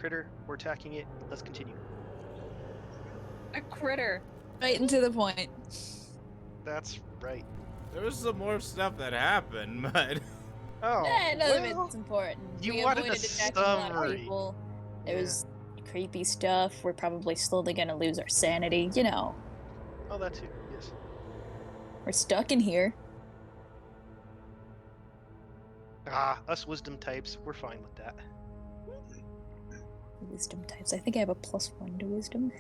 Critter, we're attacking it. Let's continue. A critter. Right into the point. That's right. There was some more stuff that happened, but... Oh, None of it's important. you We wanted a avoided attacking a lot of summary. people. There was creepy stuff. We're probably slowly gonna lose our sanity. You know, Oh, that too. Yes. we're stuck in here. Us wisdom types, we're fine with that. Wisdom types. I think I have a +1 to wisdom.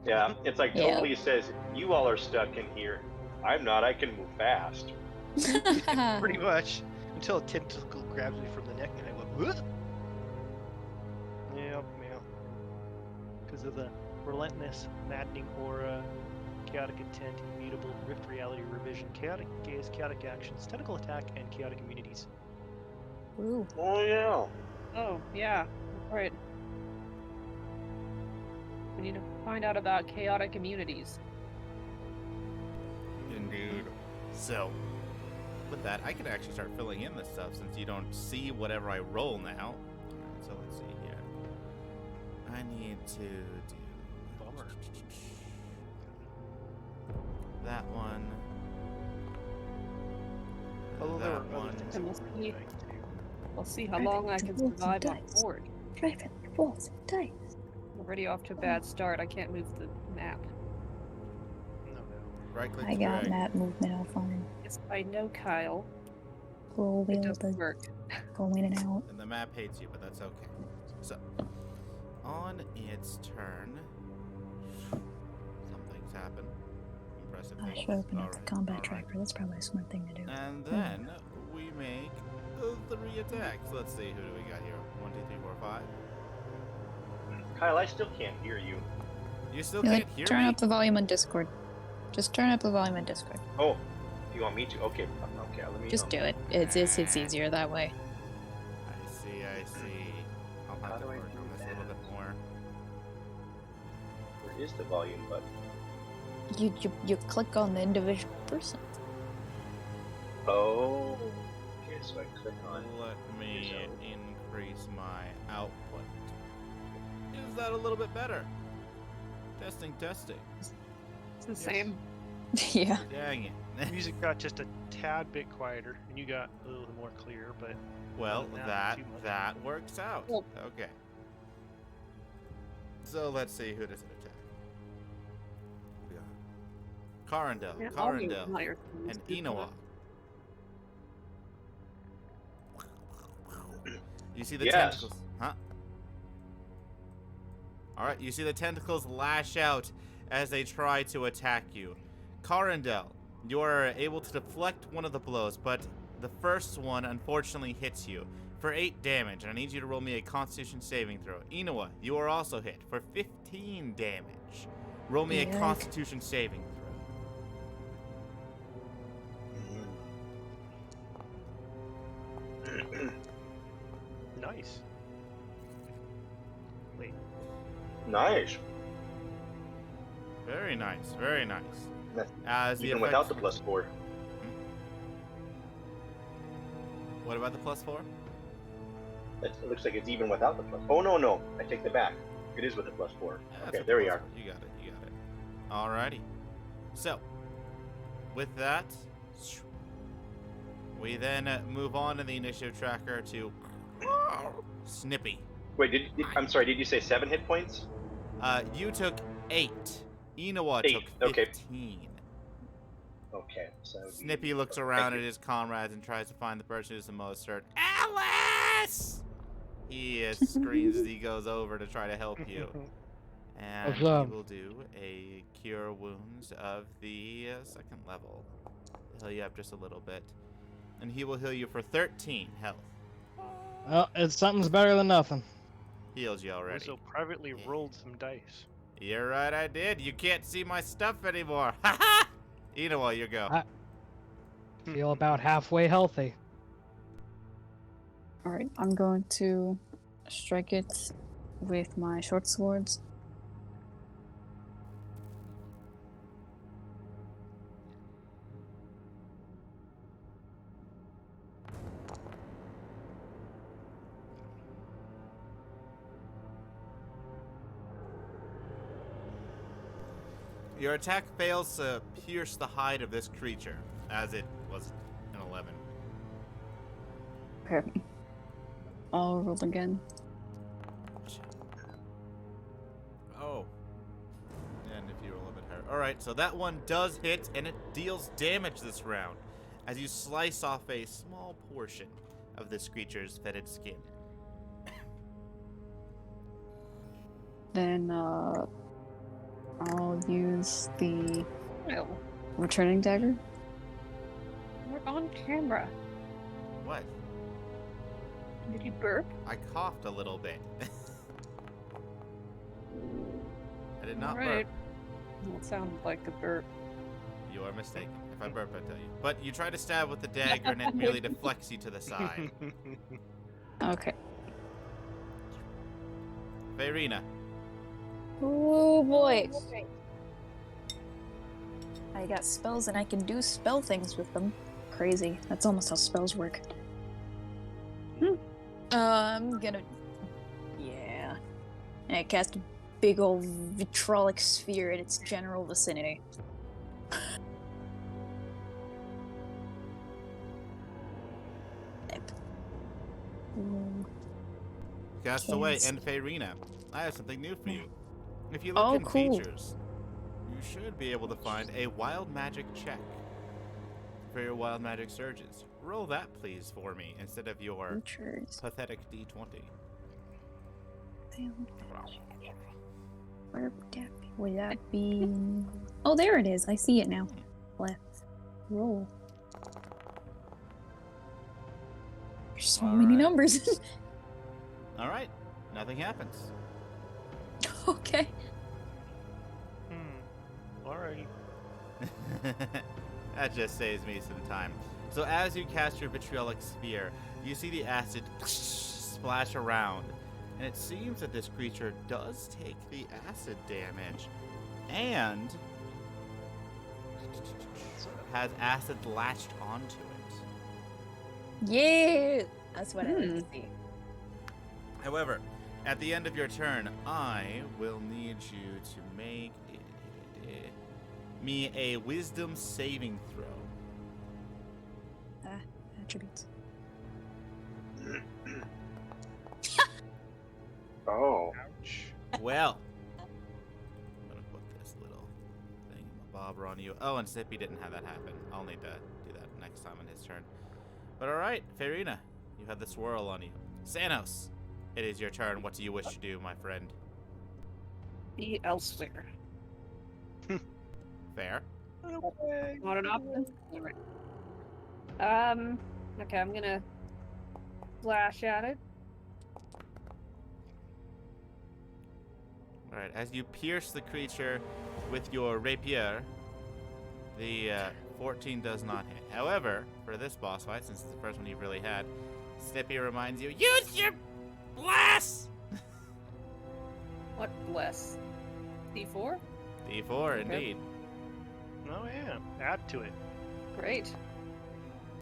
Yeah, it's like Yeah. totally says, you all are stuck in here. I'm not, I can move fast. Pretty much. Until a tentacle grabs me from the neck and I went, "Whoa!" Yep. Because of the relentless, maddening aura, chaotic intent, immutable, rift reality revision, chaotic gaze, chaotic actions, tentacle attack, and chaotic immunities. Ooh. Oh, yeah. Oh, yeah. Right. We need to find out about chaotic immunities. Indeed. So, with that, I can actually start filling in this stuff since you don't see whatever I roll now. Alright, so let's see here. I need to do... Bummer. That one. Although there That were other one. things And that we'll were really see. nice too. We'll see how long I can Rolls and survive on dice. board. Private rolls and dice. We're already off to a bad start. I can't move the map. No. Right click I to got drag. map movement all fine. Yes, I know, Kyle. Roll It wheel doesn't to work. go in and out. And the map hates you, but that's okay. So, on its turn, something's happened. Impressive I things. should open up the Alright, combat alright. tracker. That's probably a smart thing to do. And then we make 3 attacks. Let's see, who do we got here? 1, 2, 3, 4, 5. Kyle, I still can't hear you. You still You, can't like, hear turn me? up the volume on Discord. Just turn up the volume on Discord. Oh, you want me to? Okay, let me... Just do it. It's easier that way. I see. I'll How have to do I work do on this a little that? bit more. Where is the volume button? You click on the individual person. Oh. Okay, so I click on... Let me Yourself. increase my output. Is that a little bit better? Testing. It's the same. Yeah. Dang it. Music got just a tad bit quieter, and you got a little more clear, but Well, Not that too much. that works out. Well- Okay. So let's see, who does it attack? We got Carindel, and Inoa. You see the Yes. tentacles, huh? All right, you see the tentacles lash out as they try to attack you. Carindel, you are able to deflect one of the blows, but the first one unfortunately hits you for 8 damage, and I need you to roll me a Constitution saving throw. Inoa, you are also hit for 15 damage. Roll me a Yuck. Constitution saving throw. nice. Wait, Nice. Very nice, very nice. That's As the Even effect- without the +4. What about the +4? It looks like it's even without the +. Oh, no. I take that back. It is with the +4. Yeah, that's Okay, a there we +4. are. You got it. Alrighty. So, with that, we then move on in the initiative tracker to Snippy. Wait, I'm sorry, did you say 7 hit points? You took 8. Inoa 8, took okay. 15. Okay, so... Snippy looks around Thank at you. his comrades and tries to find the person who's the most hurt. Alice! He screams as he goes over to try to help you. And What's he up? will do a Cure Wounds of the 2nd level. Heal you up just a little bit. And he will heal you for 13 health. Well, something's better than nothing. Healed you already. Wizo privately rolled some dice. You're right, I did. You can't see my stuff anymore. Ha ha! Inoa, you go. Feel about halfway healthy. Alright, I'm going to strike it with my short swords. Your attack fails to pierce the hide of this creature, as it was an 11. Okay. I'll roll again. Oh. And if you roll a bit higher. Alright, so that one does hit, and it deals damage this round, as you slice off a small portion of this creature's fetid skin. Then I'll use the Well, returning dagger. we're on camera. What? Did you burp? I coughed a little bit. I did not Alright. burp. That sounded like a burp. You are mistaken. If I burp, I tell you. But you try to stab with the dagger, and it merely deflects you to the side. Okay. Fairina. Oh boy. I got spells and I can do spell things with them. Crazy. That's almost how spells work. I'm gonna. Yeah. And I cast a big old vitrolic sphere in its general vicinity. Yep. Cast away, Yes. and Fairina. I have something new for you. If you look Oh, in cool. features, you should be able to find a wild magic check for your wild magic surges. Roll that, please, for me, instead of your Features. pathetic D20. Where would that be? Would that be? Oh, there it is. I see it now. Let's roll. There's so many Alright. numbers. Alright, nothing happens. Okay. Alrighty. That just saves me some time. So as you cast your vitriolic sphere, you see the acid splash around, and it seems that this creature does take the acid damage, and has acid latched onto it. Yeah. That's what I like to see. However, at the end of your turn, I will need you to make me a wisdom saving throw. Attributes. Oh. Ouch. Well, I'm gonna put this little thing bobber on you. Oh, and Sippy didn't have that happen. I'll need to do that next time on his turn. But alright, Fairina, you have the swirl on you. Sanos, it is your turn. What do you wish to do, my friend? Be elsewhere. Fair. Not an option? Alright. Okay, I'm gonna slash at it. Alright, as you pierce the creature with your rapier, the 14 does not hit. However, for this boss fight, since it's the first one you've really had, Snippy reminds you, use your blast! What bless? D4? D4, Okay. indeed. Oh yeah. Add to it. Great.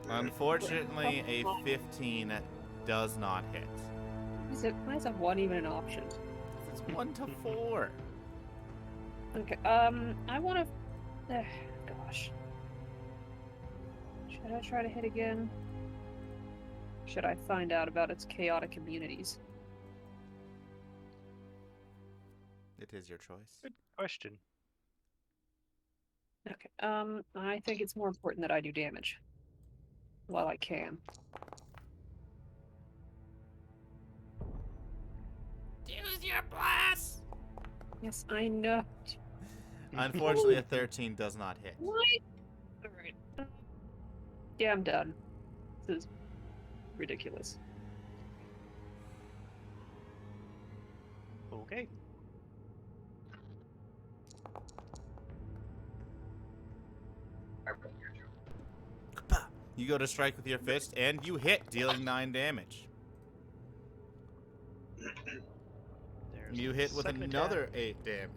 Unfortunately, a 15 does not hit. Why is that one even an option? It's 1 to 4. Okay, I wanna... gosh. Should I try to hit again? Should I find out about its chaotic immunities? It is your choice. Good question. Okay, I think it's more important that I do damage. While I can. Use your blast! Yes, I know. Unfortunately, a 13 does not hit. What? Alright. Yeah, I'm done. This is ridiculous. Okay. You go to strike with your fist, and you hit, dealing 9 damage. There's You the hit with second another attack. 8 damage.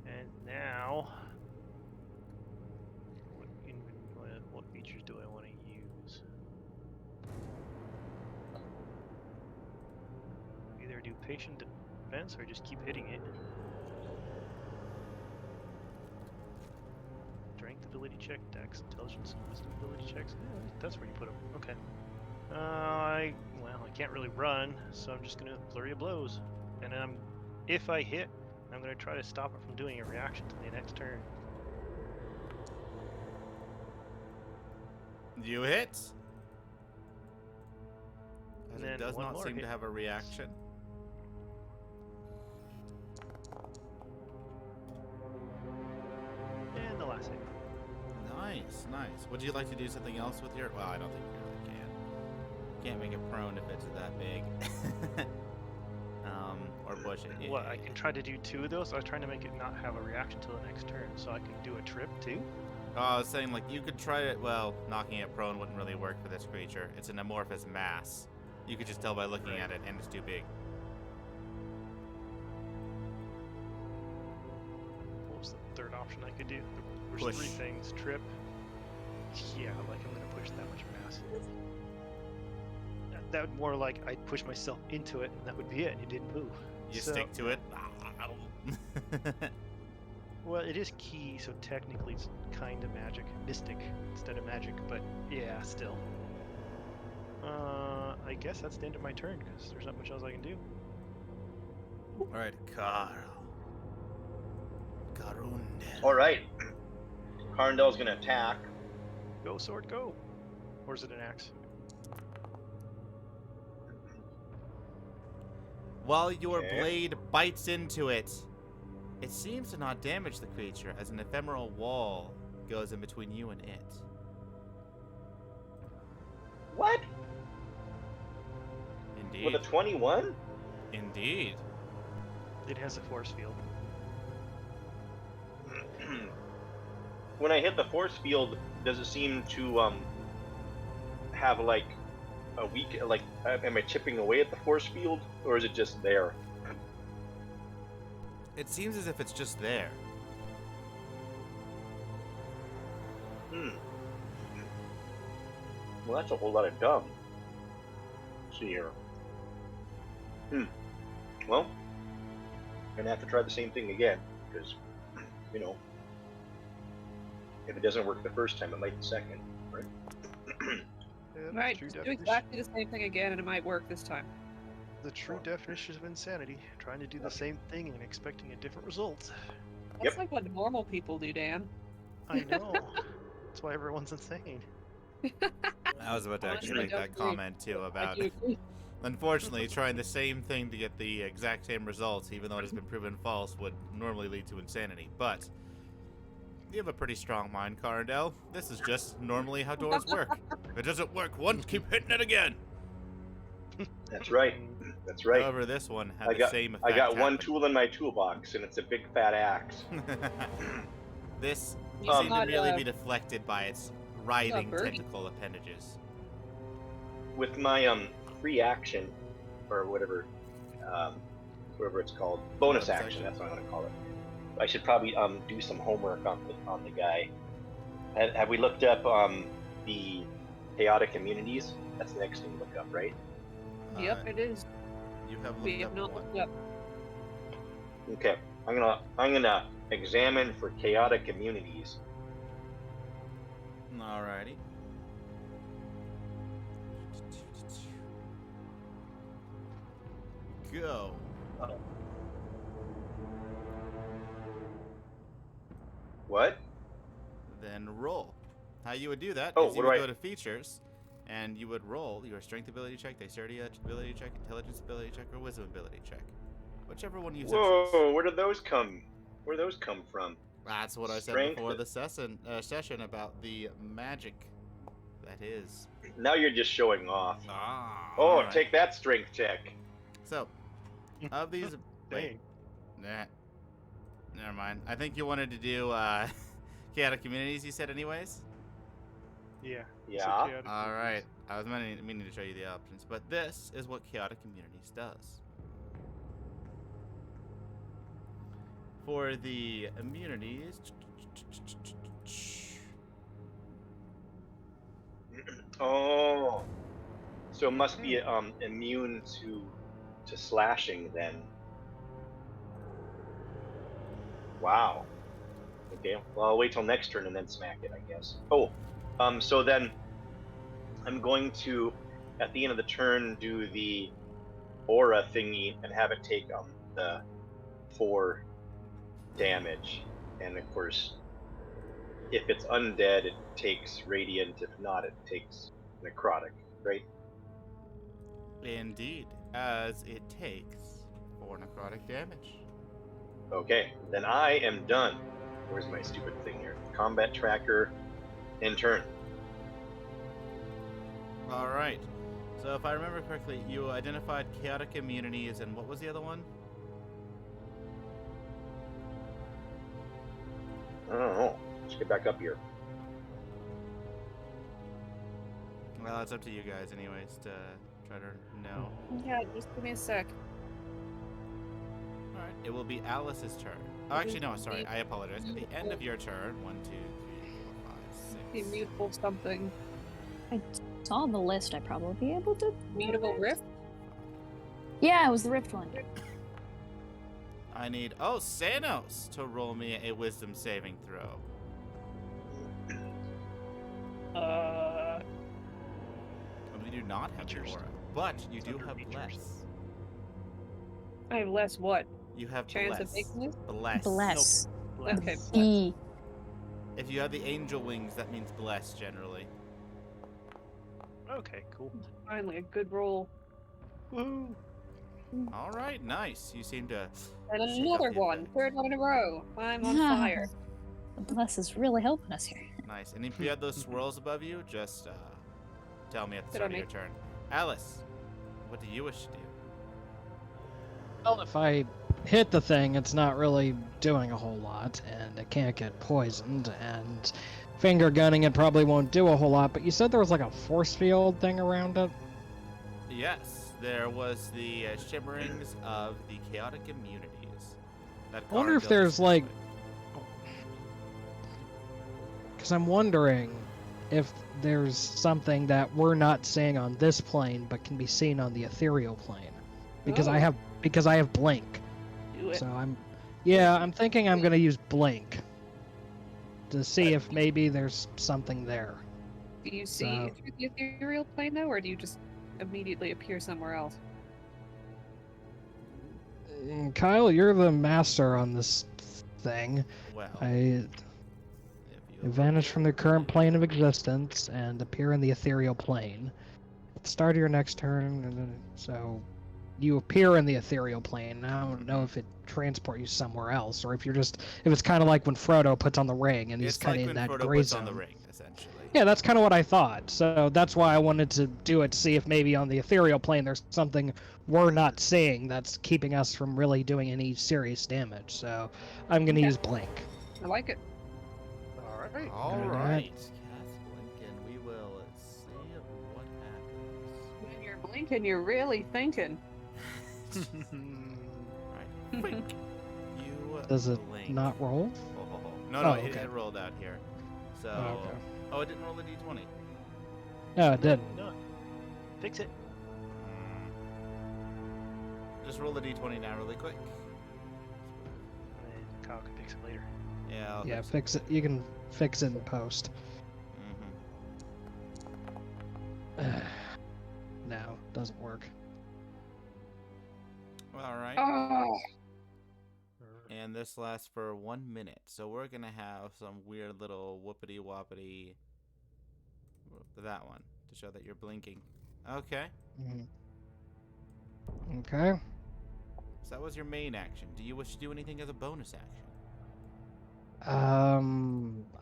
And now, what features do I want to use? Either do patient defense or just keep hitting it. ability check, dex, intelligence, wisdom ability checks. Yeah, that's where you put them. Okay. Well, I can't really run, so I'm just gonna flurry of blows, and if I hit, I'm gonna try to stop it from doing a reaction to the next turn. You hit. As And it then does one not more seem to hit. have a reaction. And the last hit. Nice, nice. Would you like to do something else with your? Well, I don't think you really can. Can't make it prone if it's that big. Or push it. What, I can try to do 2 of those? I was trying to make it not have a reaction till the next turn, so I can do a trip too? Oh, I was saying, like, you could try it. Well, knocking it prone wouldn't really work for this creature. It's an amorphous mass. You could just tell by looking Right. at it, and it's too big. What was the third option I could do? There's Push. 3 things. Trip. Yeah, like I'm gonna push that much mass. That would more like I'd push myself into it, and that would be it, and it didn't move. You So- stick to it. Well, it is key, so technically it's kind of magic. Mystic instead of magic, but yeah, still. I guess that's the end of my turn, because there's not much else I can do. All right, Carl. Karundel. All right. Carndel's gonna attack. Go, sword, go! Or is it an axe? While your Okay. blade bites into it, it seems to not damage the creature as an ephemeral wall goes in between you and it. What? Indeed. With a 21? Indeed. It has a force field. When I hit the force field, does it seem to have like a weak am I chipping away at the force field, or is it just there? It seems as if it's just there. Well, that's a whole lot of dumb. Let's see here. Well, I'm gonna have to try the same thing again, because you know, if it doesn't work the first time, it might the second, right? Yeah, Right, true just do definition- exactly the same thing again and it might work this time. The true definition of insanity: trying to do the same thing and expecting a different result. That's Yep. like what normal people do, Dan. I know. That's why everyone's insane. I was about to Honestly, actually make don't that agree. comment too I about, do agree. unfortunately, trying the same thing to get the exact same results, even though it has been proven false, would normally lead to insanity. But you have a pretty strong mind, Carndell. This is just normally how doors work. If it doesn't work once, keep hitting it again. That's right. That's right. However, this one had I the got same effect. I got one happen. tool in my toolbox, and it's a big fat axe. This He's seemed to not, merely be deflected by its writhing birdie. tentacle appendages. With my free action, or whatever it's called, bonus Bonus action. action. That's what I'm gonna call it. I should probably do some homework on the guy. Have we looked up the chaotic immunities? That's the next thing to look up, right? Yep, it is. You have We looked have up not one. looked up. Okay, I'm gonna examine for chaotic immunities. Alrighty. Go. What? Then roll. How you would do that Oh, is you what would do go to features, and you would roll your strength ability check, dexterity ability check, intelligence ability check, or wisdom ability check. Whichever one you Whoa! choose. Where did those come? Where those come from? That's what I said Strength. before the session about the magic that is. Now you're just showing off. Ah. Oh, alright. take that strength check. So, of these, wait, Dang. nah, never mind. I think you wanted to do chaotic communities. You said, anyways. Yeah. Yeah. All right. I was meaning to show you the options, but this is what chaotic communities does. For the immunities, Oh, so it must be immune to slashing then. Wow. Okay, well, I'll wait till next turn and then smack it, I guess. Oh, so then I'm going to, at the end of the turn, do the aura thingy and have it take the 4 damage. And of course, if it's undead, it takes radiant. If not, it takes necrotic, right? Indeed, as it takes 4 necrotic damage. Okay, then I am done. Where's my stupid thing here? Combat tracker, end turn. All right. So if I remember correctly, you identified chaotic immunities, and what was the other one? I don't know. Let's get back up here. Well, it's up to you guys, anyways, to try to know. Yeah, just give me a sec. All right. It will be Alice's turn. Oh, actually, no. Sorry, I apologize. At the end of your turn, 1, 2, 3, 4, 5, 6. Immutable something. I saw on the list. I probably be able to. Mutable rift? Yeah, it was the rift one. I need Sanos to roll me a Wisdom saving throw. We do not have the aura, but you do have bless. I have less what? You have Chance bless. of making this? Bless. Bless. Bless. Okay. E. If you have the angel wings, that means bless generally. Okay, cool. Finally, a good roll. Woohoo! All right, nice. You seem to. And shake another off the one. effects. Third one in a row. I'm on fire. The bless is really helping us here. Nice. And if you have those swirls above you, just tell me at the Good start on of your me. turn. Alice, what do you wish to do? Well, if I hit the thing, it's not really doing a whole lot, and it can't get poisoned, and finger gunning it probably won't do a whole lot, but you said there was like a force field thing around it? Yes, there was the shimmerings of the chaotic immunities. That I wonder if Cargill there's, like, destroyed. Because I'm wondering if there's something that we're not seeing on this plane, but can be seen on the ethereal plane. Because I Oh. have blink. Do it. So I'm thinking I'm gonna use blink to see if maybe there's something there. Do you see So- through the ethereal plane though, or do you just immediately appear somewhere else? Kyle, you're the master on this thing. Well, I if you vanish from the current plane of existence and appear in the ethereal plane. At the start of your next turn, and then, so you appear in the ethereal plane. I don't know if it transports you somewhere else, or if it's kind of like when Frodo puts on the ring and he's it's kind like of when in that Frodo gray puts zone. on the ring, essentially. Yeah, that's kind of what I thought. So that's why I wanted to do it to see if maybe on the ethereal plane there's something we're not seeing that's keeping us from really doing any serious damage. So I'm gonna Yeah. use blink. I like it. All right. All Gonna do right. Cast blink, and we will see what happens. When you're blinking, you're really thinking. Right. Blink. You Does it blink. not roll? Oh. No, Oh, it, okay. it rolled out here. So. Oh, okay. Oh, it didn't roll a d20. No, it didn't. No. Fix it. Just roll a d20 now, really quick. And Kyle can fix it later. Yeah. I'll Yeah, fix fix it. You can fix it in post. No, doesn't work. All right. Oh, And this lasts for 1 minute. So we're going to have some weird little whoopity woppity. That one to show that you're blinking. Okay. Mhm. Okay. So that was your main action. Do you wish to do anything as a bonus action?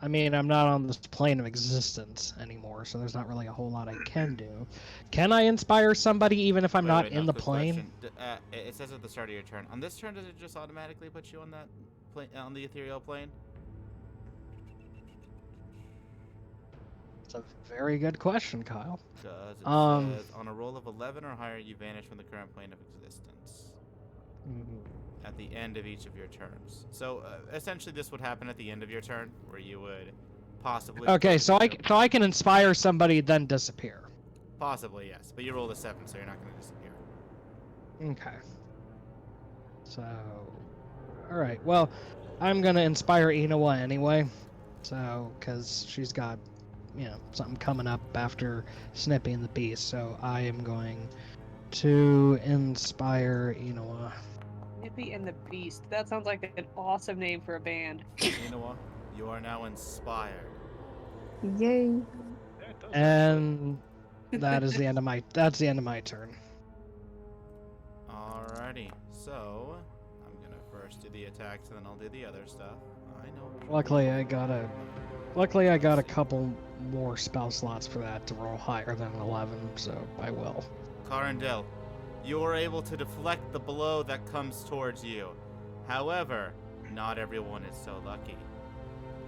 I mean, I'm not on this plane of existence anymore, so there's not really a whole lot I can do. Can I inspire somebody even if I'm Wait, not wait, in no, the quick plane? question. It says at the start of your turn. On this turn, does it just automatically put you on that plane, on the ethereal plane? It's a very good question, Kyle. Because it says on a roll of 11 or higher, you vanish from the current plane of existence at the end of each of your turns. So essentially, this would happen at the end of your turn, where you would possibly. Okay, so I can inspire somebody then disappear. Possibly, yes, but you rolled a 7, so you're not going to disappear. Okay. So, all right. Well, I'm gonna inspire Inoa anyway. So, because she's got, something coming up after Snippy and the Beast. So I am going to inspire Inoa. Nippy and the Beast. That sounds like an awesome name for a band. You know what? You are now inspired. Yay. Yeah, it does, actually. And that's the end of my turn. Alrighty, so I'm gonna first do the attacks and then I'll do the other stuff. I know. Luckily, I got a couple more spell slots for that to roll higher than 11, so I will. Carindel, you are able to deflect the blow that comes towards you. However, not everyone is so lucky.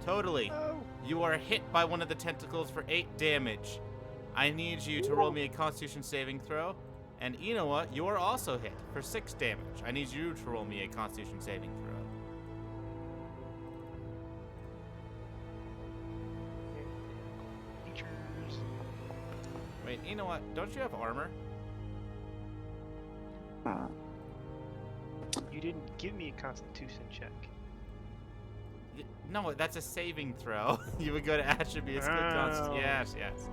Totally, Oh, you are hit by one of the tentacles for 8 damage. I need you to roll me a Constitution saving throw. And Inoa, you are also hit for 6 damage. I need you to roll me a Constitution saving throw. features. Wait, you know what? Don't you have armor? You didn't give me a Constitution check. No, that's a saving throw. You would go to attributes, click Oh. Yes, yes.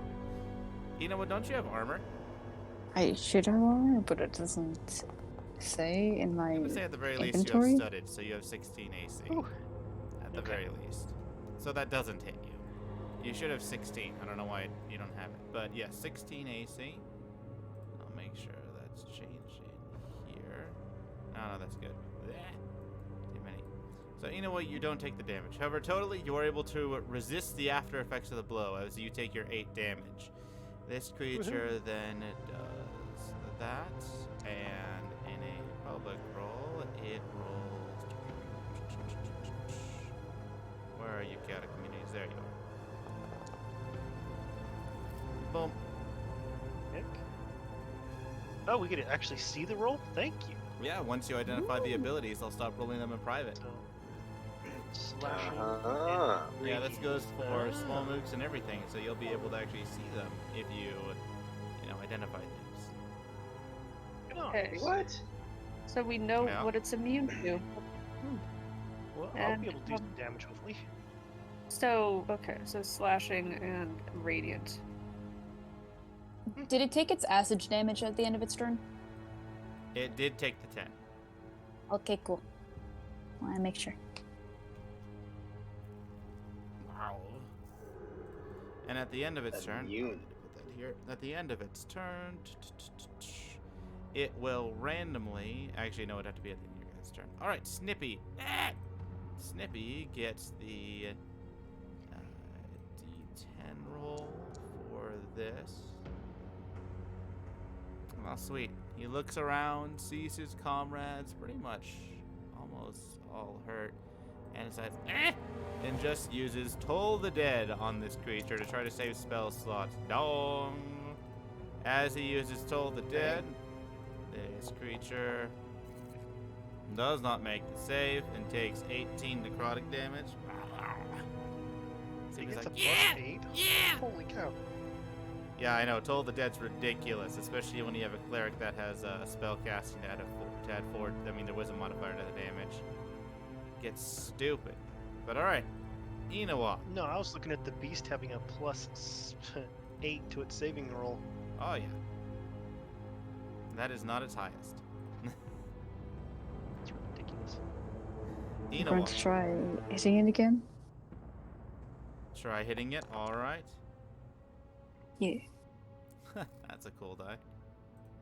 You know what? Don't you have armor? I should have armor, but it doesn't say in my I would say at the very least inventory. you have studded, so you have 16 AC. Ooh. At the Okay. very least. So that doesn't hit you. You should have 16. I don't know why you don't have it. But yeah, 16 AC. I'll make sure that's changed in here. No, that's good. Bleh. Too many. So you know what? You don't take the damage. However, totally, you are able to resist the after effects of the blow as you take your 8 damage. This creature then does that, and in a public roll, it rolls. Where are you, chaotic communities? There you are. Boom. Nick? Oh, we get to actually see the roll? Thank you. Yeah, once you identify the abilities, I'll stop rolling them in private. So, slashing. Ah. and Yeah, this raging. goes for small mooks and everything, so you'll be able to actually see them if you identify things. Okay. Nice. What? So we know Yeah. what it's immune to. Well, I'll And, be able to do some damage, hopefully. So, okay, so slashing and radiant. Did it take its acid damage at the end of its turn? It did take the 10. Okay, cool. I wanna make sure. Wow. And at the end of its turn, Immune. I need to put that here. At the end of its turn, it will randomly. Actually, no, it'd have to be at the end of your guys' turn. All right, Snippy. Snippy gets the D10 roll for this. Oh, sweet. He looks around, sees his comrades pretty much almost all hurt, and decides, and just uses Toll the Dead on this creature to try to save spell slots. Dong! As he uses Toll the Dead, this creature does not make the save and takes 18 necrotic damage. So He he's gets like, a yeah! +8? Yeah! Holy cow. Yeah, I know. Toll the Dead's ridiculous, especially when you have a cleric that has spell casting to add forward. I mean, there was a modifier to the damage. Gets stupid. But alright. Inoa. No, I was looking at the beast having a +8 to its saving roll. Oh, yeah. That is not its highest. It's ridiculous. I'm going Inoa. to try hitting it again. Try hitting it. Alright. Yeah. That's a cool die.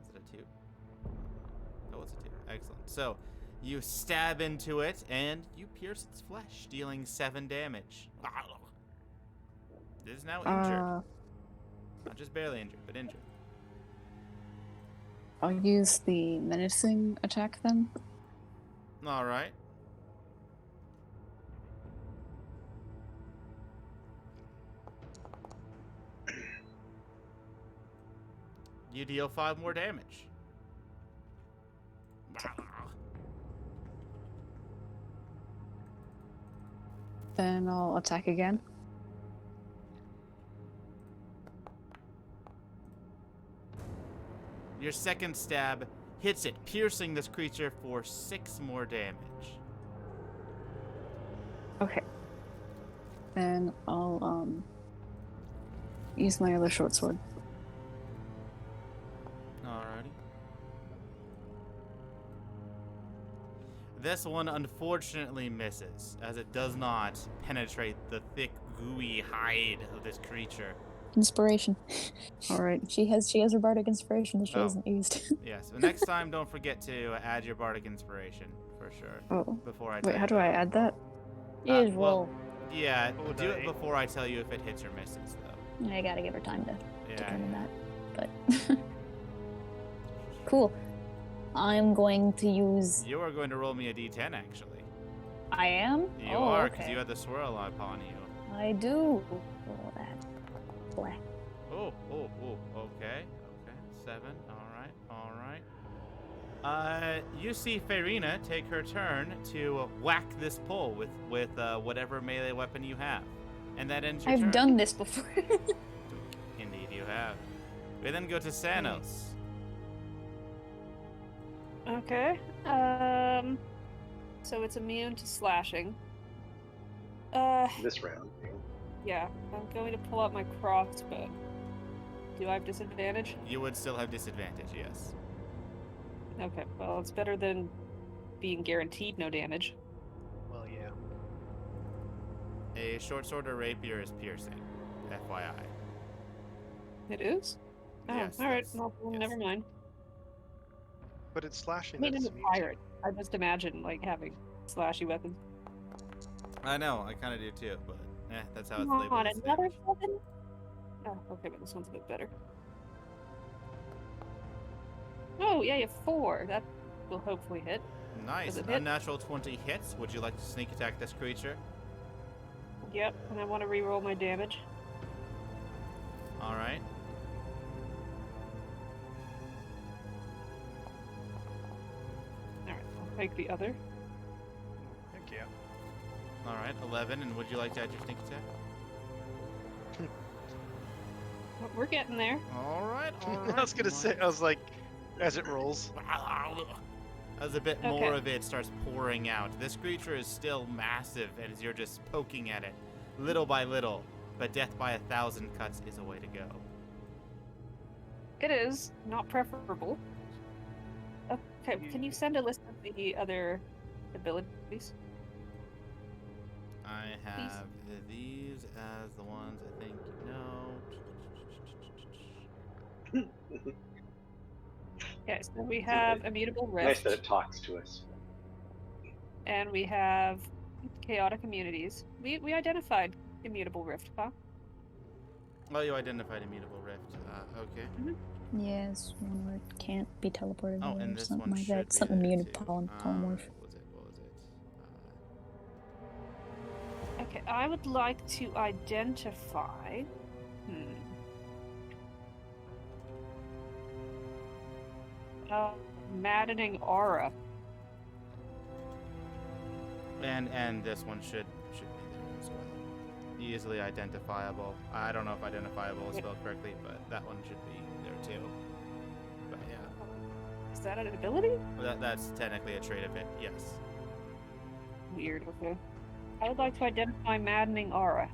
Is it a 2? Oh, it's a 2. Excellent. So, you stab into it, and you pierce its flesh, dealing 7 damage. It is now injured. Not just barely injured, but injured. I'll use the menacing attack then. Alright. You deal 5 more damage. Then I'll attack again. Your second stab hits it, piercing this creature for 6 more damage. Okay. Then I'll use my other short sword. Alrighty. This one unfortunately misses, as it does not penetrate the thick, gooey hide of this creature. Inspiration. All right. She has her bardic inspiration that she Oh. hasn't used. Yes, but next time don't forget to add your bardic inspiration, for sure. Oh. Before I tell Wait, how you do to I roll. add that? Is well, roll. Yeah, Oh, do it die. before I tell you if it hits or misses, though. I gotta give her time to Yeah, determine yeah. that. But cool. I'm going to use. You are going to roll me a d10, actually. I am. You oh, are, because okay. you had the swirl upon you. I do. Roll that. Black. Oh, okay. 7, alright. You see Farina take her turn to whack this pole with whatever melee weapon you have. And that ends your turn. I've done this before. Indeed you have. We then go to Sanos. Okay. So it's immune to slashing. This round. Yeah. I'm going to pull out my crossbow. Do I have disadvantage? You would still have disadvantage, yes. Okay. Well, it's better than being guaranteed no damage. Well, yeah. A short sword or rapier is piercing. FYI. It is? Oh, Yes, all right. that's- Well, yes. never mind. But it's I slashing. mean, that I'm it's a immune to. pirate. I just imagine, like, having slashy weapons. I know, I kind of do too, but that's how it's Come labeled. on, as another damage. weapon? Oh, okay, but this one's a bit better. Oh, yeah, you have 4. That will hopefully hit. Nice. Does it An hit? unnatural 20 hits. Would you like to sneak attack this creature? Yep, and I want to re-roll my damage. All right. Alright, I'll take the other. Heck yeah. All right. 11. And would you like to add your sneak attack? Oh, we're getting there. All right. I was gonna say. I was like, as it rolls. As a bit more Okay. of it starts pouring out. This creature is still massive, and as you're just poking at it, little by little. But death by 1,000 cuts is a way to go. It is not preferable. Okay, can you send a list of the other abilities? I have these as the ones I think you know. Okay, so we have Immutable Nice Rift, that it talks to us. and we have Chaotic Immunities. We identified Immutable Rift, huh? Oh, you identified Immutable Rift. Okay. Yes, one where it can't be teleported Oh, away and or this something one like should that. be Something there immune too. to polymorph. What was it? Okay, I would like to identify. Maddening Aura. And this one should be there as well. Easily identifiable. I don't know if identifiable is spelled correctly, but that one should be there too. But yeah, Is that an ability? that's technically a trait of it. Yes. Weird, okay. I would like to identify Maddening Aura.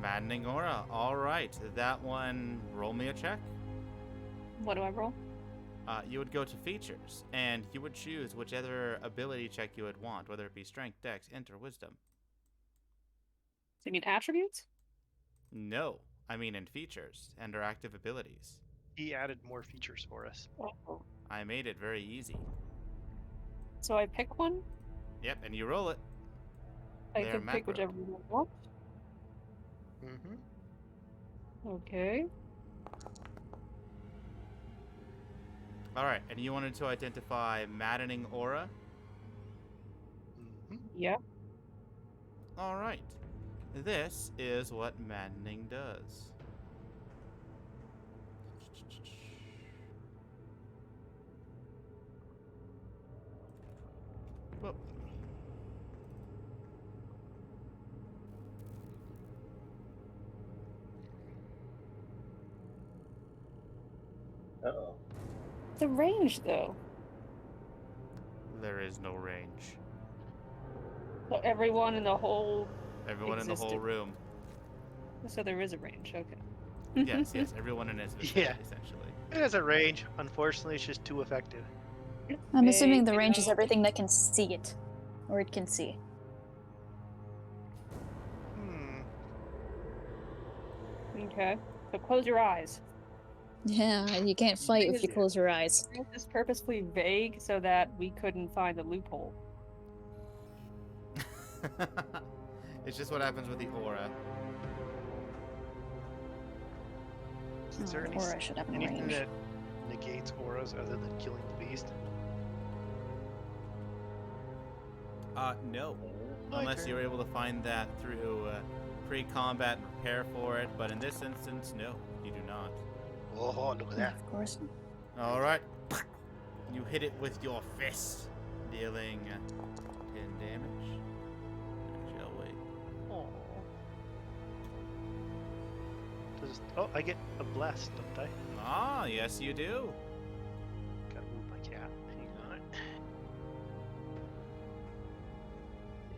Maddening aura. All right, that one. Roll me a check. What do I roll? You would go to features, and you would choose whichever ability check you would want, whether it be strength, dex, int, or wisdom. So you mean attributes? No, I mean in features and or active abilities. He added more features for us. Oh. I made it very easy. So I pick one? Yep, and you roll it. I They're can pick macro. whichever one I want. Mm-hmm. Okay. All right, and you wanted to identify maddening aura. Mm-hmm. Yeah. All right, this is what maddening does. Whoop. Uh-oh. The range, though. There is no range. So everyone in the whole. Everyone in the whole Existed. room. So there is a range. Okay. Yes, yes, everyone in its vicinity, Yeah. essentially. It has a range. Unfortunately, it's just too effective. I'm assuming the May range is not- everything that can see it. Or it can see. Hmm. Okay. So close your eyes. Yeah, you can't fight if you Yeah. close your eyes. This is purposefully vague so that we couldn't find the loophole. It's just what happens with the aura. Is there any Or I should have a anything range. that negates auras other than killing the beast? No. My Unless turn. you're able to find that through pre-combat and prepare for it, but in this instance, no, you do not. Oh, look at Yeah, that. of course. Alright. You hit it with your fist, dealing 10 damage. Shall we? Oh. Oh, I get a blast, don't I? Ah, yes you do. Gotta move my cat. Hang on.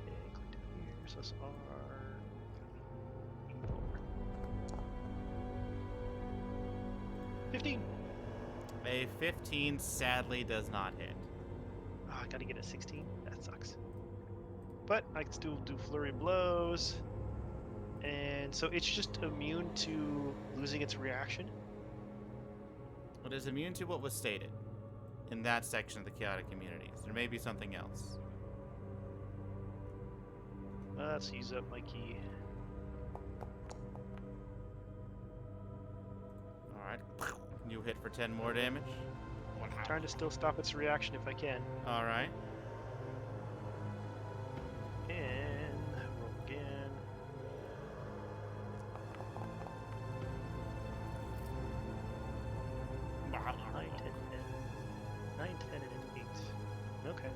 Yeah, click down here. So it's R. Evil. 15. A 15 sadly does not hit. Oh, I gotta get a 16. That sucks. But I can still do flurry blows. And so it's just immune to losing its reaction. It is immune to what was stated in that section of the chaotic communities. There may be something else. Let's use up my key. Alright. You hit for 10 more damage. Trying to still stop its reaction if I can. Alright. And roll again. Nine, 10, 9, 10, and an 8. Okay.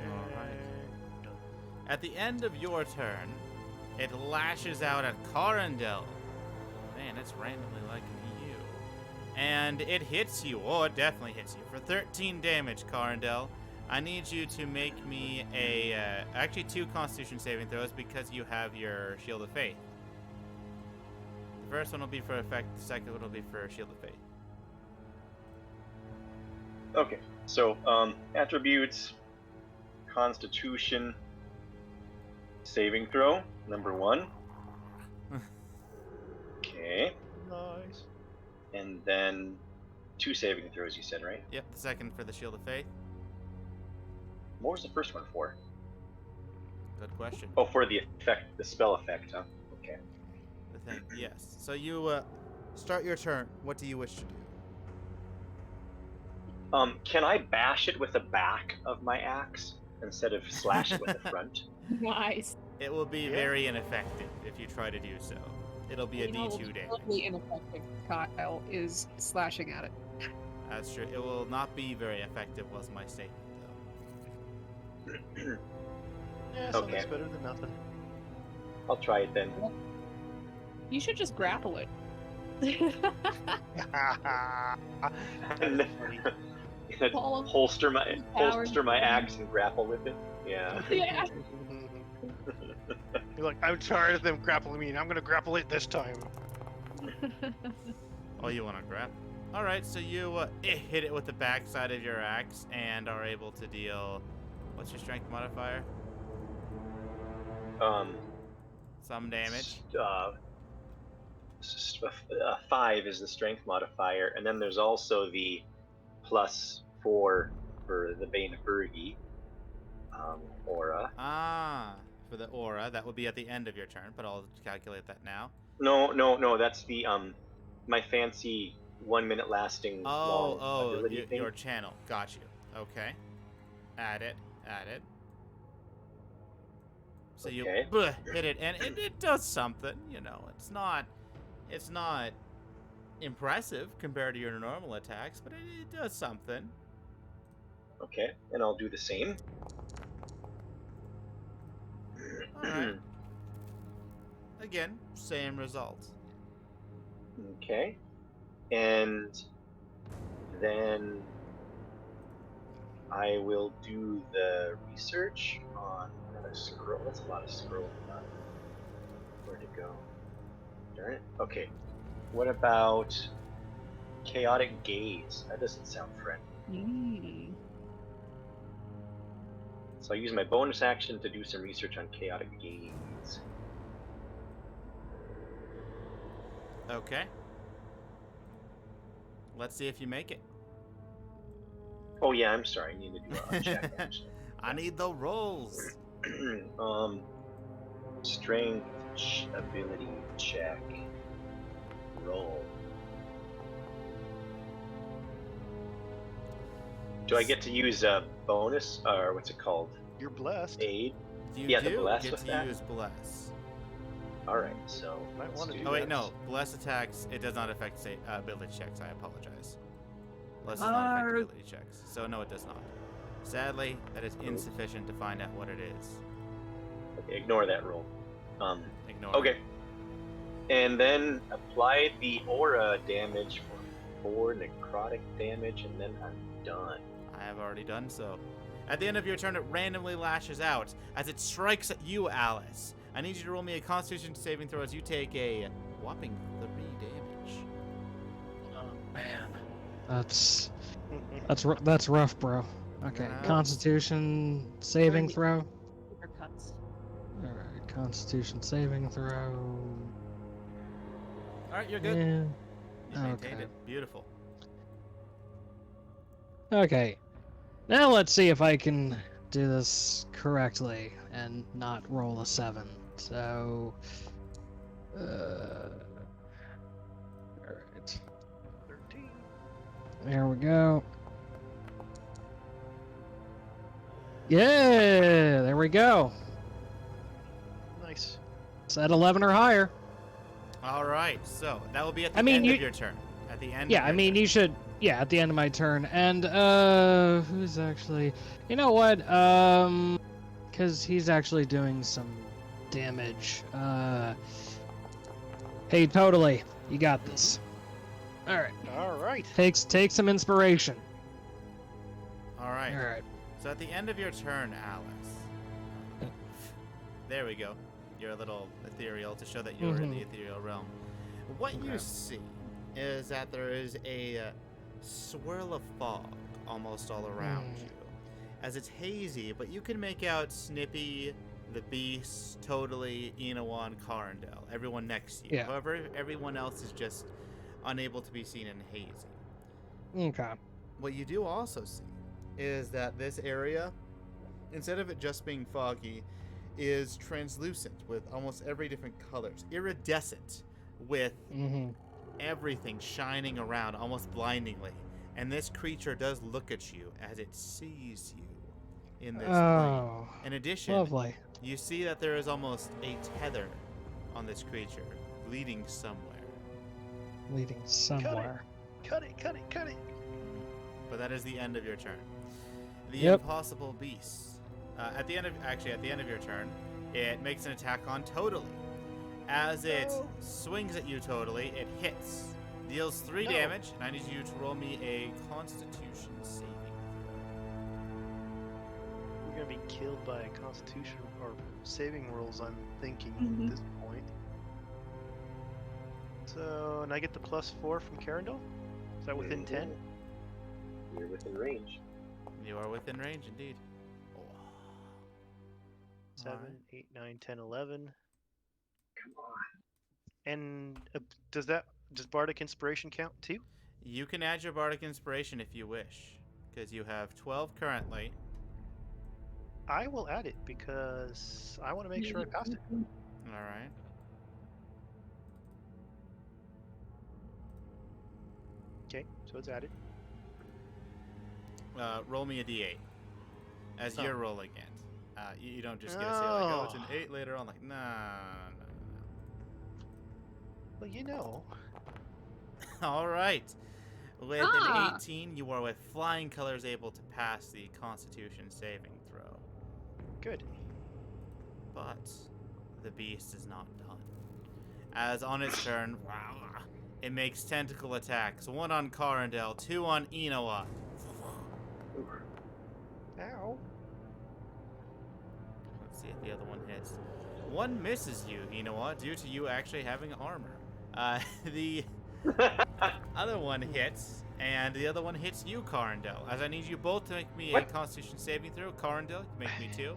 Alright. And done. At the end of your turn, it lashes out at Carindel. Man, it's randomly liking you. And it hits you. Oh, it definitely hits you. For 13 damage, Carindel. I need you to make me a, actually 2 Constitution saving throws because you have your Shield of Faith. The first one will be for effect, the second one will be for Shield of Faith. Okay, so attributes, Constitution, saving throw, number 1. Okay, Nice. and then 2 saving throws. You said, right? Yep, the second for the Shield of Faith. What was the first one for? Good question. Oh, for the effect, the spell effect, huh? Okay. The thing, yes. So you start your turn. What do you wish to do? Can I bash it with the back of my axe instead of slash it with the front? Nice. It will be Yeah. very ineffective if you try to do so. It'll be a You know what's D2 damage. totally ineffective, Kyle, is slashing at it. That's true. It will not be very effective, was my statement, though. Yeah, so Okay. that's better than nothing. I'll try it then. You should just grapple it. That's funny. Follow holster my power. axe and grapple with it. Yeah. Yeah. You're like, I'm tired of them grappling me, and I'm gonna grapple it this time. Oh, you want to grab? All right, so you hit it with the backside of your axe and are able to deal. What's your strength modifier? Some damage. 5 is the strength modifier, and then there's also the +4 for the Bane of Bergi aura. Ah, for the aura, that would be at the end of your turn, but I'll calculate that now. No, that's the my fancy 1 minute lasting long ability thing. Your channel. Got you. Okay. Add it. So you Okay. hit it, and it does something. You know, it's not impressive compared to your normal attacks, but it does something. Okay, and I'll do the same. All right. Again, same result. Okay, and then I will do the research on a scroll. That's a lot of scroll. Where'd it go? Darn it. Okay. What about chaotic gaze? That doesn't sound friendly. So I use my bonus action to do some research on chaotic gaze. Okay. Let's see if you make it. Oh yeah, I'm sorry. I need to do a check actually. I need the rolls. Strength ability check. Roll. Do I get to use a bonus or what's it called? You're blessed. Aid. You Yeah, the do bless get with to that? use bless. All right, so Might let's wanna do do Oh wait, that. no. Bless attacks. It does not affect ability checks. I apologize. Bless does not affect ability checks. So no, it does not. Sadly, that is insufficient to find out what it is. Okay, ignore that roll. Ignore it. Okay. And then apply the aura damage for 4 necrotic damage, and then I'm done. I have already done so. At the end of your turn, it randomly lashes out as it strikes at you, Alice. I need you to roll me a Constitution saving throw as you take a whopping 3 damage. Oh man, that's rough, bro. Okay, Yeah. Constitution saving throw. Cuts. All right, Constitution saving throw. All right, you're good. Yeah. You maintained Okay. it. Beautiful. Okay. Now let's see if I can do this correctly and not roll a 7. So, all right. 13. There we go. Yeah, there we go. Nice. It's at 11 or higher. All right, so that will be at the I mean, end you- of your turn. At the end. Yeah, of I your mean, turn. you should. Yeah, at the end of my turn. And who's actually? You know what? Because he's actually doing some damage. Hey, totally. You got this. All right. All right. Take some inspiration. All right. All right. So at the end of your turn, Alice. There we go. You're a little ethereal to show that you're in the ethereal realm. What you see is that there is a swirl of fog almost all around you. As it's hazy, but you can make out Snippy, the Beast, Totally, Inawan, Carindel, everyone next to you. Yeah. However, everyone else is just unable to be seen and hazy. Okay. What you do also see is that this area, instead of it just being foggy, is translucent with almost every different colors, iridescent with everything shining around almost blindingly. And this creature does look at you as it sees you in this plane. Oh, In addition, lovely. you see that there is almost a tether on this creature leading somewhere. Leading somewhere. Cut it, cut it, cut it. But that is the end of your turn. The Yep. impossible beast. At the end of your turn, it makes an attack on Totally. As it swings at you, Totally, it hits, deals 3 No. damage, and I need you to roll me a Constitution saving We're gonna be killed by Constitution or saving rolls. I'm thinking Mhm. at this point. So, and I get the +4 from Carindel. Is that within 10? You're within range. throw. You are within range, indeed. 7, 8, 9, 10, 11. Come on. And does Bardic Inspiration count too? You can add your Bardic Inspiration if you wish, because you have 12 currently. I will add it because I want to make sure I pass it. All right. Okay, so it's added. Roll me a d8 as Oh. you're rolling it. You don't just get to say like, oh, it's an Oh. 8 later on. Like, nah. Well, you know. All right. With Ah. an 18, you are with flying colors able to pass the Constitution saving throw. Good. But the beast is not done. As on its turn, it makes tentacle attacks. 1 on Carindel, 2 on Inoa. Ow. Let's see if the other one hits. One misses you, you know what, due to you actually having armor. The other one hits, and the other one hits you, Carindel. As I need you both to make me a Constitution saving throw. Carindel, you make me 2.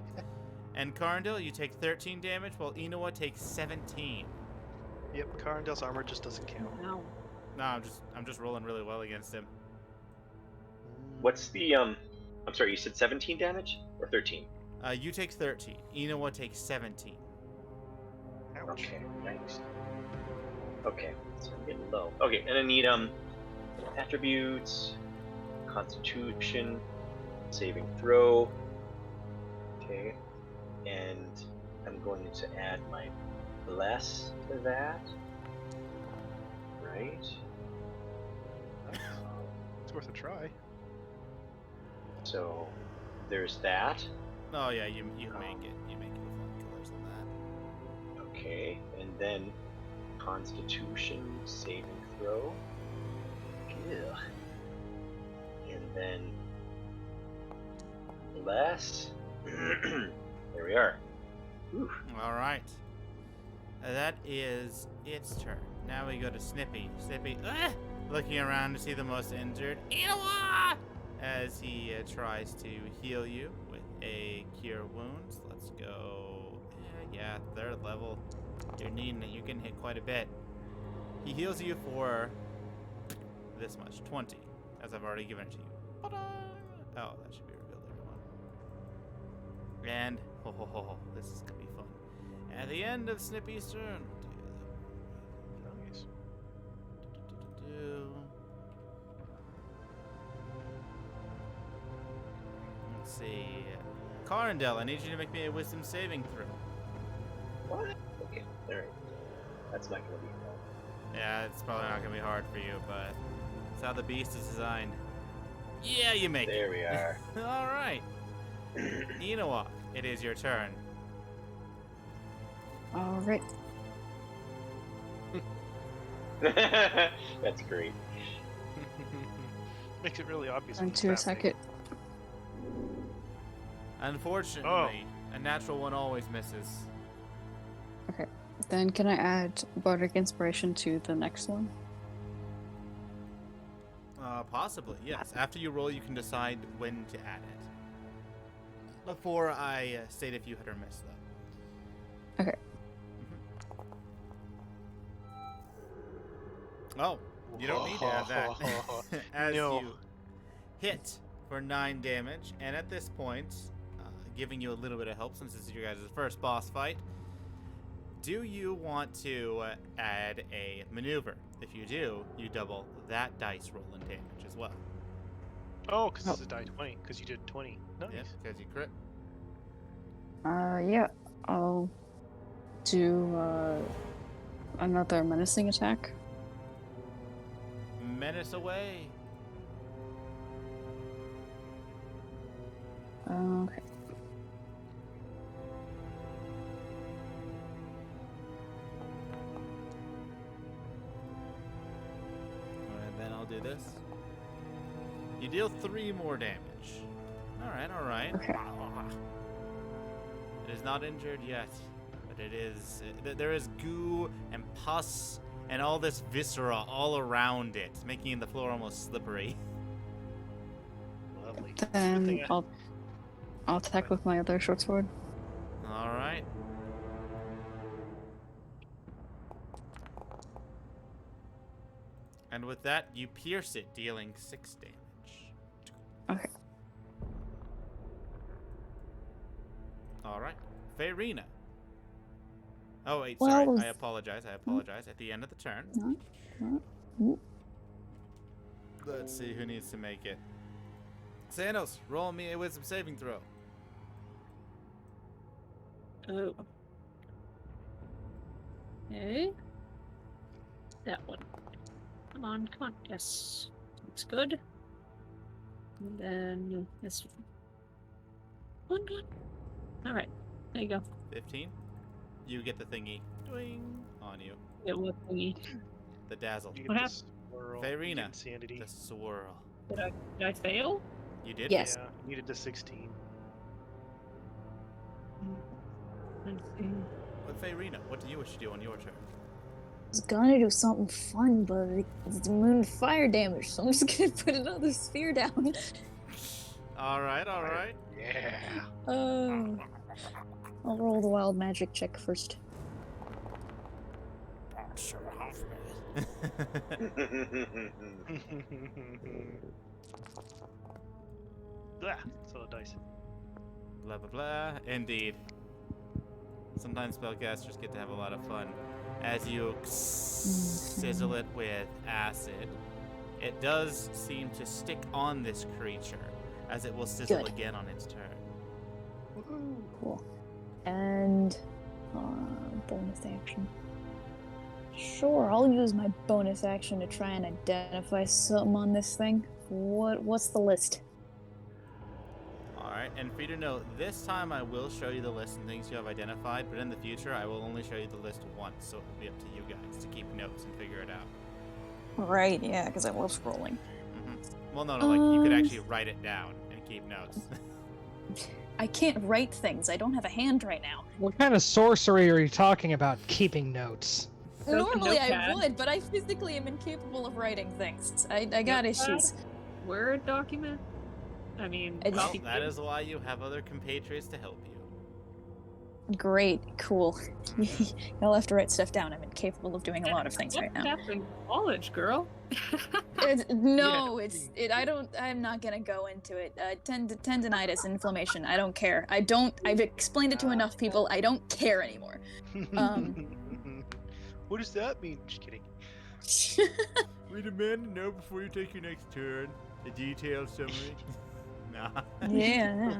And Carindel, you take 13 damage, while Inoa takes 17. Yep, Carindel's armor just doesn't count. No. No, I'm just rolling really well against him. What's the I'm sorry, you said 17 damage or 13? You take 13. Inoa takes 17. Ouch. Okay, nice. Okay, so I'm getting low. Okay, and I need attributes, Constitution, saving throw. Okay, and I'm going to add my bless to that. Right. It's worth a try. So there's that. Oh yeah, you make it. You make it with flying colors on that. Okay, and then Constitution saving throw. Ew. And then bless. There we are. Whew. All right. That is its turn. Now we go to Snippy. Snippy, looking around to see the most injured Inoa as he tries to heal you with a Cure Wounds. Let's go. Yeah, 3rd level. You're needing it. You're getting hit quite a bit. He heals you for this much, 20, as I've already given it to you. Ta-da! Oh, that should be revealed later on. And this is gonna be fun. At the end of Snippy's turn. Nice. Let's see. Carindel, I need you to make me a wisdom saving throw. What? Okay, alright. That's not gonna be fun. Yeah, it's probably not gonna be hard for you, but it's how the beast is designed. Yeah, you make There it. we are. All right. Inoa, it is your turn. All right. That's great. Makes it really obvious. Time when it's to attack happening. it. Unfortunately, a natural one always misses. Then can I add Bardic Inspiration to the next one? Possibly, yes. After you roll, you can decide when to add it. Before I state if you hit or miss, though. Okay. Oh, you don't need to add that. As No. you hit for 9 damage, and at this point, giving you a little bit of help since this is your guys' first boss fight, do you want to add a maneuver? If you do, you double that dice roll in damage as well. Oh, because this is die 20. Because you did 20. Nice. Yeah, because you crit. Yeah, I'll do another menacing attack. Menace away. Okay. And then I'll do this. You deal 3 more damage. Alright, alright. Okay. It is not injured yet, but it is. There is goo and pus and all this viscera all around it, making the floor almost slippery. Lovely. Good Then thing I'll attack with my other short sword. Alright. And with that, you pierce it, dealing 6 damage. Okay. Alright. Faerina. Oh, wait, Well, sorry. I apologize. At the end of the turn. Let's see who needs to make it. Sanos, roll me a wisdom saving throw. Oh. Okay. That one. Come on. Yes. Looks good. And then this one. Good. Alright. There you go. 15. You get the thingy. Doing on you. It was thingy. The dazzle. You What get happened? the swirl, Faerina. you get insanity. The swirl. Did I fail? You did? Yes. Yeah, you needed the 16. Let's see. But Fayrina, what do you wish to do on your turn? I was gonna do something fun, but it's immune to fire damage, so I'm just gonna put another sphere down. All right. Yeah. I'll roll the wild magic check first. Blah. So dice. Blah blah blah. Indeed. Sometimes spellcasters get to have a lot of fun. As you sizzle it with acid, it does seem to stick on this creature, as it will sizzle Good. again on its turn. Cool. And bonus action. Sure, I'll use my bonus action to try and identify something on this thing. What's the list? Alright, and for you to know, this time I will show you the list and things you have identified, but in the future I will only show you the list once, so it'll be up to you guys to keep notes and figure it out. Right, yeah, because I was scrolling. Well, no, like, you could actually write it down and keep notes. I can't write things. I don't have a hand right now. What kind of sorcery are you talking about? Keeping notes. Normally I notepad. would, but I physically am incapable of writing things. I got Notepad? issues. Word document? I mean, I- Well, copy that paste. is why you have other compatriots to help you. Great, cool. You'll have to write stuff down. I'm incapable of doing a lot of things right What's now. happening in college, girl? I'm not gonna go into it. Tendinitis, inflammation. I don't care. I've explained it to enough people. I don't care anymore. What does that mean? Just kidding. We demand to know before you take your next turn. A detailed summary. Nah. Yeah.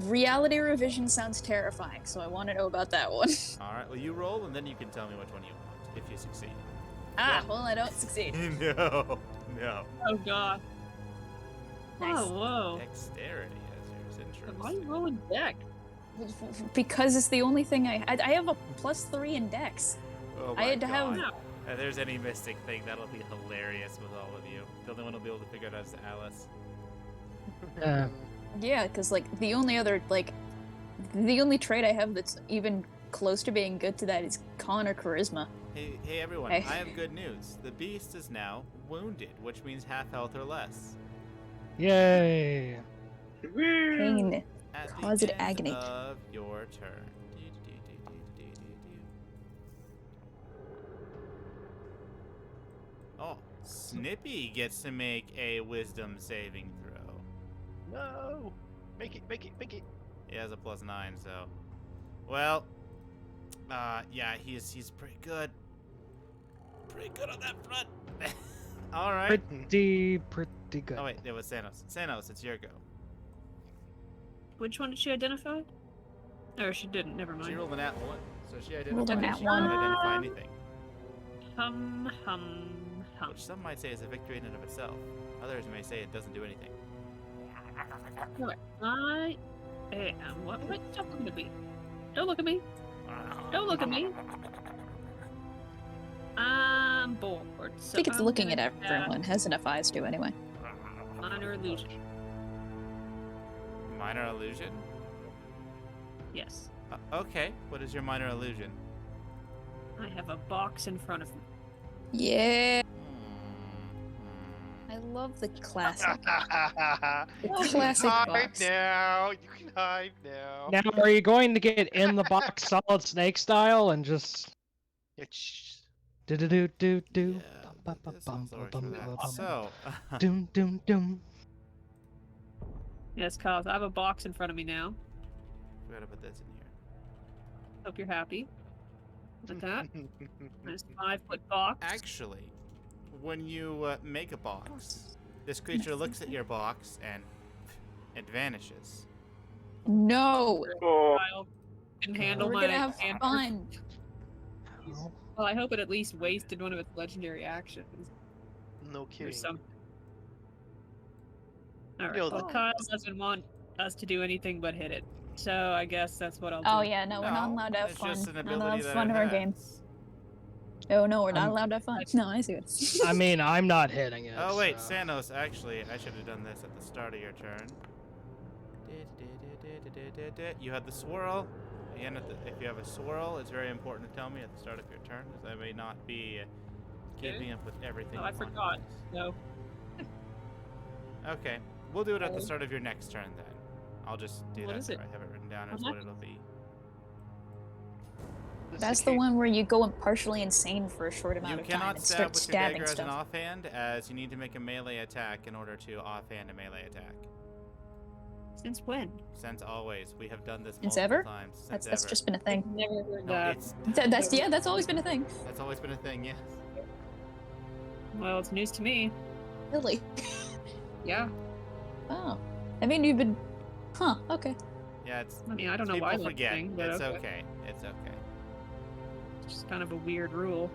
Reality revision sounds terrifying, so I want to know about that one. Alright, well, you roll, and then you can tell me which one you want, if you succeed. Well, I don't succeed. No. Oh god. Nice. Oh, whoa. Dexterity as yours, interesting. Why are you rolling deck? Because it's the only thing I have a +3 in Dex. Oh I my had to have- God. No. If there's any mystic thing, that'll be hilarious with all of you. The only one who'll be able to figure it out is Alice. Yeah, because the only trait I have that's even close to being good to that is con or charisma. Hey everyone, Hey. I have good news. The beast is now wounded, which means half health or less. Yay! Pain. At Cause the it end agony. of your turn. Oh, Snippy gets to make a wisdom saving throw. No. Make it. He has a +9, so. Well, yeah, he's pretty good. Pretty good on that front. All right. Pretty good. Oh wait, it was Sanos. Sanos, it's your go. Which one did she identify? Or she didn't, never mind. She rolled a nat 1, so she Rolled a identified. nat She one. couldn't identify anything, Hum. which some might say is a victory in and of itself. Others may say it doesn't do anything. Alright, I am. What? Don't look at me. Don't look at me. Don't look at me. I'm bored. So I think it's I'm looking at gonna everyone. Has enough eyes to anyway. cast Minor illusion. Minor illusion. Yes. Okay, what is your minor illusion? I have a box in front of me. Yeah, Hmm. I love the classic. You Classic can hide box. now. You can hide now. Now, are you going to get in the box solid snake style and just It's do do do do do Yeah, this also works for that. So, doom doom doom? Yes, Kyle, I have a box in front of me now. forgot to put this in here. Hope you're happy with that. Nice 5-foot box. Actually, when you make a box, this creature looks at your box and it vanishes. No, Oh, Kyle can handle we're my gonna have hand- fun. Oh, Well, I hope it at least wasted one of its legendary actions no or kidding. something. Alright, Yo, well, the- Kyle doesn't want us to do anything but hit it. So I guess that's what I'll do. Oh yeah, no, we're not allowed to have it's fun. just an Not allowed ability to have that fun it in our game. has. Oh no, we're not I'm- allowed to have fun. No, I see it. I mean, I'm not hitting it. Oh wait, so- Sanos, actually, I should have done this at the start of your turn. You had the swirl. Again, if you have a swirl, it's very important to tell me at the start of your turn, because I may not be keeping up with everything. Oh, I you want. forgot. No. Okay, we'll do it at the start of your next turn then. I'll just do What that is there. it? I have it written down What as what happens? it'll be. That's the one where you go partially insane for a short You amount of time cannot and stab start with your stabbing dagger as an stuff. offhand, as you need to make a melee attack in order to offhand a melee attack. Since when? Since always, we have done this Since multiple ever? times. Since That's ever. just been a thing. I've never heard No, that. it's That's always been a thing. that's always been a thing. Yes. Well, it's news to me. Really? Yeah. Oh. I mean, you've been. Huh. Okay. Yeah, it's. I mean, I don't know people why that's a forget. thing, but It's okay. okay. It's okay. It's just kind of a weird rule.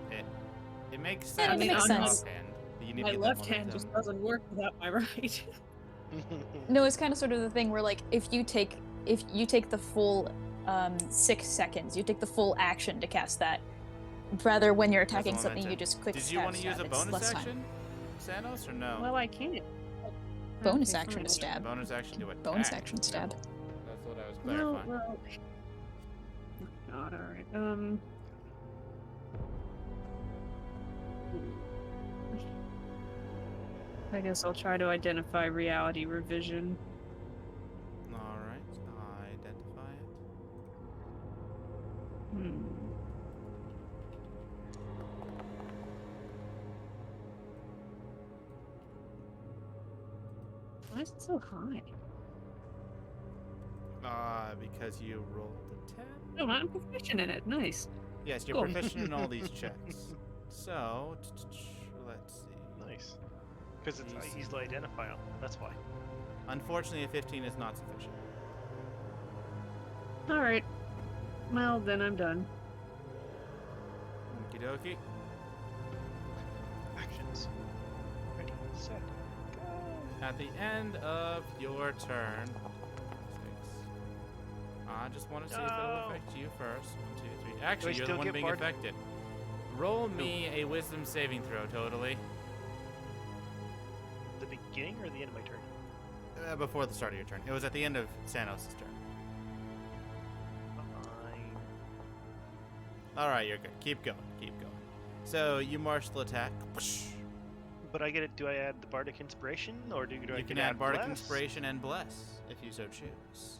It makes Yeah, sense. it makes on sense. offhand. You need to My get that left hand momentum. just doesn't work without my right. No, it's kind of sort of the thing where, like, if you take the full 6 seconds, you take the full action to cast that. Rather, when you're attacking That's something, you momentum. just click Did stab. you want to use a it's bonus less action, Sanos, or no? Well, I can't. Bonus Okay, action fine. to stab. Bonus action to attack. Bonus action stab. That's what I was Well, clarifying. well. God, alright. I guess I'll try to identify reality revision. All right, identify it. Hmm. Why is it so high? Because you rolled a 10. Oh, I'm proficient in it. Nice. Yes, you're Cool. proficient in all these checks. So, let's see. Nice. Because it's Easy. easily identifiable. That's why. Unfortunately, a 15 is not sufficient. Alright. Well, then I'm done. Okie dokie. Actions. Ready, set, go. At the end of your turn, I just want to see if it'll No. affect you first. 1, 2, 3. Actually, you're the still one get being barred? affected. Roll me a wisdom saving throw, totally. The beginning or the end of my turn? Before the start of your turn. It was at the end of Sanos' turn. Fine. Alright, you're good. Keep going. Keep going. So, you martial attack. But I get it. Do I add the bardic inspiration, or do I You can get add bardic bless? inspiration and bless, if you so choose.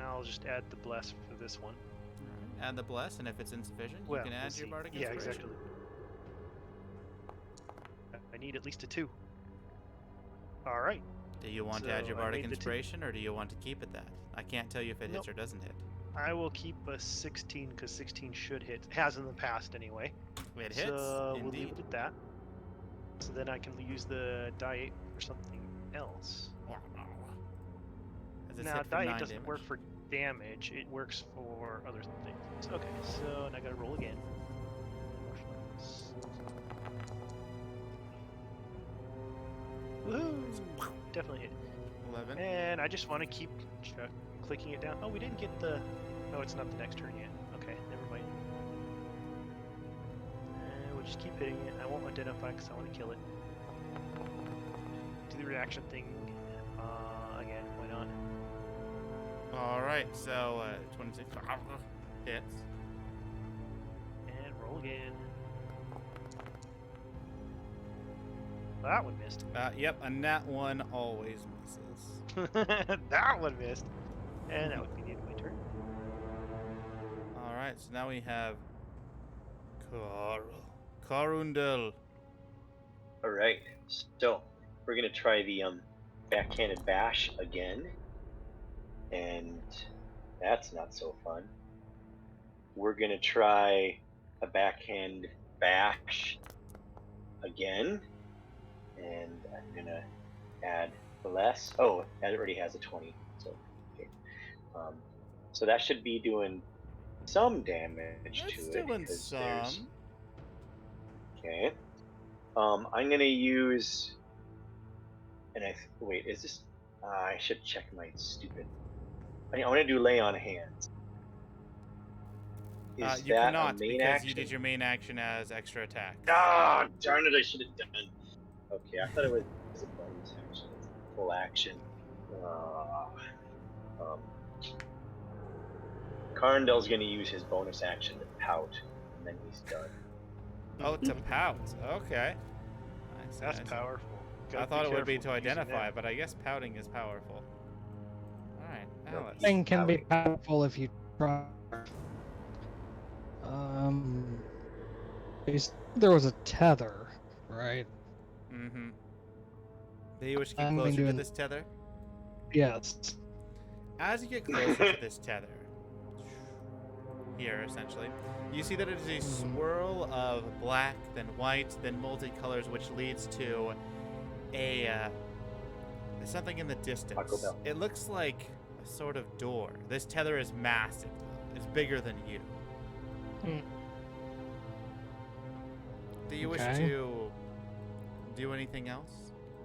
I'll just add the bless for this one. Add the bless, and if it's insufficient, Well, you can we'll add your see. bardic Yeah, inspiration. exactly. I need at least a 2. All right. Do you want to add So your I bardic made the 2. inspiration, or do you want to keep it that? I can't tell you if it hits or doesn't hit. I will keep a 16 because 16 should hit. Has in the past anyway. It hits, So we'll indeed. leave it at that. So then I can use the die 8 for something else. As it's Now hit for die 8 9 doesn't damage. work for damage. It works for other things. Okay, so now I gotta roll again. Woohoo! Definitely hit. 11. And I just want to keep clicking it down. Oh, we didn't get the... Oh, it's not the next turn yet. Okay, never mind. We'll just keep hitting it. I won't identify because I want to kill it. Do the reaction thing again. Why not? Alright, so 26 hits. And roll again. That one missed. Yep, and that one always misses. That one missed. And that would be the end of my turn. Alright, so now we have Karundel. All right, so we're gonna try the backhanded bash again, and that's not so fun. We're gonna try a backhand bash again, and I'm gonna add less. Oh, that already has a 20. So okay. So that should be doing some damage That's to it. doing 'cause there's- some. Okay. I'm gonna use, and wait. Is this? I should check my stupid. I want to do lay on hands. Is You that cannot a main because action? you did your main action as extra attack. Ah, darn it! I should have done. Okay, I thought it was a bonus action. It's a full action. Carndel's gonna use his bonus action to pout, and then he's done. Oh, to pout. Okay. I see, That's I see. powerful. I Gotta thought it would be careful to using identify, that. but I guess pouting is powerful. Alright, No, Alice. Thing can be pouting. powerful if you try. You said there was a tether, right? Mm-hmm. Do you wish to get I'm closer to doing- this tether? Yes. As you get closer to this tether, here essentially, you see that it is a swirl of black, then white, then multicolors, which leads to a something in the distance. Taco Bell. It looks like a sort of door. This tether is massive. It's bigger than you. Hmm. Do you wish Okay. to do anything else?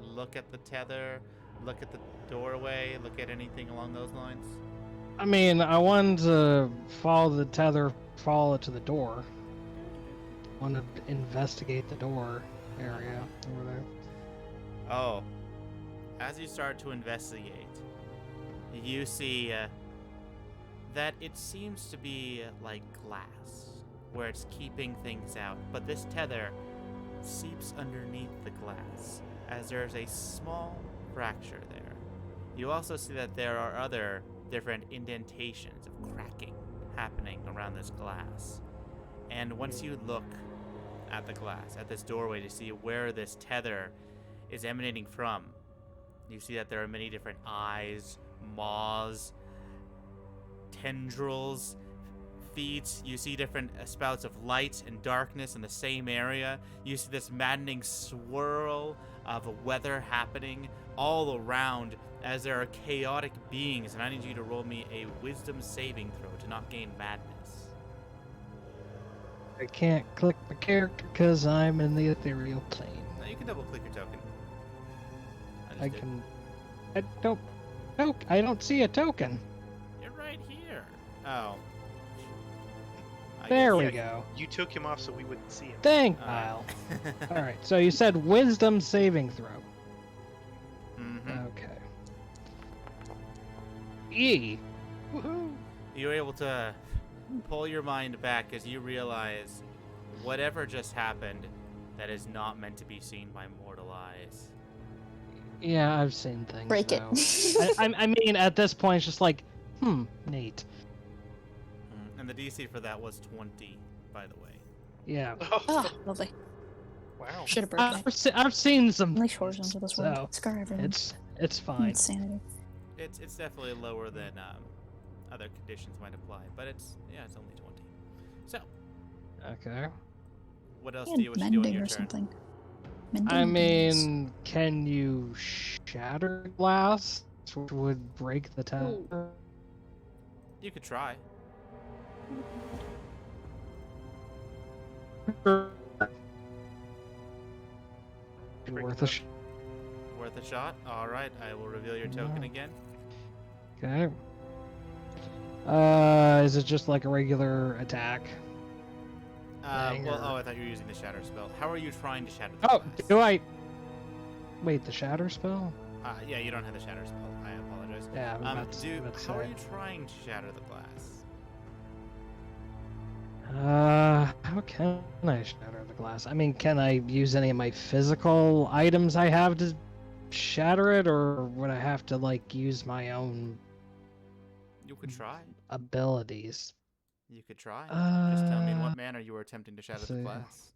Look at the tether, look at the doorway, look at anything along those lines? I mean, I wanted to follow the tether, follow it to the door. Want to investigate the door area over there. Oh. As you start to investigate, you see that it seems to be like glass, where it's keeping things out. But this tether seeps underneath the glass, as there's a small fracture there. You also see that there are other different indentations of cracking happening around this glass. And once you look at the glass, at this doorway to see where this tether is emanating from, you see that there are many different eyes, maws, tendrils, feet. You see different spouts of light and darkness in the same area. You see this maddening swirl of weather happening all around as there are chaotic beings, and I need you to roll me a wisdom saving throw to not gain madness. I can't click my character because I'm in the ethereal plane. Now you can double click your token. I just did. can. I don't see a token. You're right here. Oh. I There guess- we go. You took him off so we wouldn't see him. Thank Alright. Kyle. All right. So you said wisdom saving throw. Mhm. Okay. E. Woohoo! You're able to pull your mind back as you realize whatever just happened, that is not meant to be seen by mortal eyes. Yeah, I've seen things. Break it. so- I mean, at this point, it's just like, neat. And the DC for that was 20, by the way. Yeah. Oh, lovely. Wow. Should have broken it. I've seen some. Only horizontal this world. So, Scar everyone. It's fine. Insanity. It's definitely lower than other conditions might apply, but it's only 20. So, Okay. what else Yeah, do you wish to do on mending your or turn? something. Mending I things. mean, can you shatter glass, which would break the tether? You could try. Worth a shot. Worth a shot. All right, I will reveal your token Yeah. again. Okay. Is it just like a regular attack? Thing, or- I thought you were using the shatter spell. How are you trying to shatter the Oh, glass? do I? Wait, the shatter spell? Yeah, you don't have the shatter spell. I apologize. Yeah. I'm about to How are say. you trying to shatter the glass? How can I shatter the glass? I mean, can I use any of my physical items I have to shatter it, or would I have to like use my own You could try. abilities? You could try. Just tell me in Uh, what manner you were attempting to shatter the see. glass.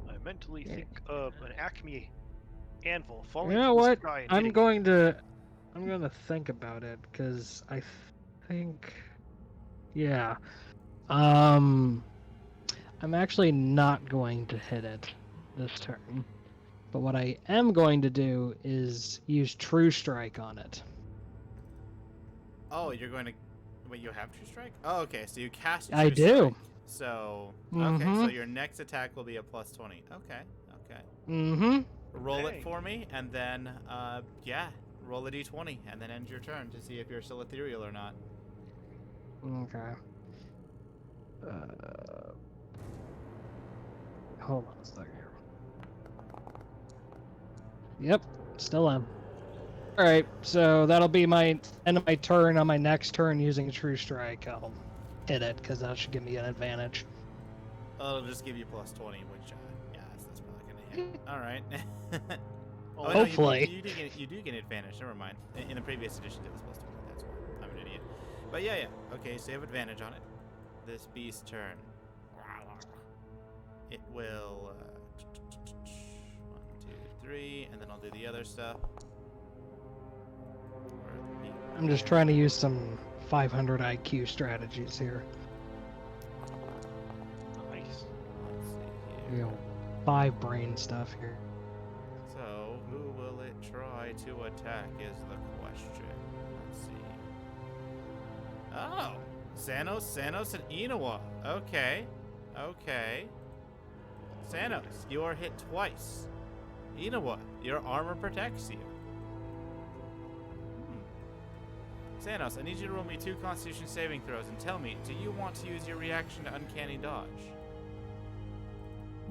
I mentally think of an Acme anvil falling You know from the what? sky and I'm hitting going to think about it because I think, yeah, I'm actually not going to hit it this turn. But what I am going to do is use True Strike on it. Oh, you're going to... Wait, you have True Strike? Oh, okay, so you cast True I do. Strike. So, okay, so Mhm. your next attack will be a plus 20. Okay, okay. Mm-hmm. Roll it Dang. for me, and then, roll a d20, and then end your turn to see if you're still ethereal or not. Okay. Hold on a second here. Yep, still am. All right, so that'll be my end of my turn. On my next turn, using a True Strike, I'll hit it because that should give me an advantage. It'll just give you plus 20, which, yeah, that's probably gonna hit. All right. Oh, no, Hopefully. you do get an advantage. Never mind. In the previous edition, it was plus 20. That's why I'm an idiot. But yeah. Okay, so you have advantage on it. This beast's turn. It will 1, 2, 3, and then I'll do the other stuff. I'm just trying to use some 500 IQ strategies here. nice. Let's see You here. know, 5 brain stuff here. So, who will it try to attack is the question. Let's see. Oh! Sanos, and Inawa. Okay. Sanos, you are hit twice. Inawa, your armor protects you. Sanos, I need you to roll me 2 Constitution saving throws and tell me, do you want to use your reaction to Uncanny Dodge?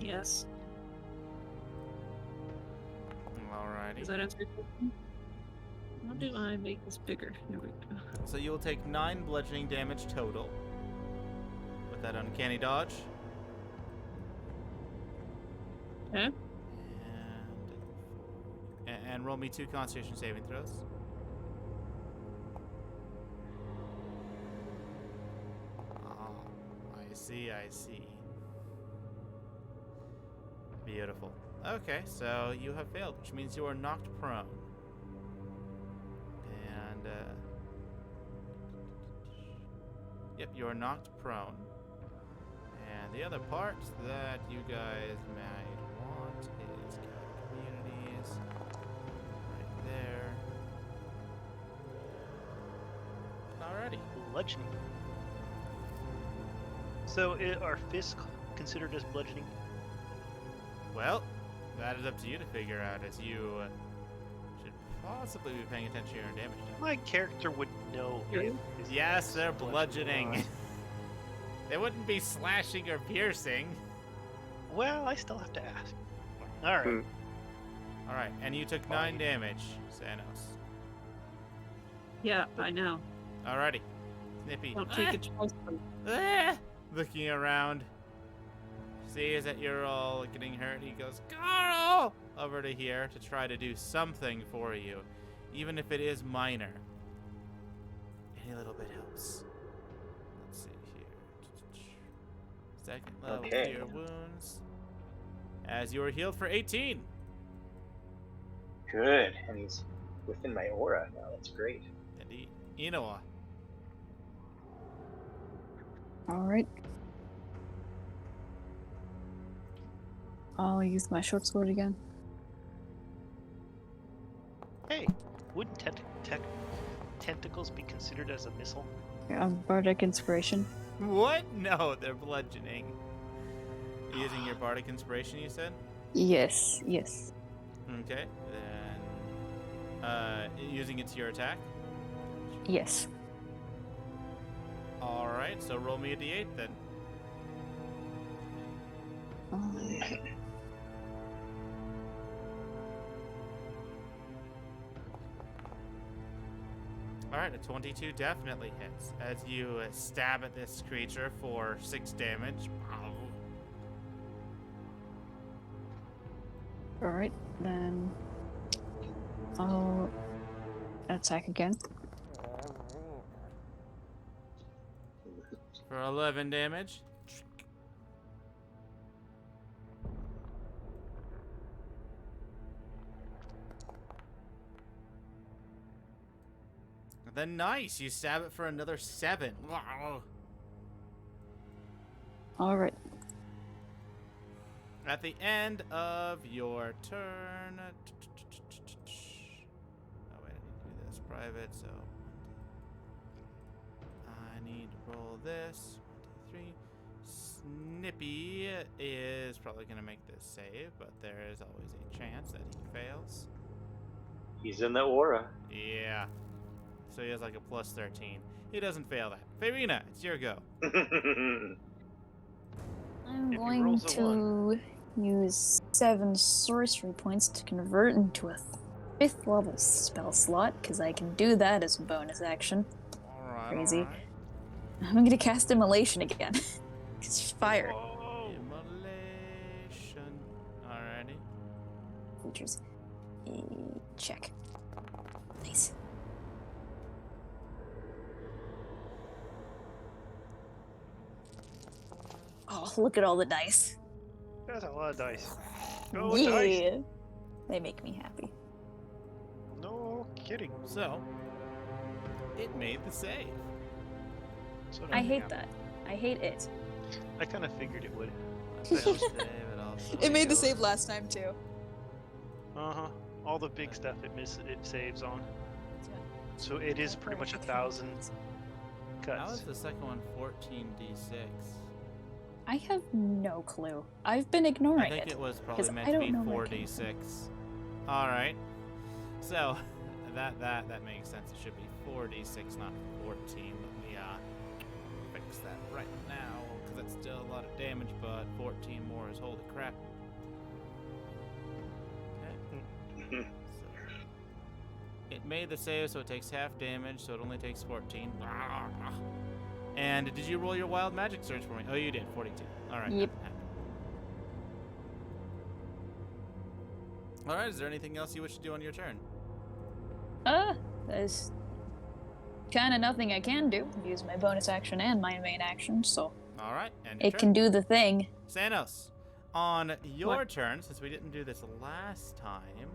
Yes. Alrighty. Does that answer your question? How do I make this bigger? There we go. So you will take 9 bludgeoning damage total with that Uncanny Dodge. Okay. And roll me 2 Constitution saving throws. I see. Beautiful. Okay, so you have failed, which means you are knocked prone. And, yep, you are knocked prone. And the other part that you guys might want is communities. Right there. Alrighty. Bludgeoning. So, are fists considered as bludgeoning? Well, that is up to you to figure out, as you should possibly be paying attention to your own damage. My character would know. Yeah. if his Yes, fists they're are bludgeoning. They wouldn't be slashing or piercing. Well, I still have to ask. Alright. Alright, and you took 9 damage, Sanos. Yeah, I know. Alrighty. Snippy. Don't take a choice. Looking around. Sees that you're all getting hurt. He goes, Carl! Over to here to try to do something for you. Even if it is minor. Any little bit helps. Let's see here. Second level Okay. cure wounds. As you are healed for 18. Good, and he's within my aura now. That's great. Indeed. Inoa. Alright. I'll use my short sword again. Hey, wouldn't tentacles be considered as a missile? Bardic Inspiration. What? No, they're bludgeoning. Using your bardic inspiration, you said? Yes. Okay. Then, using it to your attack. Yes. All right. So roll me a d8 then. All right, a 22 definitely hits as you stab at this creature for 6 damage. Alright, then I'll attack again. For 11 damage. Then nice, you stab it for another 7. Wow. Alright. At the end of your turn. Oh wait, I need to do this private, so I need to roll this. 1, 2, 3. Snippy is probably gonna make this save, but there is always a chance that he fails. He's in the aura. Yeah. So he has like a plus 13. He doesn't fail that. Farina, it's your go. I'm If he going rolls a to use 7 sorcery points to convert into a 5th level spell slot, because I can do that as a bonus action. Alright, Crazy. alright. I'm gonna cast Immolation again. It's fire. Whoa! Immolation. Alrighty. Features. Check. Nice. Oh, look at all the dice. That's a lot of dice. Go dice! Yeah. They make me happy. No kidding. So, it made the save. So I hate that. I hate it. I kind of figured it would. Failed save, it also It made the failed. save last time too. All the big stuff it saves on. So it is pretty much 1,000 How is cuts. the second one 14d6? I have no clue. I've been ignoring I think it was probably 'cause meant I to don't be know where it 4d6. Alright. So, that makes sense. It should be 4d6, not 14. Let me fix that right now, because that's still a lot of damage, but 14 more is holy crap. Okay. So, it made the save, so it takes half damage, so it only takes 14. And did you roll your wild magic surge for me? Oh, you did. 42. Alright. Yep. Alright, is there anything else you wish to do on your turn? There's kind of nothing I can do. Use my bonus action and my main action, so Alright, and your it turn. can do the thing. Sanos, on your What? turn, since we didn't do this last time,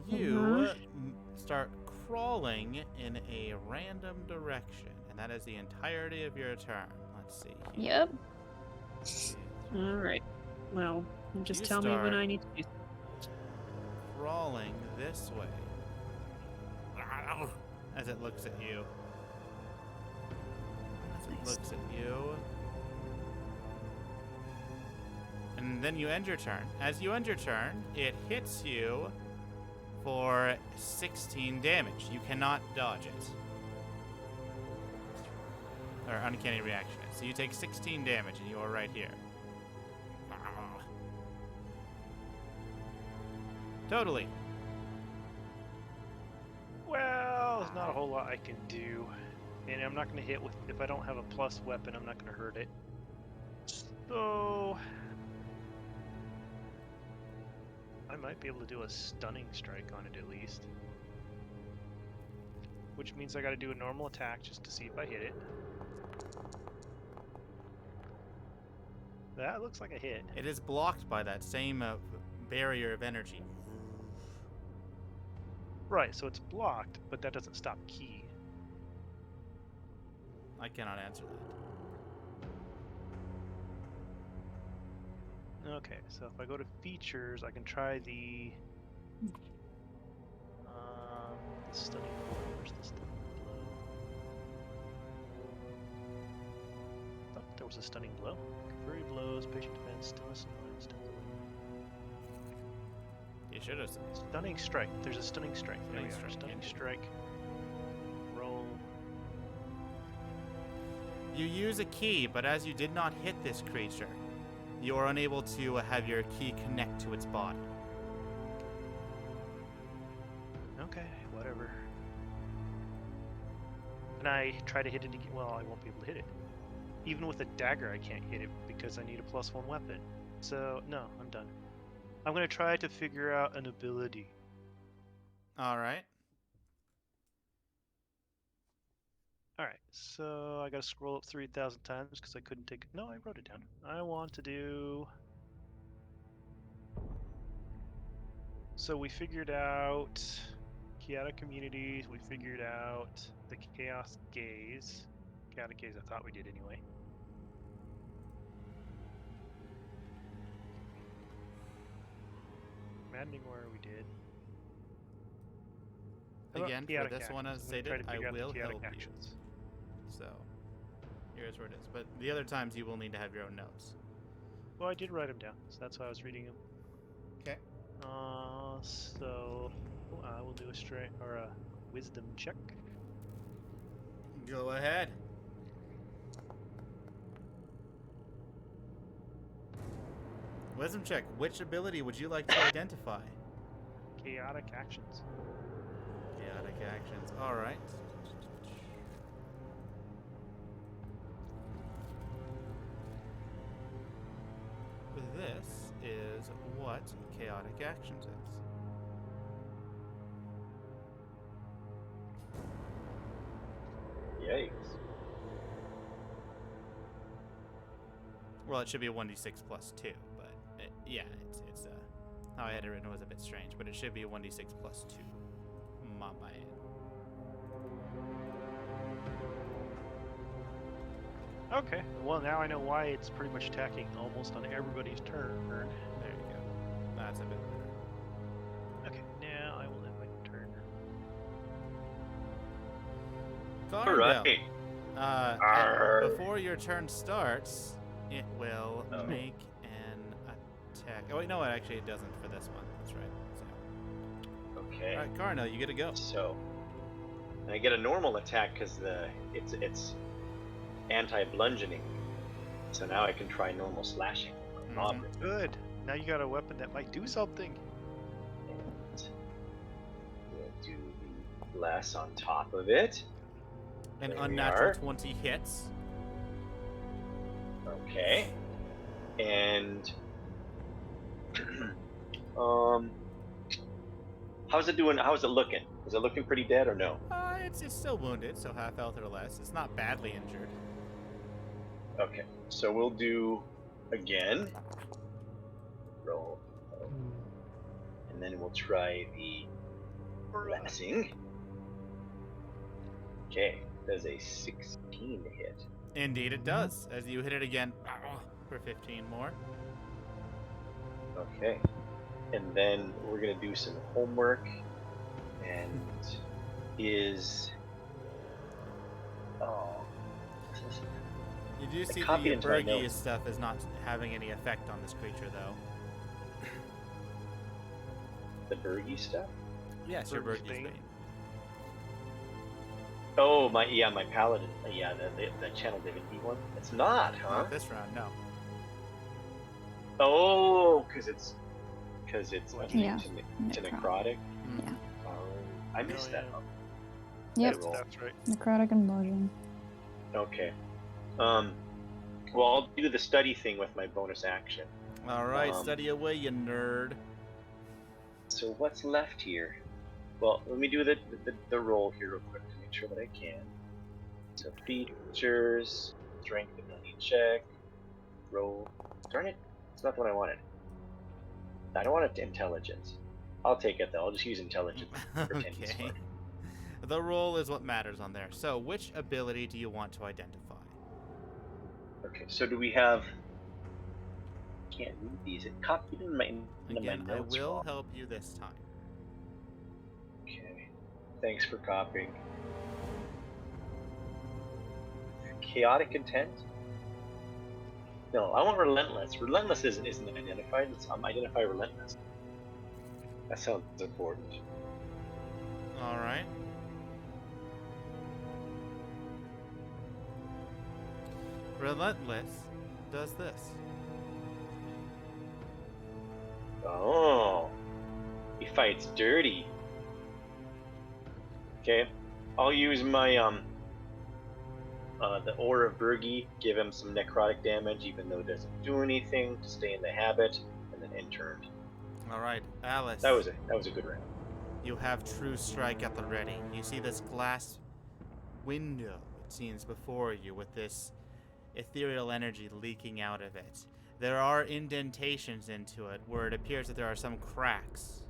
you start crawling in a random direction, and that is the entirety of your turn. Let's see here. Yep. Alright. Well, just You tell me when start. I need to do. Crawling this way as it looks at you. As it looks at you. And then you end your turn. As you end your turn, it hits you for 16 damage. You cannot dodge it. Or uncanny reaction. So you take 16 damage and you are right here. Totally. Well, there's not a whole lot I can do. And I'm not going to hit with... If I don't have a plus weapon, I'm not going to hurt it. So... I might be able to do a stunning strike on it at least. Which means I got to do a normal attack just to see if I hit it. That looks like a hit. It is blocked by that same barrier of energy. Right, so it's blocked, but that doesn't stop Key. I cannot answer that. Okay, so if I go to features, I can try the stunning blow. Where's the stunning blow? Thought there was a stunning blow. Converted blows, patient defense, stillness, and stillness. You should have said. Stunning strike. There's a stunning strike. There we Stunning are. strike, Stunning yeah. strike. Roll. You use a key, but as you did not hit this creature, you are unable to have your key connect to its body. Okay, whatever. Can I try to hit it again? Well, I won't be able to hit it. Even with a dagger, I can't hit it because I need a +1 weapon. So, no, I'm done. I'm going to try to figure out an ability. Alright. Alright, so I got to scroll up 3,000 times because I couldn't take it. No, I wrote it down. I want to do... So we figured out chaotic communities, we figured out the chaos gaze. Chaotic gaze I thought we did anyway. Maddening Aura we did. How about Again, for chaotic this one, as actions? I'm gonna try stated, to I figure out the will chaotic help you. actions. So, here's where it is. But the other times you will need to have your own notes. Well, I did write them down, so that's why I was reading them. Okay. So I will do a strength or a wisdom check. Go ahead. Wisdom check. Which ability would you like to identify? chaotic actions. Chaotic actions. All right. This is what chaotic actions is. Yikes. Well, it should be a 1d6 plus 2, but yeah, it's how I had it written was a bit strange, but it should be a 1d6 plus 2. My bad. Okay, well now I know why it's pretty much attacking almost on everybody's turn. There you go. That's a bit better. Okay, now I will end my turn. Garndell, Alright. before your turn starts, it will Oh. make an attack. Oh wait, no, actually it doesn't for this one. That's right. So, Okay. all right, Garndell, you get to go. So, and I get a normal attack because it's anti-bludgeoning. So now I can try normal slashing. Mhm. Mob. Good. Now you got a weapon that might do something. And we'll do the bless on top of it. An There we unnatural are. 20 hits. Okay. And how's it doing? How's it looking? Is it looking pretty dead or no? It's still wounded, so half health or less. It's not badly injured. Okay. So we'll do again. Roll. And then we'll try the blessing. Okay. There's a 16 to hit. Indeed, it does. As you hit it again for 15 more. Okay. And then we're gonna do some homework. And is You do see copy the into my Bergie notes. stuff is not having any effect on this creature, though. the Bergie stuff? Yes, your Bergie's Bergie's Bane. Bane. Oh my paladin. Yeah, the channel divinity one. It's not, huh? Not this round, no. Oh, because it's Yeah. to necrotic. Yeah. Oh, I missed Oh, that. yeah. One. Yep. Roll. That's right. Necrotic and bludgeoning. Okay. Well, I'll do the study thing with my bonus action. All right, study away, you nerd. So what's left here? Well, let me do the roll here real quick to make sure that I can. So features, strength ability check, roll. Darn it, it's not the one I wanted. I don't want it to intelligence. I'll take it though. I'll just use intelligence. Pretend he's Okay. smart. The roll is what matters on there. So, which ability do you want to identify? Okay, so do we have? Can't read these. It copied in my Again, I notes will wrong. help you this time. Okay, thanks for copying. Chaotic intent? No, I want relentless. Relentless isn't identified. It's identify relentless. That sounds important. All right. Relentless does this. Oh, he fights dirty. Okay, I'll use my the Aura of Bergie, give him some necrotic damage, even though it doesn't do anything, to stay in the habit, and then interned. All right, Alice. That was a good round. You have True Strike at the ready. You see this glass window, it seems, before you with this ethereal energy leaking out of it. There are indentations into it where it appears that there are some cracks.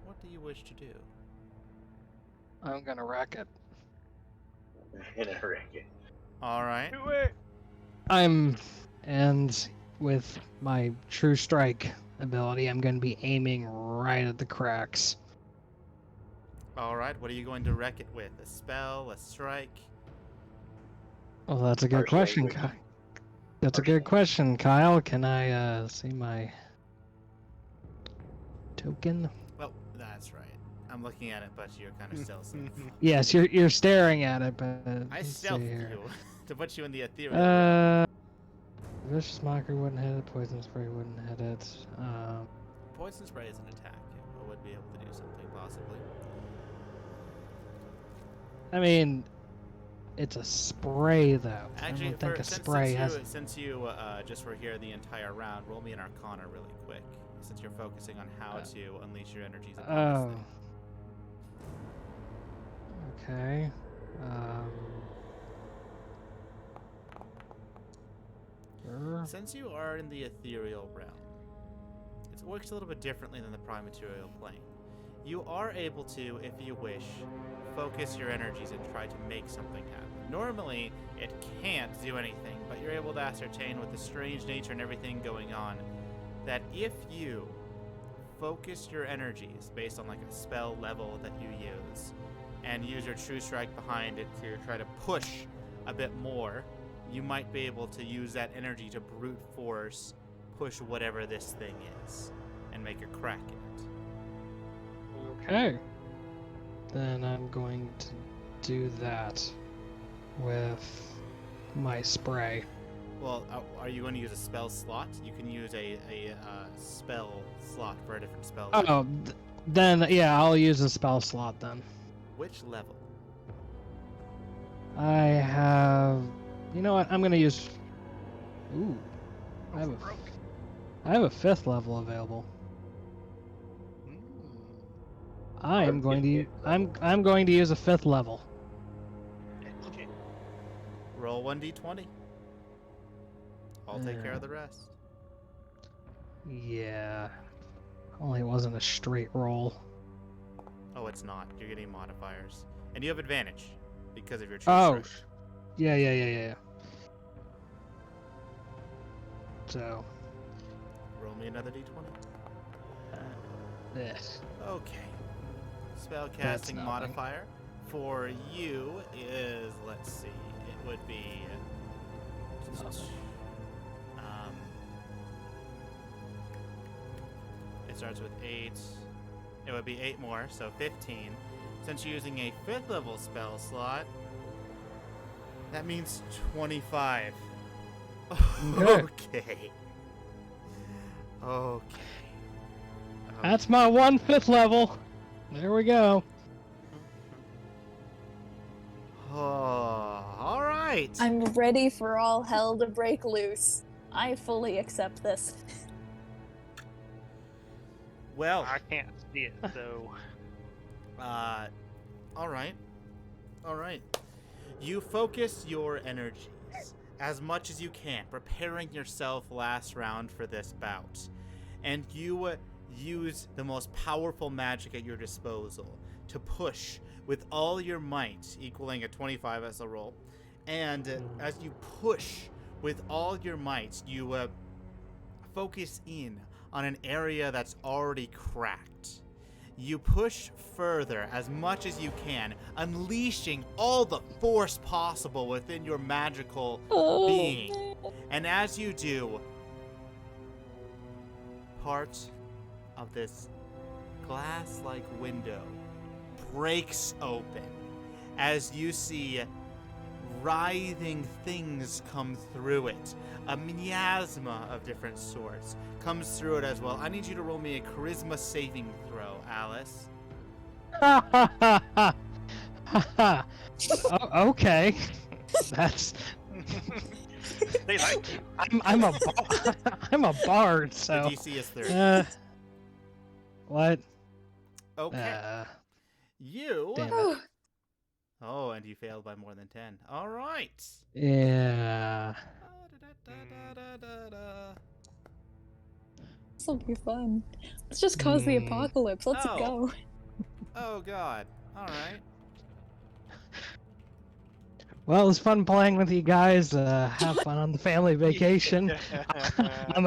What do you wish to do? I'm gonna wreck it. In a record. All right. Do it. And with my True Strike ability, I'm gonna be aiming right at the cracks. All right. What are you going to wreck it with? A spell? A strike? Well, that's a good Harsh question, language. Kyle. That's a Harsh good language. question, Kyle. Can I see my token? Well, that's right. I'm looking at it, but you're kind of still safe. Yes, you're staring at it, but I let's see stealthed here. you to put you in the ethereal. Vicious Mockery wouldn't hit it. Poison Spray wouldn't hit it. poison spray is an attack. I would be able to do something possibly. I mean, it's a spray though. Actually, I don't think a since spray you, has. since you just were here the entire round, roll me an Arcana really quick, since you're focusing on how to unleash your energies upon Oh. this thing. Okay. Since you are in the ethereal realm, it works a little bit differently than the prime material plane. You are able to, if you wish, focus your energies and try to make something happen. Normally, it can't do anything, but you're able to ascertain with the strange nature and everything going on that if you focus your energies based on like a spell level that you use and use your true strike behind it to try to push a bit more, you might be able to use that energy to brute force push whatever this thing is and make a crack in it. Okay. Then I'm going to do that with my spray. Well, are you going to use a spell slot? You can use a spell slot for a different spell. Oh, then yeah, I'll use a spell slot then. Which level? I have. You know what? I'm gonna use. Ooh, I have a 5th level available. I'm going to. I'm going to use a 5th level. Okay. Roll 1d20. I'll take care of the rest. Yeah. Only it wasn't a straight roll. Oh, it's not. You're getting modifiers. And you have advantage because of your true Oh. strike. Yeah. So. Roll me another d20. This. Okay. Spell That's casting nothing. modifier for you is, let's see, it would be it starts with 8. It would be 8 more, so 15. Since you're using a 5th level spell slot, that means 25. Okay. Okay. That's my 1/5 level. There we go. Oh, all right. I'm ready for all hell to break loose. I fully accept this. Well, I can't see it, so all right. You focus your energies as much as you can, preparing yourself last round for this bout. And you use the most powerful magic at your disposal to push with all your might, equaling a 25 as a roll. And as you push with all your might, you focus in on an area that's already cracked. You push further as much as you can, unleashing all the force possible within your magical being. And as you do, part of this glass-like window breaks open as you see writhing things come through it. A miasma of different sorts comes through it as well. I need you to roll me a charisma saving throw, Alice. Okay. That's. they like you. I'm a bard, The so. DC is 30. What? Okay. You. Damn it. Oh, and you failed by more than 10. All right. Yeah. This will be fun. Let's just cause the apocalypse. Let's Oh. go. Oh, God. All right. Well, it was fun playing with you guys. Have fun on the family vacation. I'm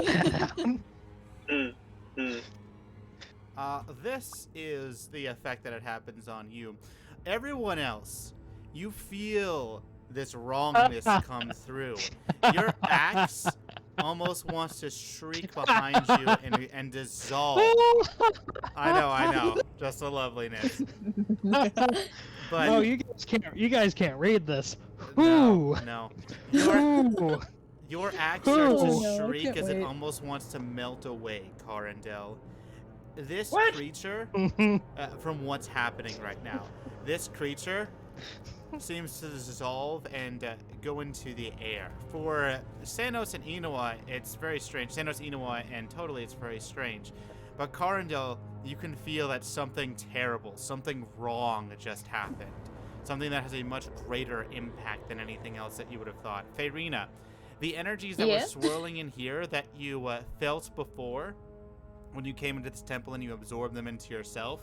This is the effect that it happens on you. Everyone else, you feel this wrongness come through. Your axe almost wants to shriek behind you and dissolve. I know. Just a loveliness. But Oh, you guys can't read this. no, Ooh. no. Ooh. Your axe starts Oh, to no, I shriek can't as it wait. almost wants to melt away, Carindel. this What? creature, from what's happening right now, this creature seems to dissolve and go into the air. For Sanos and Inoa, it's very strange. Sanos, Inoa, and totally, it's very strange. But Carindel, you can feel that something terrible, something wrong just happened. Something that has a much greater impact than anything else that you would have thought. Faerina, the energies that were swirling in here that you felt before when you came into this temple and you absorbed them into yourself,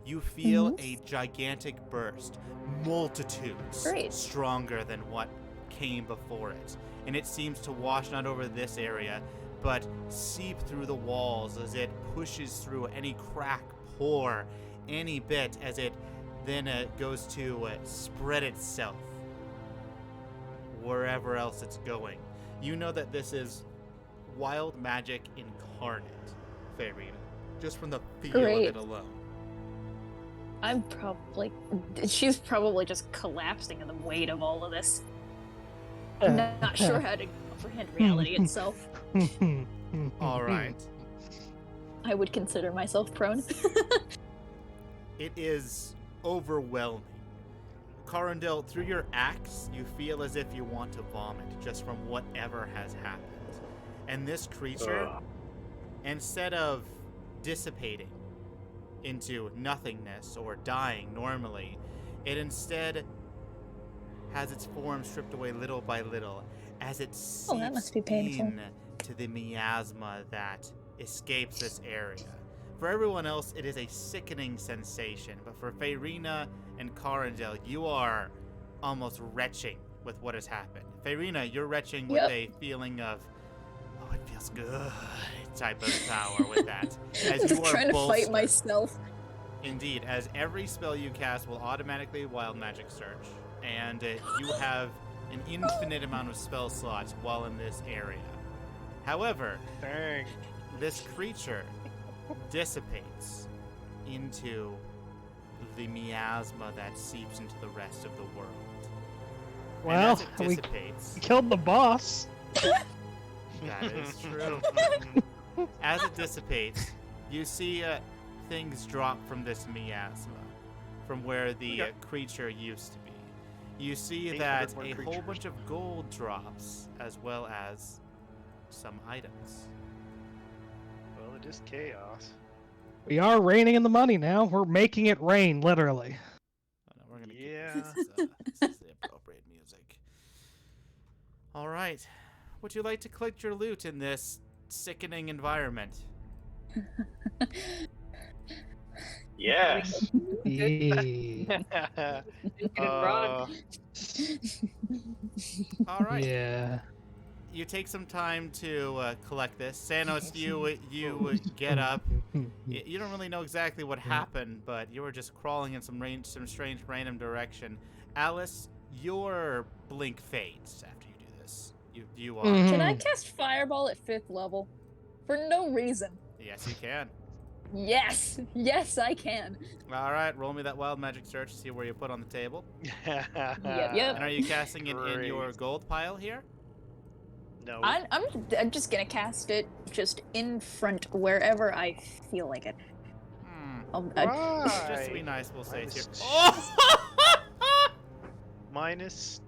you feel a gigantic burst, multitudes stronger than what came before it. And it seems to wash not over this area, but seep through the walls as it pushes through any crack, pore, any bit, as it then goes to spread itself wherever else it's going. You know that this is wild magic incarnate, Faerina, just from the feel of it alone. She's probably just collapsing in the weight of all of this. I'm not sure how to comprehend reality itself. All right. I would consider myself prone. It is overwhelming. Carindel, through your axe, you feel as if you want to vomit just from whatever has happened. And this creature, instead of dissipating into nothingness or dying normally, it instead has its form stripped away little by little as it seeps that must be painful. into the miasma that escapes this area. For everyone else, it is a sickening sensation, but for Faerina and Carindel, you are almost retching with what has happened. Faerina, you're retching with a feeling of, oh, it feels good type of power with that. As you are trying to bolstered. fight myself. Indeed, as every spell you cast will automatically wild magic search, and you have an infinite amount of spell slots while in this area. However, this creature dissipates into the miasma that seeps into the rest of the world. Well, and as it dissipates, we killed the boss. that is true. As it dissipates, you see things drop from this miasma, from where the creature used to be. You see that a whole bunch of gold drops, as well as some items. Well, it is chaos. We are raining in the money now. We're making it rain, literally. Oh, no, we're gonna this is the appropriate music. All right. Would you like to collect your loot in this sickening environment? Yes. All right. Yeah. You take some time to collect this. Sanos, you get up. You don't really know exactly what happened, but you were just crawling in some strange random direction. Alice, your blink fades after you do this. You are. Can I cast Fireball at 5th level? For no reason. Yes, you can. Yes! Yes, I can. All right, roll me that wild magic search to see where you put on the table. Yep. And are you casting it in your gold pile here? No. I'm just gonna cast it just in front wherever I feel like it. Just to be nice, we'll say it's here. -2.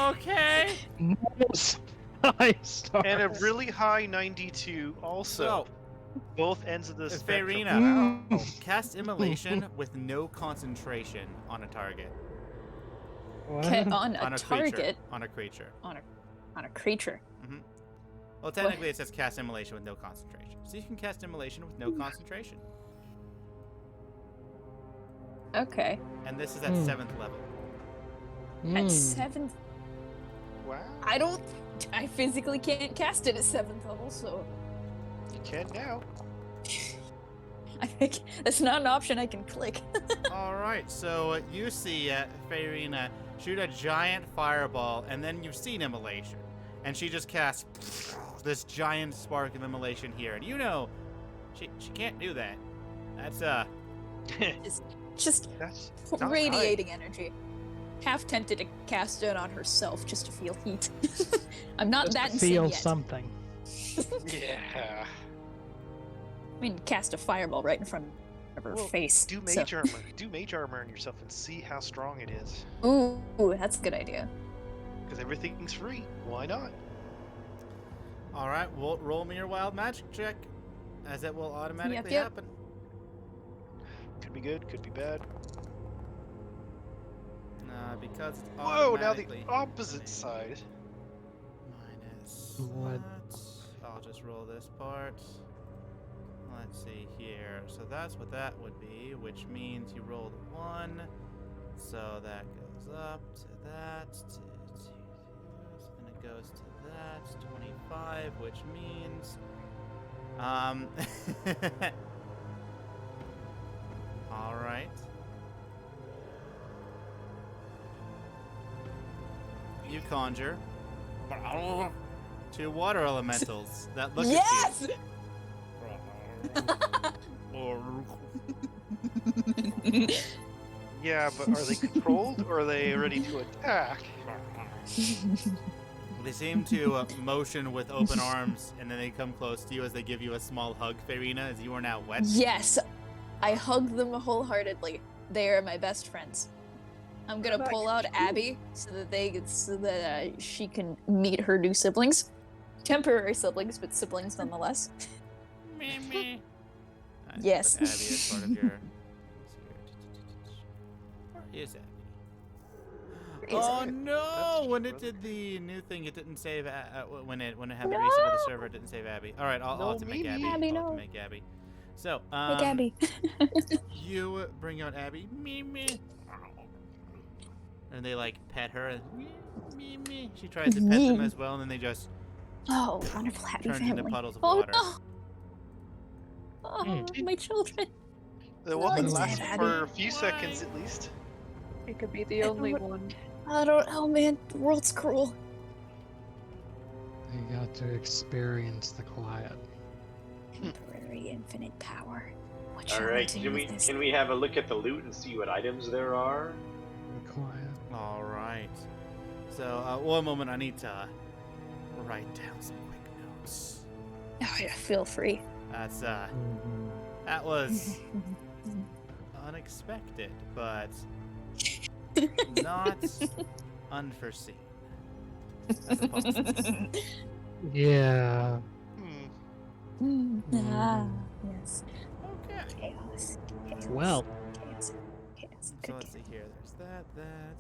Okay. And a really high 92 also. Both ends of the spectrum. Faerina, cast Immolation with no concentration on a target. On a target? On a creature. On a creature. Mm-hmm. Well, technically it says cast Immolation with no concentration. So you can cast Immolation with no concentration. Okay. And this is at 7th level. At 7th? Wow. I physically can't cast it at 7th level, so... You can now. I think that's not an option I can click. Alright, so you see Faerina shoot a giant fireball, and then you've seen Immolation. And she just casts this giant spark of Immolation here. And you know, she can't do that. That's, just radiating energy. Half tempted to cast it on herself just to feel heat. I'm not that insane feel yet. something. Yeah. mean, cast a fireball right in front of her Well, face. do so- mage armor. Do mage armor on yourself and see how strong it is. Ooh, that's a good idea. Because everything's free. Why not? All right, well, roll me your wild magic check, as it will automatically yep. happen. Could be good, could be bad. Because it's Whoa, now the automatically opposite side. minus What? that. I'll just roll this part. Let's see here. So that's what that would be, which means you roll the 1. So that goes up to that, to and it goes to that, 25, which means all right. You conjure 2 water elementals that look Yes! at you. Yeah, but are they controlled or are they ready to attack? They seem to motion with open arms, and then they come close to you as they give you a small hug, Farina, as you are now wet. Yes, I hug them wholeheartedly. They are my best friends. I'm gonna What about pull your out Abby so that she can meet her new siblings, temporary siblings, but siblings nonetheless. Meh, meh. I Yes. put Abby as part of your. Where is Abby? Oh Abby? no! When it brother. did the new thing, it didn't save. When it had the reset of the server, it didn't save Abby. All right, I'll No, have to make Mimi. Abby. Abby, I'll have no. to make Abby. So, Hey, Abby. you bring out Abby, Mimi, and they like pet her, and Mimi. She tries to pet them as well, and then they just Oh, wonderful happy turns family. into puddles of Oh water. no! Oh, my children. The one that Let's lasts have for a Abby. few seconds at least. It could be the only one. I don't. Oh man, the world's cruel. You got to experience the quiet. Temporary infinite power. What All shall right, I do with this? can we have a look at the loot and see what items there are? The quiet. All right. So, one moment. I need to write down some quick notes. Oh yeah, feel free. That's that was unexpected, but not unforeseen. As opposed to- Yeah. Ah, yes. Okay. Chaos. Chaos. Well. Chaos. Chaos. So Good let's see here. There's that.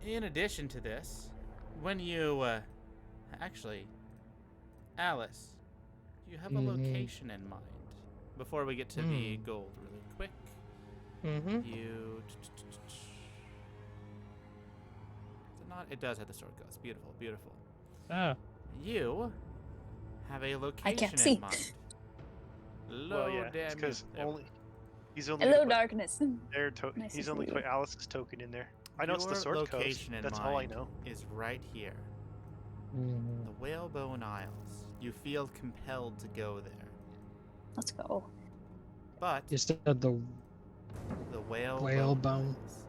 In addition to this, when you actually, Alice, you have a location in mind. Before we get to the gold, really quick, you. It does have the sword goes. Beautiful, beautiful. Oh. You have a location see. in mind. Well, yeah, damn because you. only he's only Hello, gonna put darkness. Nice he's to only see put you. Alice's token in there. I know it's the Your sword coast. location in That's all I mind know. is right here. The Whalebone Isles. You feel compelled to go there. Let's go. But You said the Whalebone Whalebone. Isles.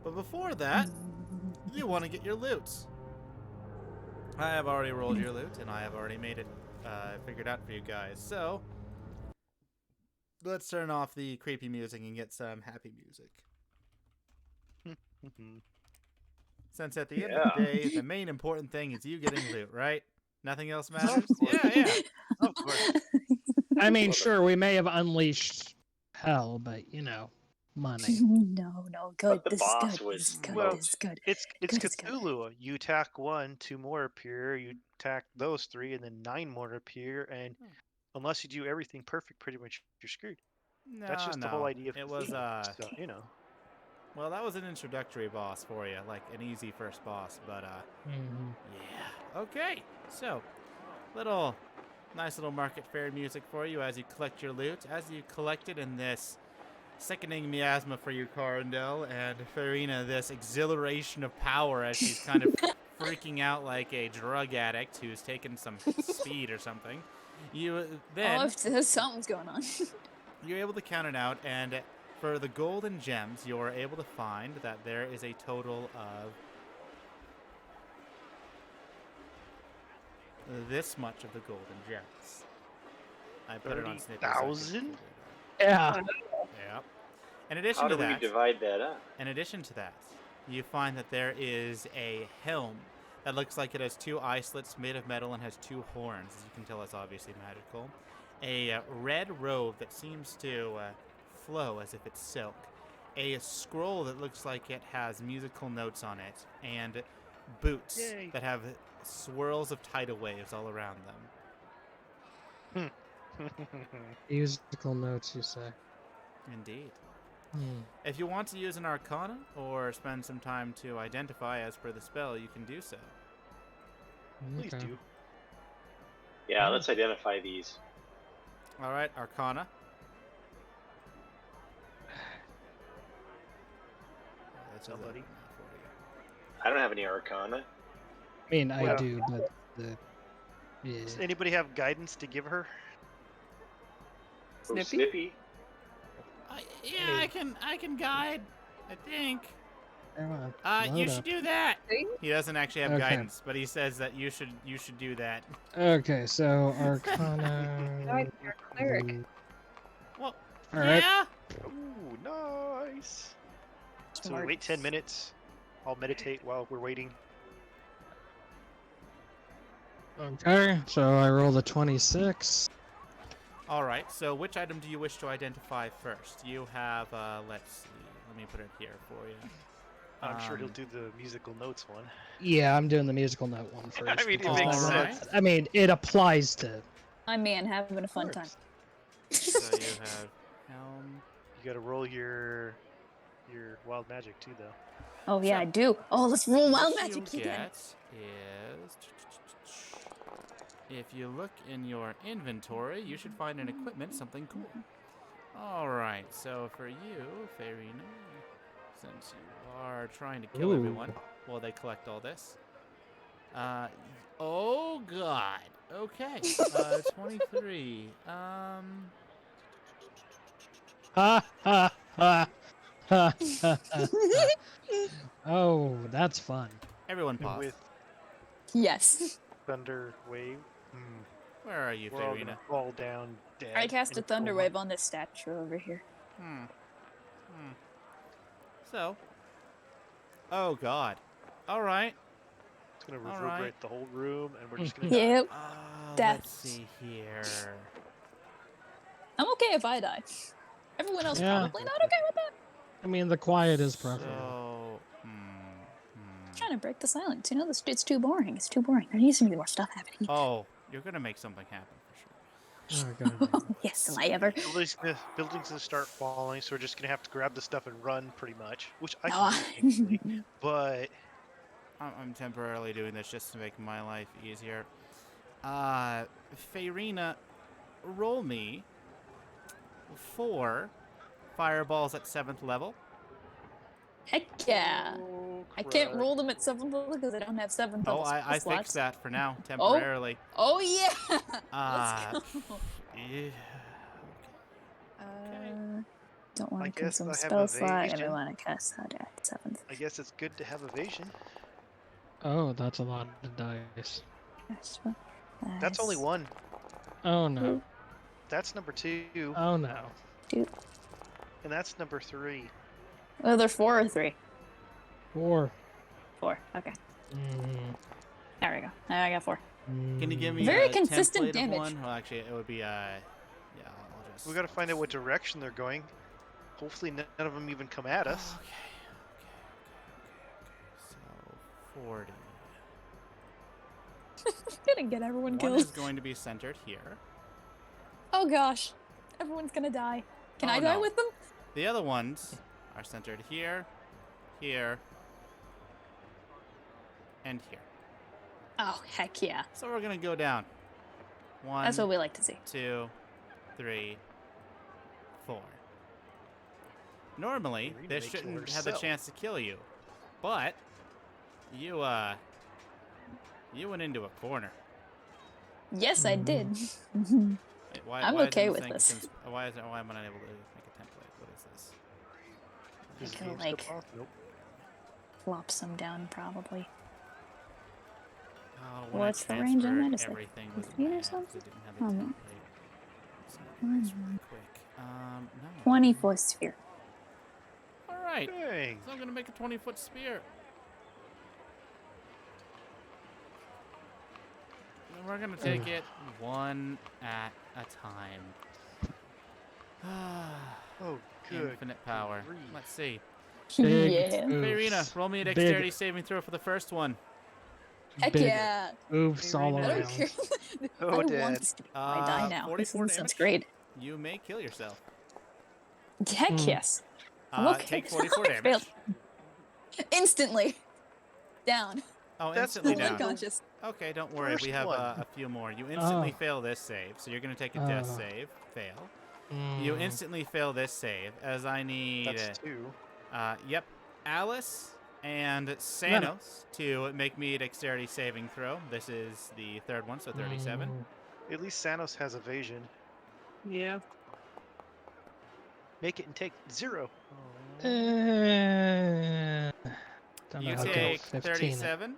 But before that, you want to get your loot. I have already rolled your loot, and I have already made it figured out for you guys. So, let's turn off the creepy music and get some happy music. Since at the end of the day, the main important thing is you getting loot, right? Nothing else matters? Yeah. Of course. I mean, sure, we may have unleashed hell, but money. No, good. But the This boss is good. was This is good. Well, This is good. It's Good, it's good. Cthulhu. You attack 1, 2 more appear. You attack those 3, and then 9 more appear. And unless you do everything perfect, pretty much you're screwed. No, That's just the whole idea of It was, Cthulhu. So, well, that was an introductory boss for you, like an easy first boss, but, yeah. Okay, so, nice little market fair music for you as you collect your loot. As you collect it in this sickening miasma for you, Carindel, and Farina, this exhilaration of power as she's kind of freaking out like a drug addict who's taken some speed or something. You then... Oh, if something's going on. You're able to count it out, and for the gold and gems, you're able to find that there is a total of this much of the golden gems. I put it on Snippy. 30,000? Yeah. Yep. In addition How to do we that, divide that up? in addition to that, you find that there is a helm that looks like it has 2 eye slits made of metal and has 2 horns. As you can tell, it's obviously magical. A red robe that seems to flow as if it's silk. A scroll that looks like it has musical notes on it, and boots Yay. that have swirls of tidal waves all around them. Musical notes, you say? Indeed. Hmm. If you want to use an arcana or spend some time to identify as per the spell, you can do so. Please Okay. do. Yeah, let's identify these. All right, arcana. That's a Somebody. little for you. I don't have any Arcana. I mean, I Well- do, but the yeah. Does anybody have guidance to give her? Oh, Snippy? Snippy. Yeah, I can guide. I think. Come on, You load should up. do that. He doesn't actually have Okay. guidance, but he says that you should do that. Okay, so Arcana. Guide your cleric. Well, All right. yeah. Ooh, nice. So we Smart. wait 10 minutes. I'll meditate while we're waiting. Okay, so I rolled a 26. All right. So which item do you wish to identify first? You have. Let's see. Let me put it here for you. I'm sure he'll Um, do the musical notes one. Yeah, I'm doing the musical note one first. I mean, it because makes that- sense. I mean, it applies to. I mean, having a fun Of time. course. So you have helm. You gotta roll your wild magic too, though. Oh yeah, So- I do. Oh, let's roll wild What magic you again. get is, if you look in your inventory, you should find an equipment, something cool. All right, so for you, Farina, since you are trying to kill Ooh. everyone while they collect all this. Oh God. Okay. 23. Ha ha ha ha ha. Oh, that's fun. Everyone pause. With Yes. thunder wave. Where are you, We're all Farina? gonna fall down dead. I cast a in thunder coma. wave on this statue over here. So. Oh God. All right. It's gonna All reverberate right. the whole room, and we're just gonna. Yep. Let's Death. see here. I'm okay if I die. Everyone else Yeah. probably not okay with that. I mean, the quiet is preferable. So, I'm trying to break the silence. You know, it's too boring. It's too boring. There needs to be more stuff happening. Oh, you're gonna make something happen for sure. Oh, God. Yes, am I ever? Buildings gonna start falling, so we're just gonna have to grab the stuff and run, pretty much. Which I No. can do easily, but I'm temporarily doing this just to make my life easier. Farina, roll me 4 fireballs at 7th level. Heck yeah. oh, I can't crud. roll them at 7th level because I don't have 7th Oh, level I spell fixed slots. that for now, temporarily. Oh yeah. Uh, Let's go. Yeah. Don't want I to guess consume I have spell slot, and I evasion. want to cast that at 7th. I guess it's good to have evasion. Oh, that's a lot of dice. That's only one. Oh, no. That's number 2, Oh, no. and that's number 3. Oh, they're 4 or 3? 4. 4. Okay. Mm, There we go. I got 4. Can you give me Very a consistent template of damage. one? Well, actually, it would be yeah. I'll just. We gotta find out what direction they're going. Hopefully, none of them even come at us. Okay. So 40. Gonna get everyone One killed. is going to be centered here. Oh gosh. Everyone's gonna die. Can Oh, I die no. with them? The other ones are centered here, here, and here. Oh, heck yeah. So we're gonna go down. 1, That's what we like to see. 2, 3, 4. Normally, Marina this may kill shouldn't have the herself. chance to kill you, but you went into a corner. Yes, I did. Wait, why, I'm why okay isn't with thing this. Why am I not able to make a template? What is this? Is I the can, game still like- off? Nope. Flop some down, probably. Oh, when I What's the range on transferred that? Is it everything was 15 or mad 'cause something? I didn't have the Oh, no. template. Let's look at this real quick. No. 20-foot sphere. All right. Dang. So I'm gonna make a 20-foot spear. And we're gonna take it one at a time. Oh, good. Infinite power. grief. Let's see. Big Yeah. Farina, oofs. roll me a Big- dexterity saving throw for the first one. Heck big yeah. Oofs all I I around. don't care. Oh, I Dad. want this to be my die now. This 44 sounds damage. great. You may kill yourself. Heck Hmm. yes. I'm okay. Take with 44 that. I failed. damage. Instantly. Down. Oh, That's instantly the down. one. Unconscious. Okay, don't worry. First We have one. a few more. You instantly Oh. fail this save, so you're going to take a death Oh. save. Fail. You Mm. instantly fail this save, as I need... That's 2. Yep. Alice and Sanos to make me a dexterity saving throw. This is the third one, so 37. Mm. At least Sanos has evasion. Yeah. Make it and take 0. Don't know You how to take get 15. 37.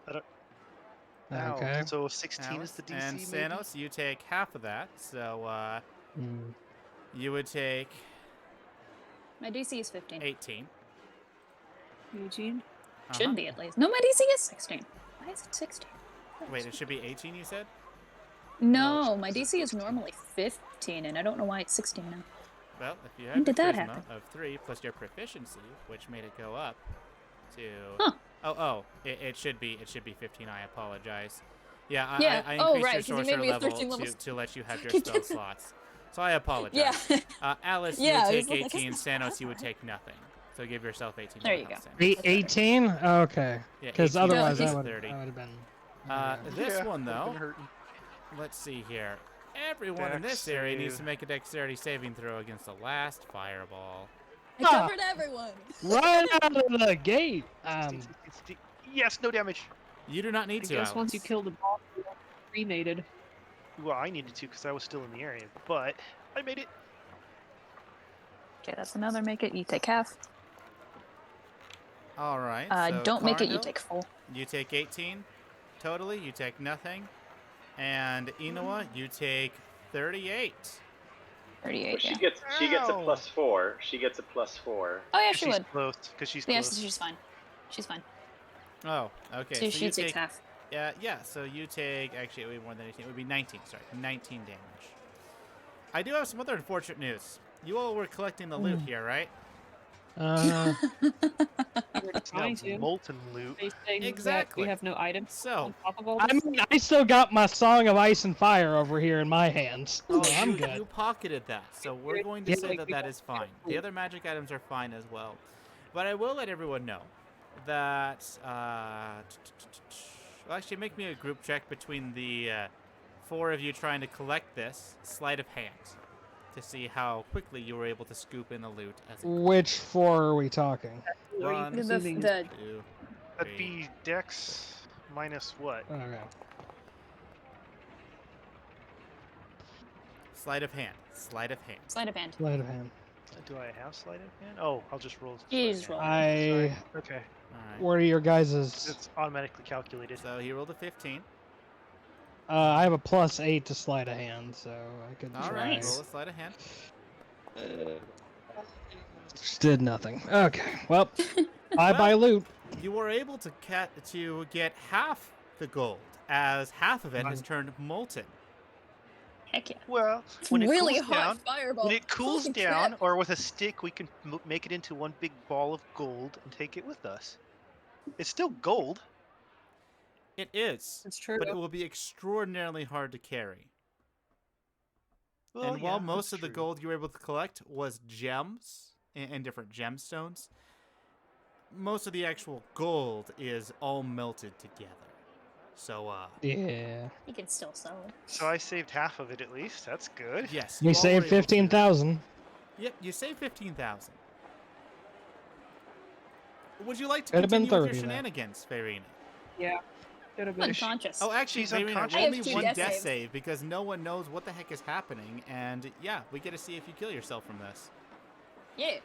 Ow. Okay. So 16 Alice, is the DC, and maybe? Sanos, you take half of that, so Mm. you would take My DC is 15. 18. Eugene. Should be at least. No, my DC is 16. Why is it 16? Wait, it should be 18, you said? No, my DC is normally 15, and I don't know why it's 16 now. Well, if you When have did your that charisma happen? of 3 plus your proficiency, which made it go up to... Huh. It should be 15. I apologize. Yeah, Yeah. I Oh, increased right, 'cause you your made sorcerer me a level 13 level to let you have your spell slots. So I apologize. Yeah. Alice, Yeah, you I would was take like, I guess 18. that's Sanos, not you would right. take nothing. So give yourself 18. There you go. Sanos. That's better. 18? Okay. Yeah, Because 18 otherwise No, I he's- would 30. have been. This Yeah, one, would've though, been hurting. let's see here. Everyone in Dex this area needs save. to make a dexterity saving throw against the last fireball. I covered everyone. Right out of the gate. 16. Yes, no damage. You do not need I to, guess once you Alice. kill the boss, you're cremated. Well, I needed to because I was still in the area, but I made it. Okay, that's another make it. You take half. All right. so Don't make it. You Carndale, take full. You take 18 totally. You take nothing. And Inoa, you take 38. 38. She Yeah. gets a Ow. +4. She gets a +4. Oh yeah, 'Cause she she's would. close. Because she's Yeah, close. she's fine. She's fine. Oh, okay. So So she you takes take half. yeah. So you take actually it would be more than 18. It would be 19. Sorry, 19 damage. I do have some other unfortunate news. You all were collecting the loot here, right? Uh, We're It's now trying to. molten loot. They say that Exactly. we have no items So on top of all I this. mean, I still got my Song of Ice and Fire over here in my hands. So I'm you good. pocketed that, so we're going to Yeah. say that that is fine. The other magic items are fine as well. But I will let everyone know that, well, actually make me a group check between the 4 of you trying to collect this sleight of hand to see how quickly you were able to scoop in the loot as a group. Which 4 are we talking? One, The, Assuming- the, two, That'd three. be Dex minus what? Okay. Sleight of hand. Sleight of hand. sleight of hand. Sleight of hand. Do I have sleight of hand? Oh, I'll just roll. You sleight of just hand. roll. I. Okay. All right. What are your guys'? It's automatically calculated. So he rolled a 15. I have a +8 to sleight of hand, so I could All try. right. Nice. Roll a sleight of hand. Just did nothing. Okay. Well, bye bye loot. You were able to get half the gold, as half of it has turned molten. Heck yeah. Well, It's when it really cools hot down, fireball. when it cools Holy down, crap. or with a stick, we can make it into one big ball of gold and take it with us. It's still gold. It is, It's true. but it will be extraordinarily hard to carry. Well, And while yeah, most that's of the true. gold you were able to collect was gems and different gemstones, most of the actual gold is all melted together. So, Yeah. You can still sell it. So I saved half of it at least. That's good. yes. We you all saved were able to- 15,000. Yep, you saved 15,000. Would you like to Could have been continue with 30 your then. shenanigans, Farina? Yeah. Could have been. Unconscious. Oh, actually, She's Farina, unconscious. I roll have me 2 one death death saves. save because no one knows what the heck is happening, and yeah, we get to see if you kill yourself from this. Yeah.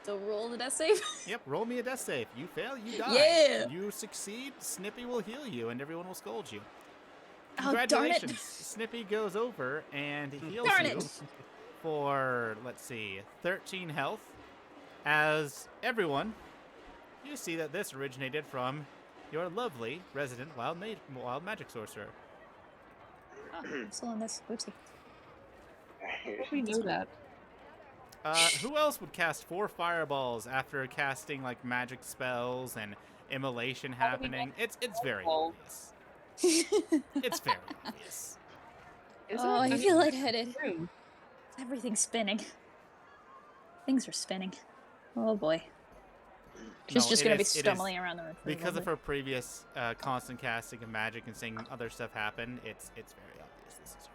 So roll the death save. Yep, roll me a death save. You fail, you die. Yeah. You succeed, Snippy will heal you, and everyone will scold you. Oh, darn it. Congratulations. Snippy goes over and heals Darn you it. for, let's see, 13 health. As everyone, you see that this originated from your lovely resident wild magic sorcerer. Oh, I'm still on this. Oopsie. We knew that. Who else would cast 4 fireballs after casting like magic spells and immolation How do we happening? It's very fireball? obvious. It's very obvious. Is Oh, I it? feel lightheaded. True. Everything's spinning. Things are spinning. Oh boy. She's No, just it gonna be is- it is- stumbling around the room. for a Because of moment. her previous constant casting of magic and seeing other stuff happen, it's very obvious this is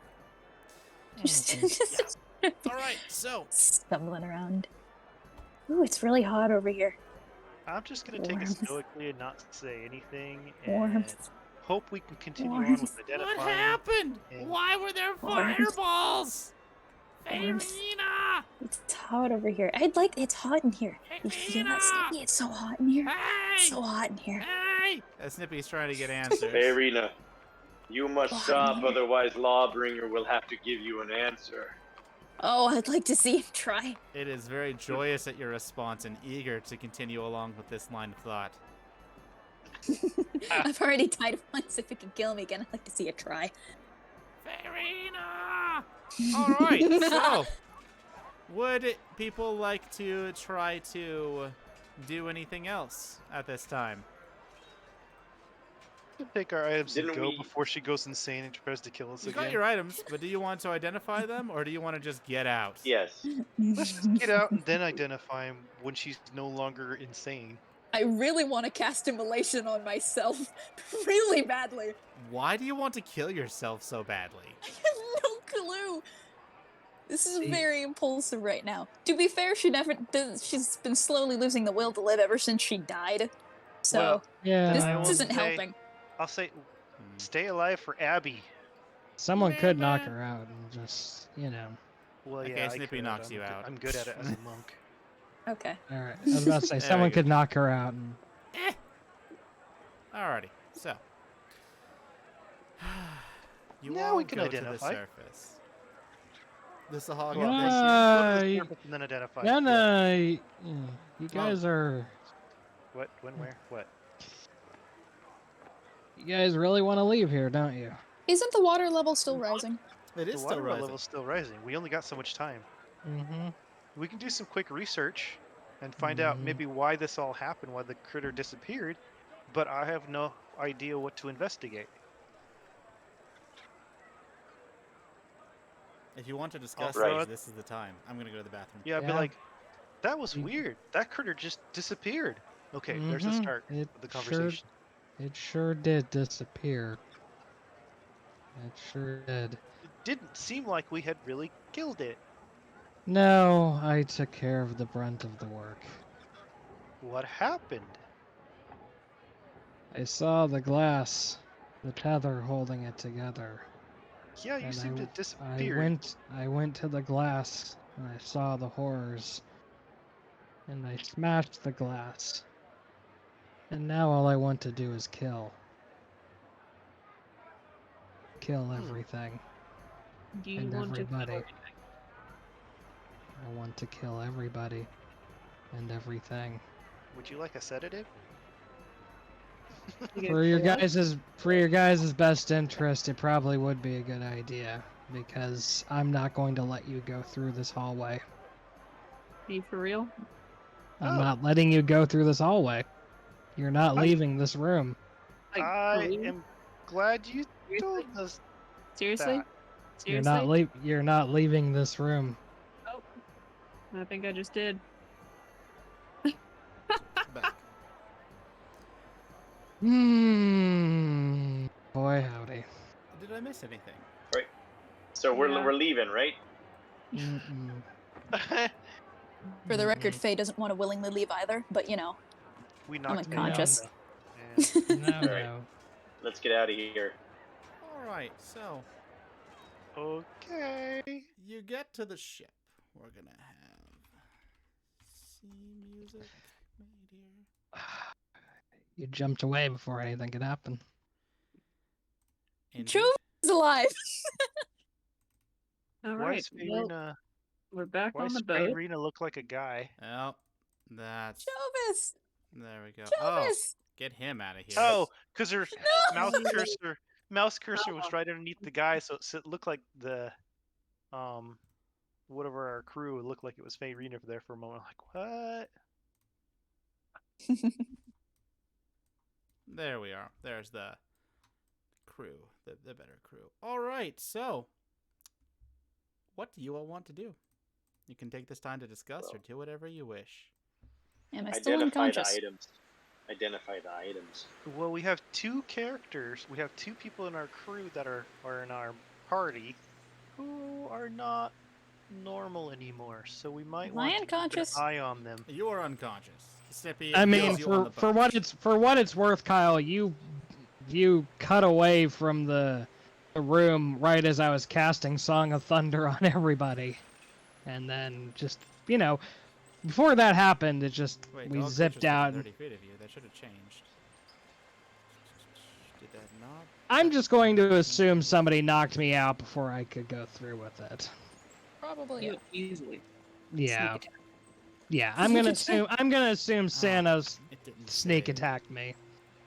her. Just All right, so stumbling around. Ooh, it's really hot over here. I'm just gonna take it Warmth. stoically and not say anything, and Warmth. hope we can continue on Warmth. with identifying. what happened? and- Why were there Warmth. fireballs? Warmth. Farina! It's hot over here. It's hot in here. You feel that, Snippy? It's so hot in here. Hey! It's so hot in here. Hey! Snippy's trying to get answers. Farina, you must Why? stop, otherwise Lawbringer will have to give you an answer. Oh, I'd like to see him try. It is very joyous at your response and eager to continue along with this line of thought. I've already died once. If it could kill me again, I'd like to see it try. Farina! Alright, so would people like to try to do anything else at this time? We can take our items and Didn't go we- before she goes insane and tries to kill us You again. got your items, but do you want to identify them or do you want to just get out? Yes. Let's just get out and then identify him when she's no longer insane. I really want to cast immolation on myself, really badly. Why do you want to kill yourself so badly? I have no clue. This is See- very impulsive right now. To be fair, she's been slowly losing the will to live ever since she died. So Well, Yeah, this I will isn't say- helping. I'll say, Hmm. stay alive for Abby. someone could knock her out and just, Well, Okay, yeah, I Snippy could. knocks I'm you good- out. I'm good at it as a monk. Okay. All right. I was about to say There someone we could knock her out and Alrighty, so. You Now all we can go identify. to the surface. The Sahag Well, this. Uh, go to the you- surface and then identify. then Yeah. you guys are What? When? Where? What? you guys really want to leave here, don't you? Isn't the water level still rising? It The is still water rising. level's still rising. We only got so much time. Mm-hmm. We can do some quick research and find out Mhm. maybe why this all happened, why the critter disappeared, but I have no idea what to investigate. If you want to discuss Right. these, this is the time. I'm gonna go to the bathroom. Yeah, I'd be Yeah. like, that was You- weird. That critter just disappeared. Okay, there's the Mhm. start It of the sure- conversation. It sure did disappear. It sure did. It didn't seem like we had really killed it. No, I took care of the brunt of the work. What happened? I saw the glass, the tether holding it together. Yeah, you and seem to I disappear. went to the glass and I saw the horrors. And I smashed the glass. And now all I want to do is kill. Kill everything. Do you And want to everybody. kill I want to kill everybody and everything. Would you like a sedative? everything? For your guys' best interest, it probably would be a good idea because I'm not going to let you go through this hallway. Are you for real? I'm Oh. not letting you go through this hallway. You're not I- leaving this room. Like, I for real? am glad you Seriously? told us Seriously? that. Seriously? You're not leaving this room. Oh, I think I just did. Back. Boy howdy. Did I miss anything? So we're Yeah. we're leaving, right? Mm-mm. For the record, Faye doesn't want to willingly leave either, but you know. We knocked him unconscious. down, though. No, Alright. no. Let's get out of here. Alright, so And- okay. you get to the ship. We're gonna have sea music made here. You jumped away before anything could happen. Indeed. True. alive. All Why right. is Well, Faerina? we're back Why on does the boat. Faerina look like a guy? Oh, that's... Jovis! There we go. Oh, Jovis! get him out of here. Oh, because her No! mouse cursor was right underneath the guy, so it looked like the whatever our crew looked like it was Faerina there for a moment. Like what? There we are. There's the crew, the better crew. All right, so what do you all want to do? You can take this time to discuss or do whatever you wish. Am I still Identify unconscious? the items. Identify the items. Well, we have two characters. We have two people in our crew that are in our party who are not normal anymore. So we might Am I want to keep an unconscious? eye on them. You are unconscious. Snippy I mean, heals you on the for boat. what it's worth, Kyle, you cut away from the room right as I was casting Song of Thunder on everybody, and then just before that happened, it just Wait, we all zipped creatures out. within 30 feet of you. That should have changed. Did that not? I'm just going to assume somebody knocked me out before I could go through with it. Probably. You easily. Yeah, Sneak attack. yeah. I'm gonna assume Santa's It didn't sneak say. attacked me.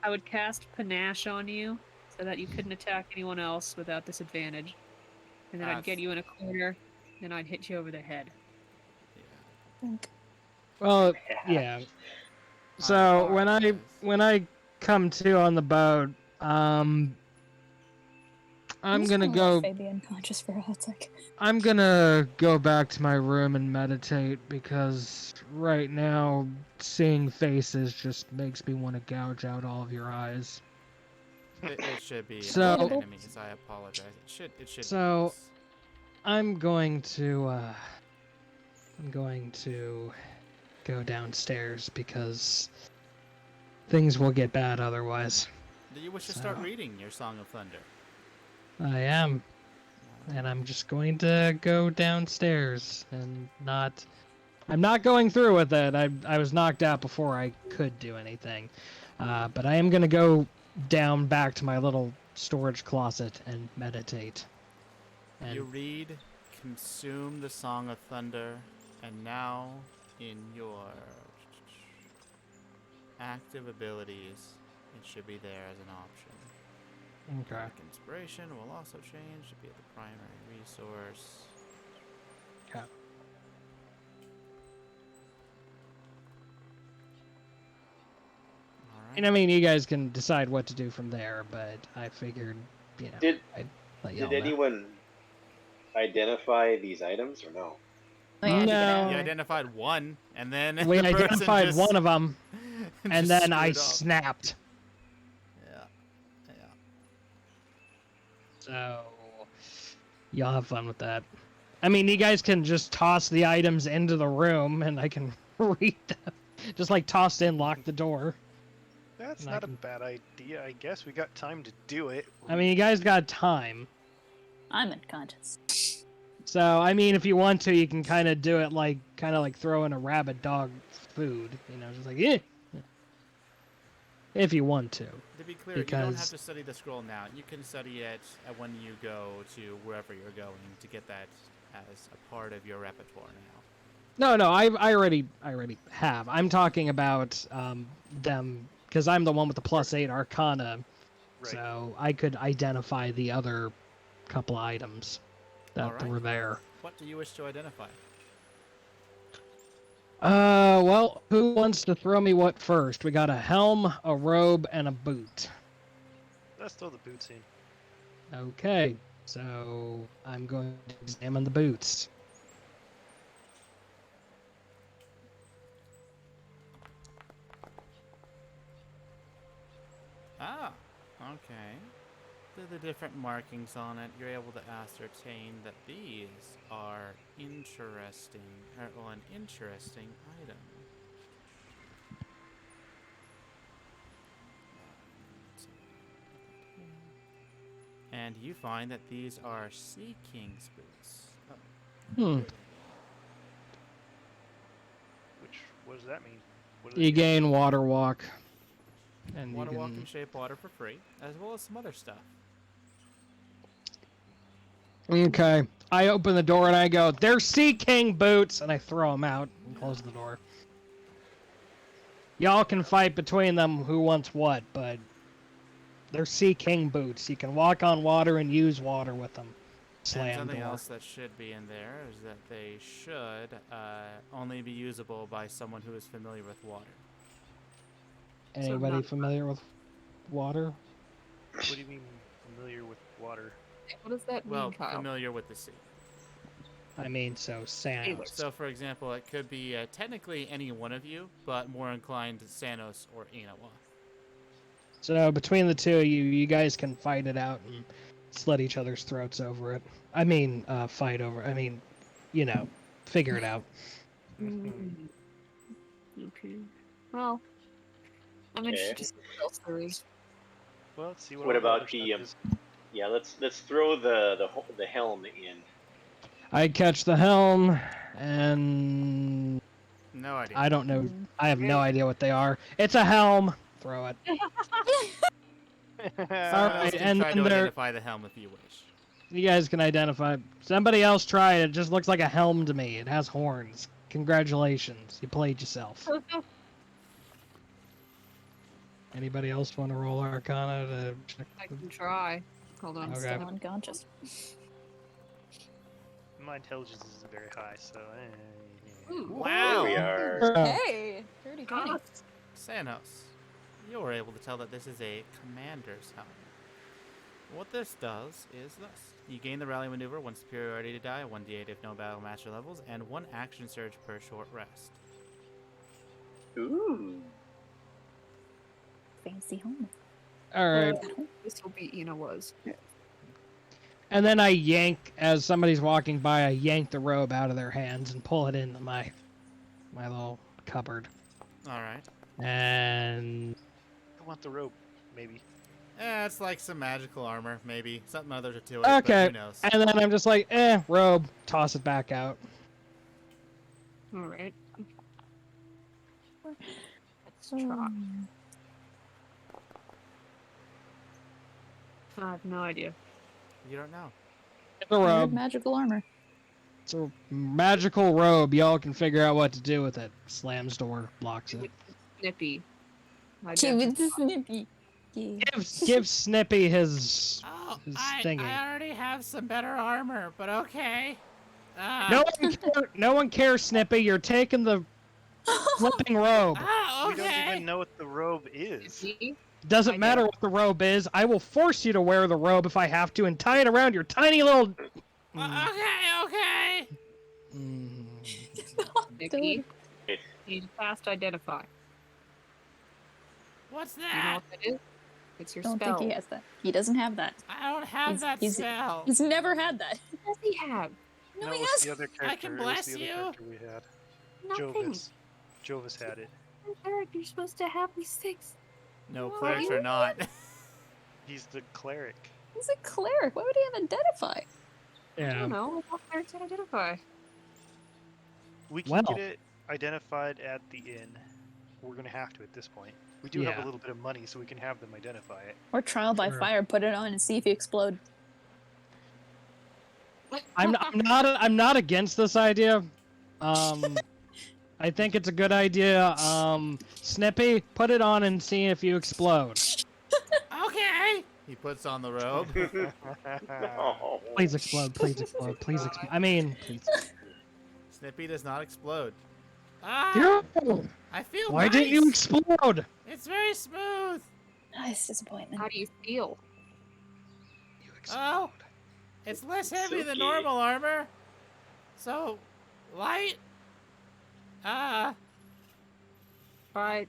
I would cast Panache on you so that you couldn't attack anyone else without disadvantage. And then I'd get you in a corner, then I'd hit you over the head. Yeah. Well, yeah. So apologize. when I come to on the boat, I'm just gonna let go. Faye be unconscious for a hot sec. I'm gonna go back to my room and meditate because right now seeing faces just makes me want to gouge out all of your eyes. It should be So- enemies. I apologize. It should. So- be. I'm going to go downstairs because things will get bad otherwise. Do you wish to start So- reading your Song of Thunder? I am. And I'm just going to go downstairs and not... I'm not going through with it. I was knocked out before I could do anything. But I am going to go down back to my little storage closet and meditate. And You read, consume the Song of Thunder, and now in your active abilities, it should be there as an option. okay. Dark Inspiration will also change to be the primary resource. Okay. Alright. And I mean, you guys can decide what to do from there, but I figured, Did I'd let y'all Did know. anyone identify these items or no? Oh, yeah, to get out No. of You there. identified one, and then We the person identified just- one of them, and just then I screwed up. snapped. Yeah. Yeah. So, y'all have fun with that. I mean, you guys can just toss the items into the room, and I can read them. Just like toss in, lock the door. That's And I not a can- bad idea. I guess we got time to do it. I mean, you guys got time. I'm unconscious. So, I mean, if you want to, you can kind of do it like throwing a rabid dog food. Just like, eh. If you want to. To be clear, you don't have Because- to study the scroll now. You can study it when you go to wherever you're going to get that as a part of your repertoire now. No, I already have. I'm talking about them because I'm the one with the +8 Arcana, Right. so I could identify the other couple items that Alright. were there. What do you wish to identify? Well, who wants to throw me what first? We got a helm, a robe, and a boot. Let's throw the boots in. Okay, so I'm going to examine the boots. Ah, okay. The different markings on it, you're able to ascertain that these are interesting, or an interesting item. And you find that these are Sea King's boots. Oh, What does that mean? What do You they do? gain water walk, and Water you walk can. and shape water for free, as well as some other stuff. Okay. I open the door and I go, "They're Sea King boots!" And I throw them out and close the door. Y'all can fight between them who wants what, but they're Sea King boots. You can walk on water and use water with them. And Slam something door. else that should be in there is that they should only be usable by someone who is familiar with water. Anybody not- familiar with water? What do you mean familiar with water? What does that mean, Well, Kyle? familiar with the sea. I mean, so Sanos. So, for example, it could be technically any one of you, but more inclined to Sanos or Inawa. So between the two of you, you guys can fight it out and slit each other's throats over it. I mean, fight over. I mean, you know, figure it out. Mm. Okay. Well, I'm interested to see what else there is. Well, let's see What all about other the, stuff is. Yeah, let's throw the helm in. I catch the helm, and No idea. I don't know. I have no idea what they are. It's a helm. Throw it. Someone Alright, else can and try then to there- identify the helm if you wish. You guys can identify. Somebody else try it. It just looks like a helm to me. It has horns. Congratulations. You played yourself. Anybody else want to roll Arcana to check? I can try. Hold on. Okay. Still unconscious. My intelligence isn't very high, so. Ooh. Wow. There we are. Hey, 30 20. Sanos, you were able to tell that this is a commander's helm. What this does is this. You gain the rally maneuver, 1 superiority to die, 1d8 if no battle master levels, and 1 action surge per short rest. Ooh. Fancy home. All right. This will be Inawa's. And then I yank, as somebody's walking by, I yank the robe out of their hands and pull it into my little cupboard. Alright. And I want the rope, maybe. It's like some magical armor, maybe. Something other to it, Okay. but who knows. and then I'm just like, robe, toss it back out. All right. Let's try. I have no idea. You don't know. It's a robe. Magical armor. It's a magical robe. Y'all can figure out what to do with it. Slams door, locks it. Snippy. I Give guess. it to Snippy. Yeah. Give Snippy his. Oh, His thingy. I already have some better armor, but okay. No one cares, Snippy. You're taking the flipping robe. Oh, We don't even know what the robe is. Snippy? Doesn't I matter know. what the robe is. I will force you to wear the robe if I have to, and tie it around your tiny little. Okay. Mm. Snippy. It- Need fast identify. What's Do you know that? what that is? It's your Don't spell. think he has that. He doesn't have that. I don't have He's- that he's- spell. He's never had that. What does he have? No, it he was has. the other character. I can it was bless the other you. character we had. Nothing. Jovis had it. Eric, you're supposed to have these things. No, Well, clerics you are not. He's the cleric. He's a cleric. Why would he have identify? I Yeah. don't know. What clerics can identify? We can Well. get it identified at the inn. We're gonna have to at this point. We do have Yeah. a little bit of money, so we can have them identify it. Or trial by Sure. fire. Put it on and see if you explode. I'm not against this idea. I think it's a good idea. Snippy, put it on and see if you explode. Okay. He puts on the robe. No. Please explode. Please explode. Please explode. I mean, please. Snippy does not explode. Ah! No! I feel Why nice. didn't you explode? It's very smooth. Nice disappointment. How do you feel? You Oh, it's less heavy than okay. normal armor. So, light. Right.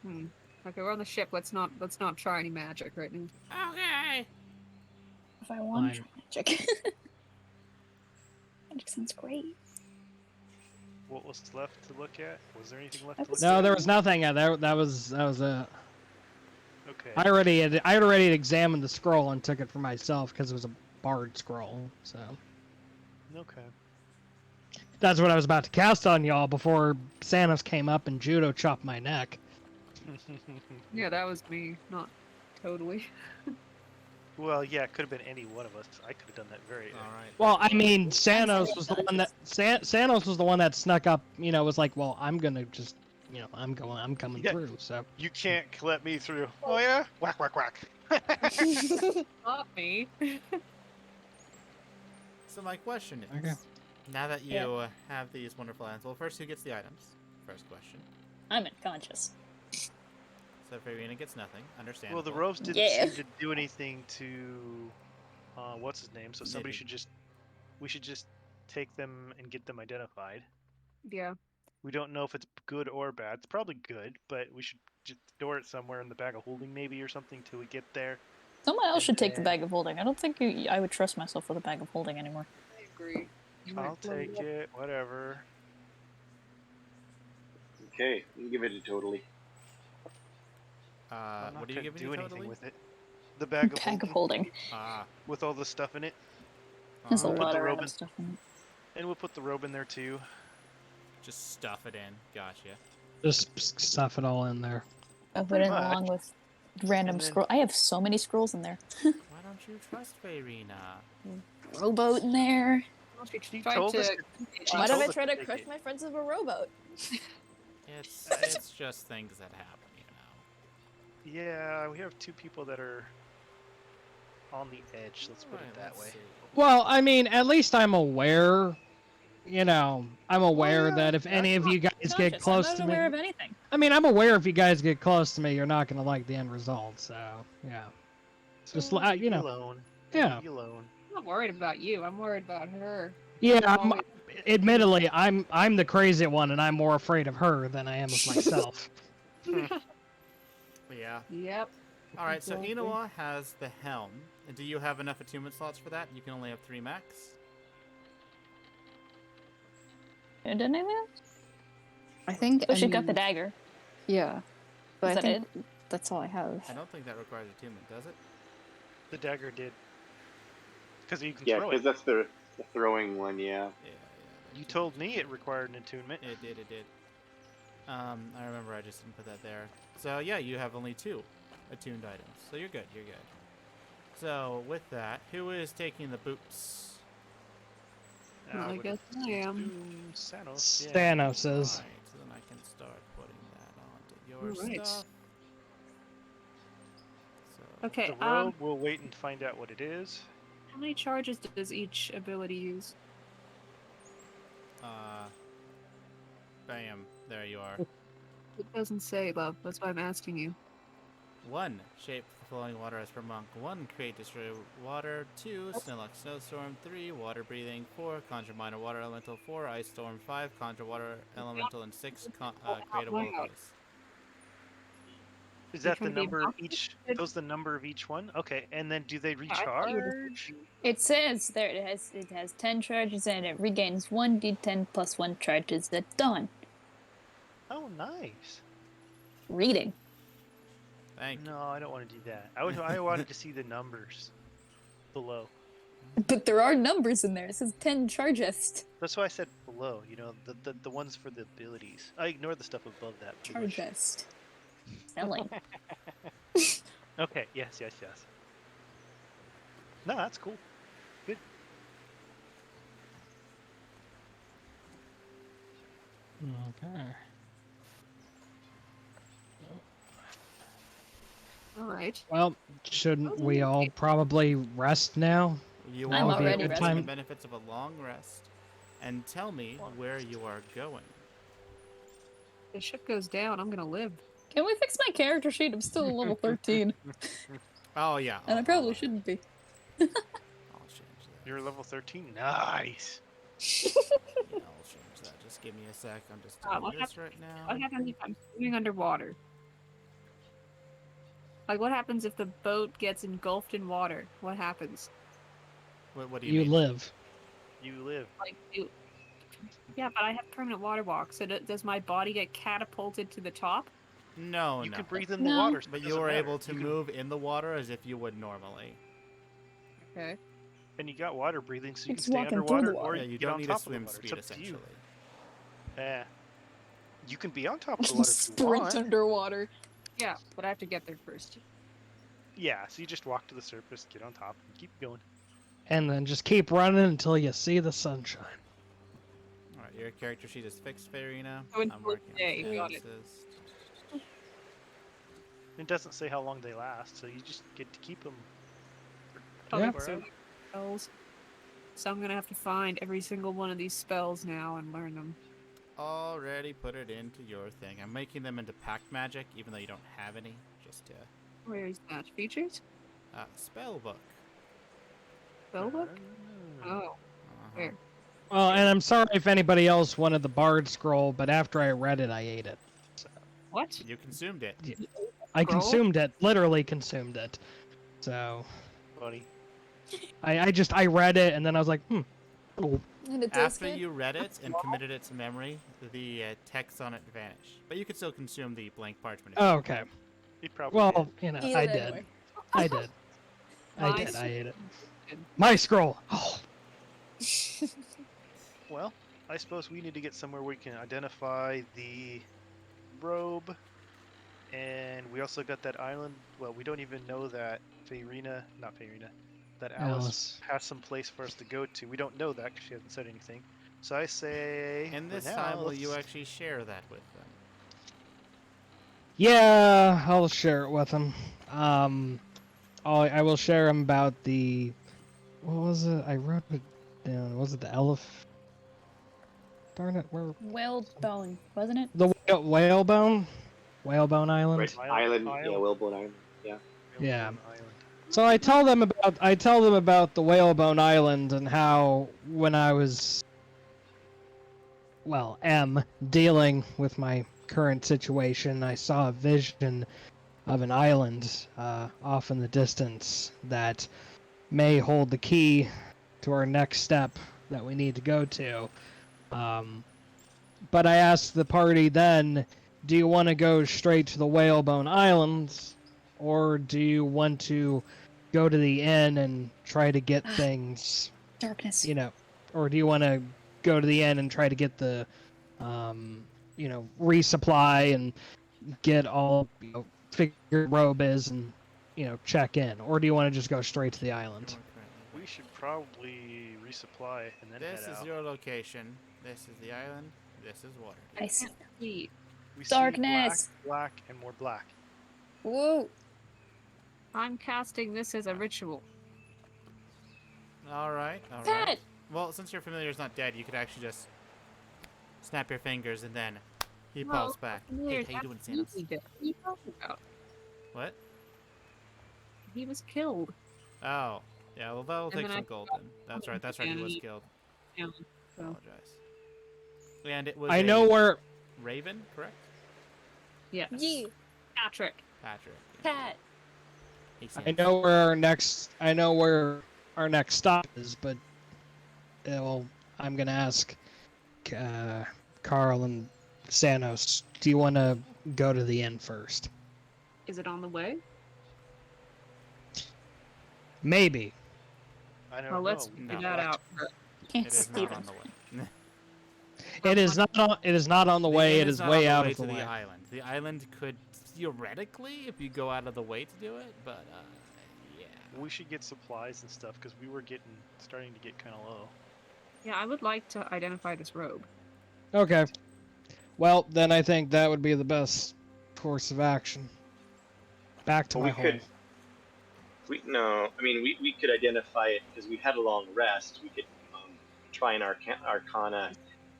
Okay, we're on the ship. Let's not try any magic right now. Okay. If I want Fine. magic. Magic sounds great. What was left to look at? Was there anything left to look No, at? there was nothing. That was it. Okay. I already examined the scroll and took it for myself because it was a bard scroll. So Okay. that's what I was about to cast on y'all before Sanos came up and judo chopped my neck. Yeah, that was me. Not totally. Well, yeah, it could have been any one of us. I could have done that very. All right. Well, I mean, still Sanos was the one that Sanos was the one that snuck up. You know, was like, well, I'm gonna just, I'm coming Yeah. through. So You can't let me through. Oh yeah, whack whack whack. Not me. So my question is, Okay. now that you Yeah. have these wonderful items, well, first, who gets the items? First question. I'm unconscious. So Farina gets nothing. Understandable. Well, the robes didn't Yeah. seem to do anything to, what's his name? So somebody Nitty. we should just take them and get them identified. Yeah. We don't know if it's good or bad. It's probably good, but we should just store it somewhere in the bag of holding, maybe, or something, till we get there. Someone else And should take the then- bag of holding. I don't think I would trust myself with a bag of holding anymore. I agree. You might I'll blow take up. it. Whatever. Okay, you can give it to totally. I'm not what are you gonna giving do me anything totally? with it. The bag of Bag holding of holding. Ah. with all the stuff in it, There's a We'll put lot the of robe random in- stuff in it. and we'll put the robe in there too. Just stuff it in. Gotcha. just stuff it all in there. I put Pretty it much. along with random And then- scroll. I have so many scrolls in there. Why don't you trust Farina? Rowboat in there. She Tried told us to- She What if told I us try to take crush it. my friends with a rowboat? It's just things that happen, Yeah, we have two people that are on the edge. Let's put it that way. see. Well, I mean, at least I'm aware. I'm aware yeah, that if any of you guys get Conscious. close I'm to not me, aware of anything. I mean, I'm aware if you guys get close to me, you're not gonna like the end result. So yeah, just So you leave me know, alone. yeah. Leave you alone. I'm not worried about you. I'm worried about her. Yeah, I'm always- admittedly, I'm the crazy one, and I'm more afraid of her than I am of myself. Yeah. Yep. All right. So Exactly. Inoa has the helm. Do you have enough attunement slots for that? You can only have 3 max. And anything else? I think. Oh, I she got the mean, dagger. Yeah, but Is I that think that's all I have. I don't think that requires attunement, does it? The dagger did. Because you can Yeah, throw because it. that's the throwing one. Yeah. Yeah. You told me it required an attunement. It did. I remember I just didn't put that there. So yeah, you have only 2 attuned items. So you're good. You're good. So with that, who is taking the boots? I would guess I am. assume Sanos. Yeah. Thanos is. Alright, so then I can start putting that onto your Alright. stuff. So Okay. The robe, we'll wait and find out what it is. How many charges does each ability use? bam, there you are. It doesn't say, love. That's why I'm asking you. 1. Shape flowing water as per monk. 1. Create destroy water. 2. Snowlock snowstorm. 3. Water breathing. 4. Conjure minor water elemental. 4. Ice storm. 5. Conjure water elemental. And 6. Create a wall of ice. Is that Which the one do you number of want? each? Those the number of each one? Okay, and then do they I thought you were recharge? It says there it has 10 charges and it regains 1d10 plus 1 charges at dawn. Oh, nice. Reading. Thank you. No, I don't want to do that. I wanted to see the numbers below. But there are numbers in there. It says 10 charges. That's why I said below. You know, the ones for the abilities. I ignore the stuff above that. pretty much. Charges. Selling. Okay. Yes. No, that's cool. Good. Okay. All right. Well, shouldn't we all probably rest now? You I'm all already get resting. the benefits of a long rest, and tell me where you are going. The ship goes down. I'm gonna live. Can we fix my character sheet? I'm still level 13. Oh yeah. And I probably shouldn't be. I'll change that. You're level 13. Nice. Yeah, I'll change that. Just give me a sec. I'm just doing what this right now. What happens if I'm swimming underwater? Like, what happens if the boat gets engulfed in water? What happens? What do you You mean? live. You live. Like, yeah, but I have permanent water walk. So does my body get catapulted to the top? No, You no. can breathe in the No. water. so it But doesn't you are matter. able to You can- move in the water as if you would normally. Okay. And you got water breathing, so you It's can stay walking through underwater, the or water. Yeah, you you get don't on need top a swim of the water. speed It's up to essentially. you. You can be on top of the water if you Sprint want. underwater. Yeah, but I have to get there first. Yeah, so you just walk to the surface, get on top, and keep going. And then just keep running until you see the sunshine. Alright, your character sheet is fixed, Farina. Oh, and I'm full working day, on got it. fixes. It doesn't say how long they last, so you just get to keep them. Yeah. So spells. So I'm gonna have to find every single one of these spells now and learn them. Already put it into your thing. I'm making them into pact magic, even though you don't have any. Just Where's that? Features? spell book. Spellbook? Oh, Uh-huh. where? Well, and I'm sorry if anybody else wanted the Bard Scroll, but after I read it, I ate it. What? You consumed it. I Scroll? consumed it, literally consumed it. So Buddy. I read it and then I was like, cool. And it does After good. you read it and committed it to memory, the text on it vanished. But you could still consume the blank parchment. if you Oh, want. okay. He probably Well, you know, Eat I it did. anyway. I did. Nice. I ate it. Good. My scroll. Oh, Well, I suppose we need to get somewhere where we can identify the robe. And we also got that island. Well, we don't even know that that Alice Alice. has some place for us to go to. We don't know that because she hasn't said anything. So I say. And for this now, time, will you let's- actually share that with them? Yeah, I'll share it with him. I will share him about the. What was it? I wrote it down. Was it the elephant? Darn it, where? Whalebone, wasn't it? The whalebone? Whalebone Island? Right, Island- island. Yeah, island. Whalebone Island. Yeah. Yeah. Island. So I tell them about the Whalebone Island and how when I was dealing with my current situation, I saw a vision of an island off in the distance that may hold the key to our next step that we need to go to. But I asked the party then, do you want to go straight to the Whalebone Islands, or do you want to go to the inn and try to get things, Darkness. or do you want to go to the inn and try to get the, resupply and get all, figure your robe is and, check in, or do you want to just go straight to the island? We should probably resupply and then This head is out. your location. This is the island. This is water. I see. Sweet. We see Darkness. black, and more black. Whoa. I'm casting this as a ritual. All right. All right. Pat! Well, since your familiar is not dead, you could actually just snap your fingers and then he Well, pops back. Hey, Familiar's how you doing, absolutely Sanos? dead. What are you talking about? What? He was killed. Oh, yeah. Well, that'll And take then some I gold forgot then. That's right. That's right. He was and- killed. Yeah. So Apologize. And it was. I a know where. Raven, correct? yes. Yeah. Patrick. Patrick. Pat. He I seems- know where our next stop is, but I'm gonna ask Carl and Sanos. Do you want to go to the inn first? Is it on the way? Maybe. I don't Well, know. let's No. figure that out. first. It is not on the way. It is not on. It is not on the way. inn It is not way on the out way of the to way. the island. The island could theoretically, if you go out of the way to do it, but yeah. We should get supplies and stuff because we were starting to get kind of low. Yeah, I would like to identify this robe. Okay. Well, then I think that would be the best course of action. Back to Well, my we home. could. We could identify it because we've had a long rest. We could try an Arcana,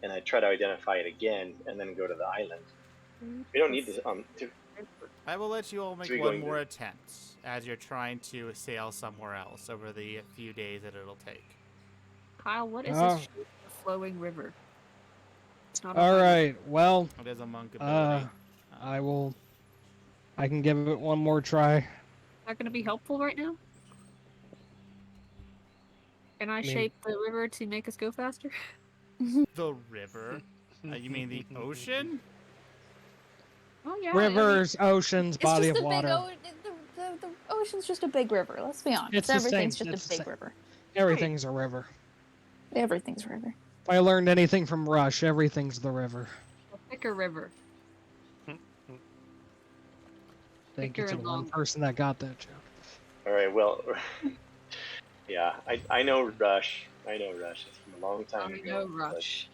and I try to identify it again, and then go to the island. We don't need to. I will let you all make So you're one going more to- attempt as you're trying to sail somewhere else over the few days that it'll take. Kyle, what is Oh. this shape of flowing river? It's not. All on my- right. Well, It is a monk ability. I can give it one more try. Is that going to be helpful right now? Can I mean- shape the river to make us go faster? The river? You mean the ocean? Oh yeah. Rivers, oceans, It's body just of a water. the ocean's just a big river. Let's be honest. It's the same, Everything's just it's a the big same. river. Everything's a river. Everything's a river. If I learned anything from Rush, everything's the river. A thicker river. Thank Thicker you to and the one longer. person that got that joke. All right. Well, yeah. I know Rush. I know Rush. It's from a long time I ago. know Rush.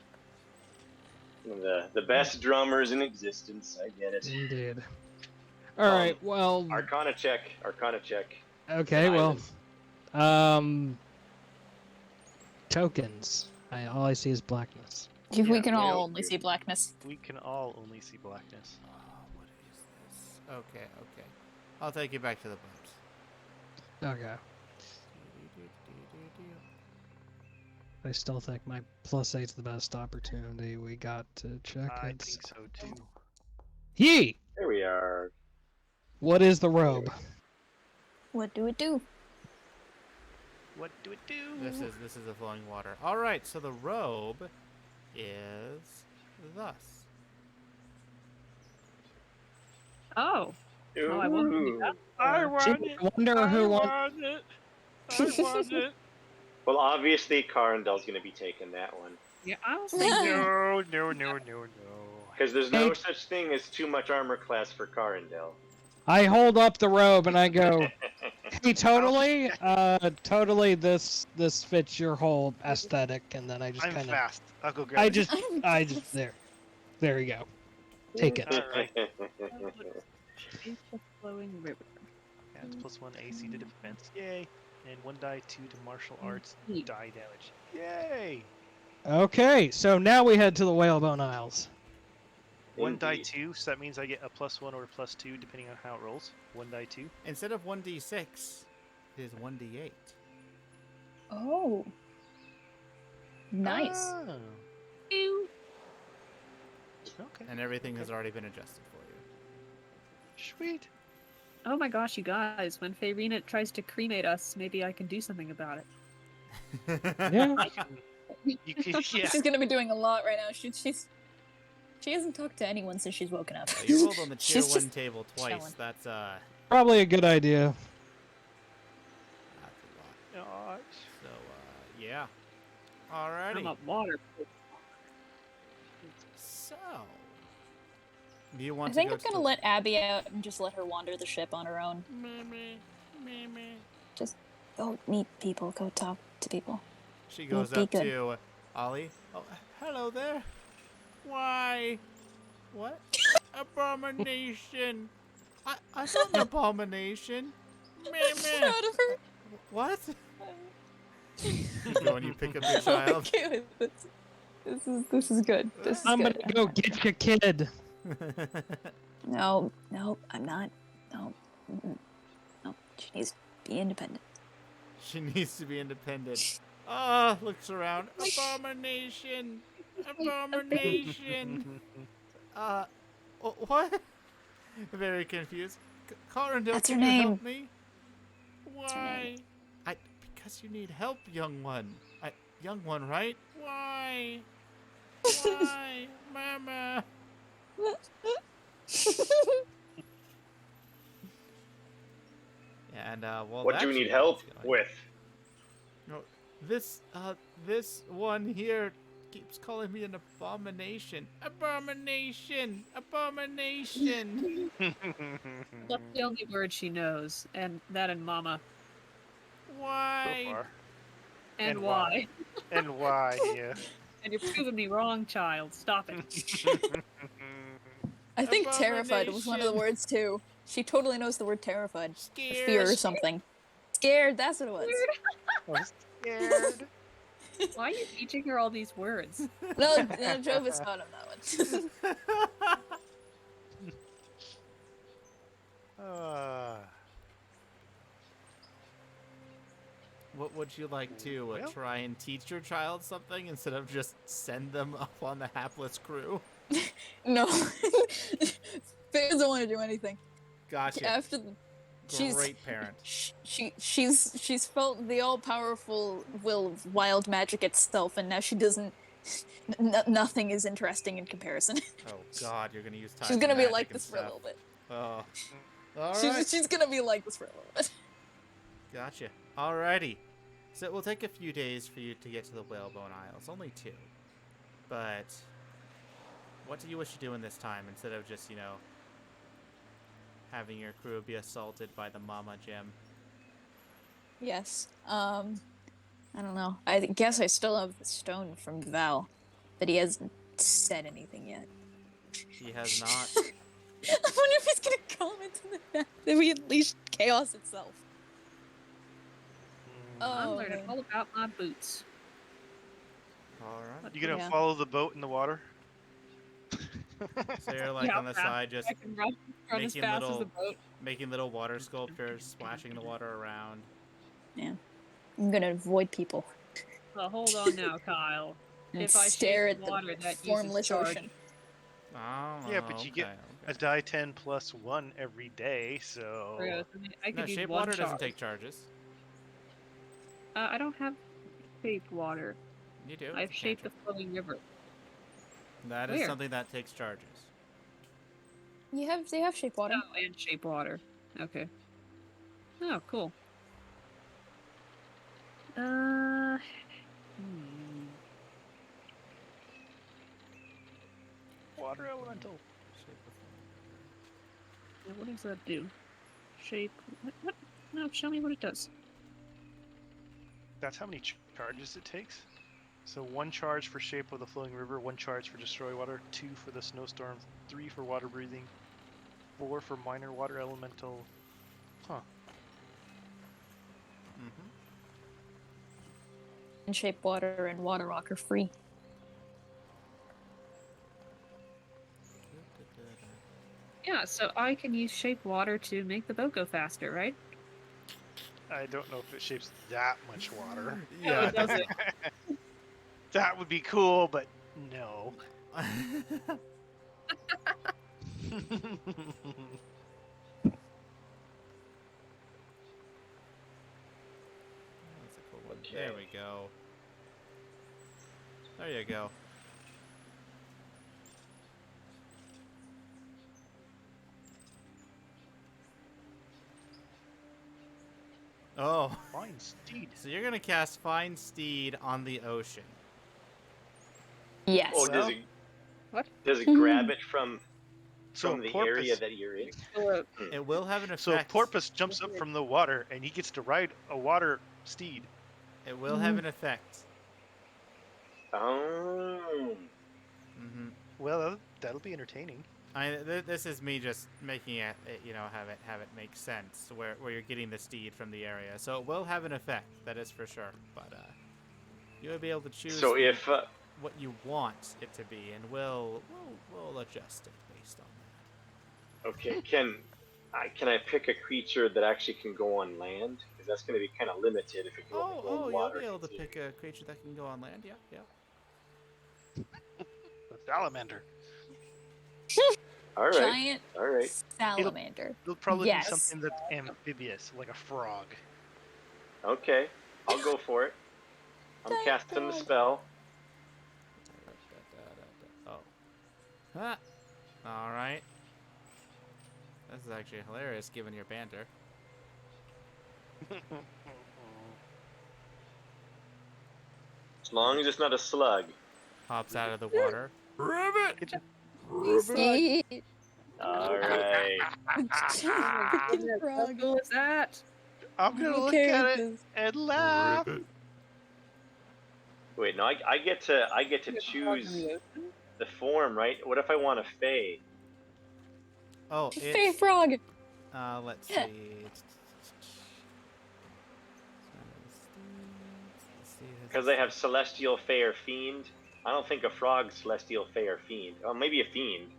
One of the best drummers in existence. I get it. Indeed. All right. Well. Arcana check. Arcana check. Okay. An Well. island. Tokens. All I see is blackness. If we Yeah, can we all don't only do- see blackness. We can all only see blackness. What is this? Okay, okay. I'll take you back to the boat. Okay. I still think my +8's the best opportunity we got to check I it. think so too. Yee! There we are. What is the robe? What do it do? What do it do? This is the flowing water. All right, so the robe is thus. Oh. Oh, I want to do Ooh. that. I want Gee, it. I wonder who wants. want it. I want it. Well, obviously, Carendel's going to be taking that one. Yeah, I was thinking. No. Because there's no such thing as too much armor class for Carendel. I hold up the robe and I go, "Hey, totally, totally. This fits your whole aesthetic." And then I just I'm kind of, fast. I'll go grab I it. just there you go. Take it. Alright. It's a flowing river. Yeah, it's +1 AC to defense. Yay. And 1 die 2 to martial arts Neat. die damage. Yay! Okay, so now we head to the Whalebone Isles. 1 die Indeed. 2, so that means I get a +1 or a +2 depending on how it rolls. 1 die 2. Instead of 1d6, it is 1d8. Oh. Nice. Ah, Ew. okay. And everything has already been adjusted for Sweet. Oh my gosh, you guys! When Fayrina tries to cremate us, maybe I can do something about it. you. Yeah. You can, yeah. She's gonna be doing a lot right now. She hasn't talked to anyone since she's woken up. You rolled on the tier She's 1 just table twice. chilling. That's Probably a good idea. that's a lot. Gosh. So yeah. Alrighty. I'm a water. So, do you want I think to I'm go gonna let Abby out and just let her wander the ship on her own. Just go meet people, go talk to people. She goes be up good. to Ollie. Oh, hello there. Why? What? Abomination. I'm not an abomination. Meh. Proud of her. What? You go and you pick up your I'm child. okay with this. This is good. This is I'm good. gonna go get your kid. No, I'm not. No, no. She needs to be independent. She needs to be independent. Ah, looks around. Abomination. Abomination. What? Very confused. Corindel, That's her can you name. help me? That's her Why? Because you need help, young one. Young one, right? Why? Why, Mama? And well, What do you that's need help going. with? No, this one here keeps calling me an abomination. Abomination! Abomination! That's the only word she knows, and that and Mama. Why? So far. And, And why? And why, yeah. And you're proving me wrong, child. Stop it. I think terrified was one of the Abomination. words too. She totally knows the word terrified. Scared. Fear or something. Scared, that's what it was. I'm scared. Why are you teaching her all these words? No, Jovis taught him that one. Uh, What would you like to Well- try and teach your child something instead of just send them up on the hapless crew? No. Faye doesn't want to do anything. Gotcha. After the, she's Great parent. she's felt the all powerful will of wild magic itself, and now she doesn't. Nothing is interesting in comparison. Oh God, you're gonna use time. She's gonna be like this for a little bit. Oh. All right. She's gonna be like this for a little bit. Gotcha. Alrighty. So it will take a few days for you to get to the Whalebone Isles. Only 2. But what do you wish to do in this time instead of just, having your crew be assaulted by the Mama Gem? Yes. I don't know. I guess I still have the stone from Val, but he hasn't said anything yet. He has not. I wonder if he's gonna comment on the fact that we unleashed chaos itself. Mm. I'm Oh, learning man. all about my boots. All right. You gonna Yeah. follow the boat in the water? So you're like Yeah, on the fast. side, just I can run as making fast as the little, boat. making little water sculptures, splashing the water around. Yeah. I'm gonna avoid people Well, hold on now, Kyle. and If I stare shape at the water, that uses formless charge. ocean. Oh, Yeah, but okay, you get a okay. die 10 plus 1 every day, so... Gross. I mean, I No, could use shape one water charge. doesn't take charges. I don't have shaped water. You do. I have it's a shaped the cantrip. flowing river. That is Where? something that takes charges. They have shape water. Oh, and shape water. Okay. Oh, cool. Hmm. Water elemental. Shape the flowing Now, what does that do? Shape. What? No, show me what it does. That's how many charges it takes. So 1 charge for Shape of the Flowing River, 1 charge for Destroy Water, 2 for the Snowstorm, 3 for Water Breathing, 4 for Minor Water Elemental. Huh. Mm-hmm. And shape water and water rock are free. Yeah, so I can use shape water to make the boat go faster, right? I don't know if it shapes that much water. No, it doesn't. That would be cool, but no. That's a cool one. There we go. There you go. Oh, Fine steed. so you're gonna cast Find Steed on the ocean. Yes. Oh, does Well- it? What? Does it grab it from So the Porpoise, area that you're in? It will have an so effect. Porpoise jumps up from the water and he gets to ride a water steed. It will have an effect. Oh. Mm-hmm. Well, that'll be entertaining. This is me just making it, have it make sense where you're getting the steed from the area. So it will have an effect, that is for sure. But you will be able to choose So if what you want it to be, and we'll adjust it based on that. okay, can I pick a creature that actually can go on land? Because that's going to be kind of limited if it can only go Oh, on you'll water. be able to pick a creature that can go on land. Yeah, yeah. The salamander. All right, Giant all right. salamander. It'll probably Yes. be something that's amphibious, like a frog. Okay, I'll go for it. I'm Giant casting the frog. spell. Oh. Ah. All right. This is actually hilarious, given your banter. As long as it's not a slug. Hops out of the water. Ribbit! Steed. All right. Freaking frog. What was that? I'm gonna look Okay at with it this. and laugh. Wait, no, I get to choose the form, right? What if I want a fey? Oh, Fey it's frog. let's see. Yeah. Because they have celestial, fey, or fiend. I don't think a frog's celestial, fey, or fiend. Oh, maybe a fiend.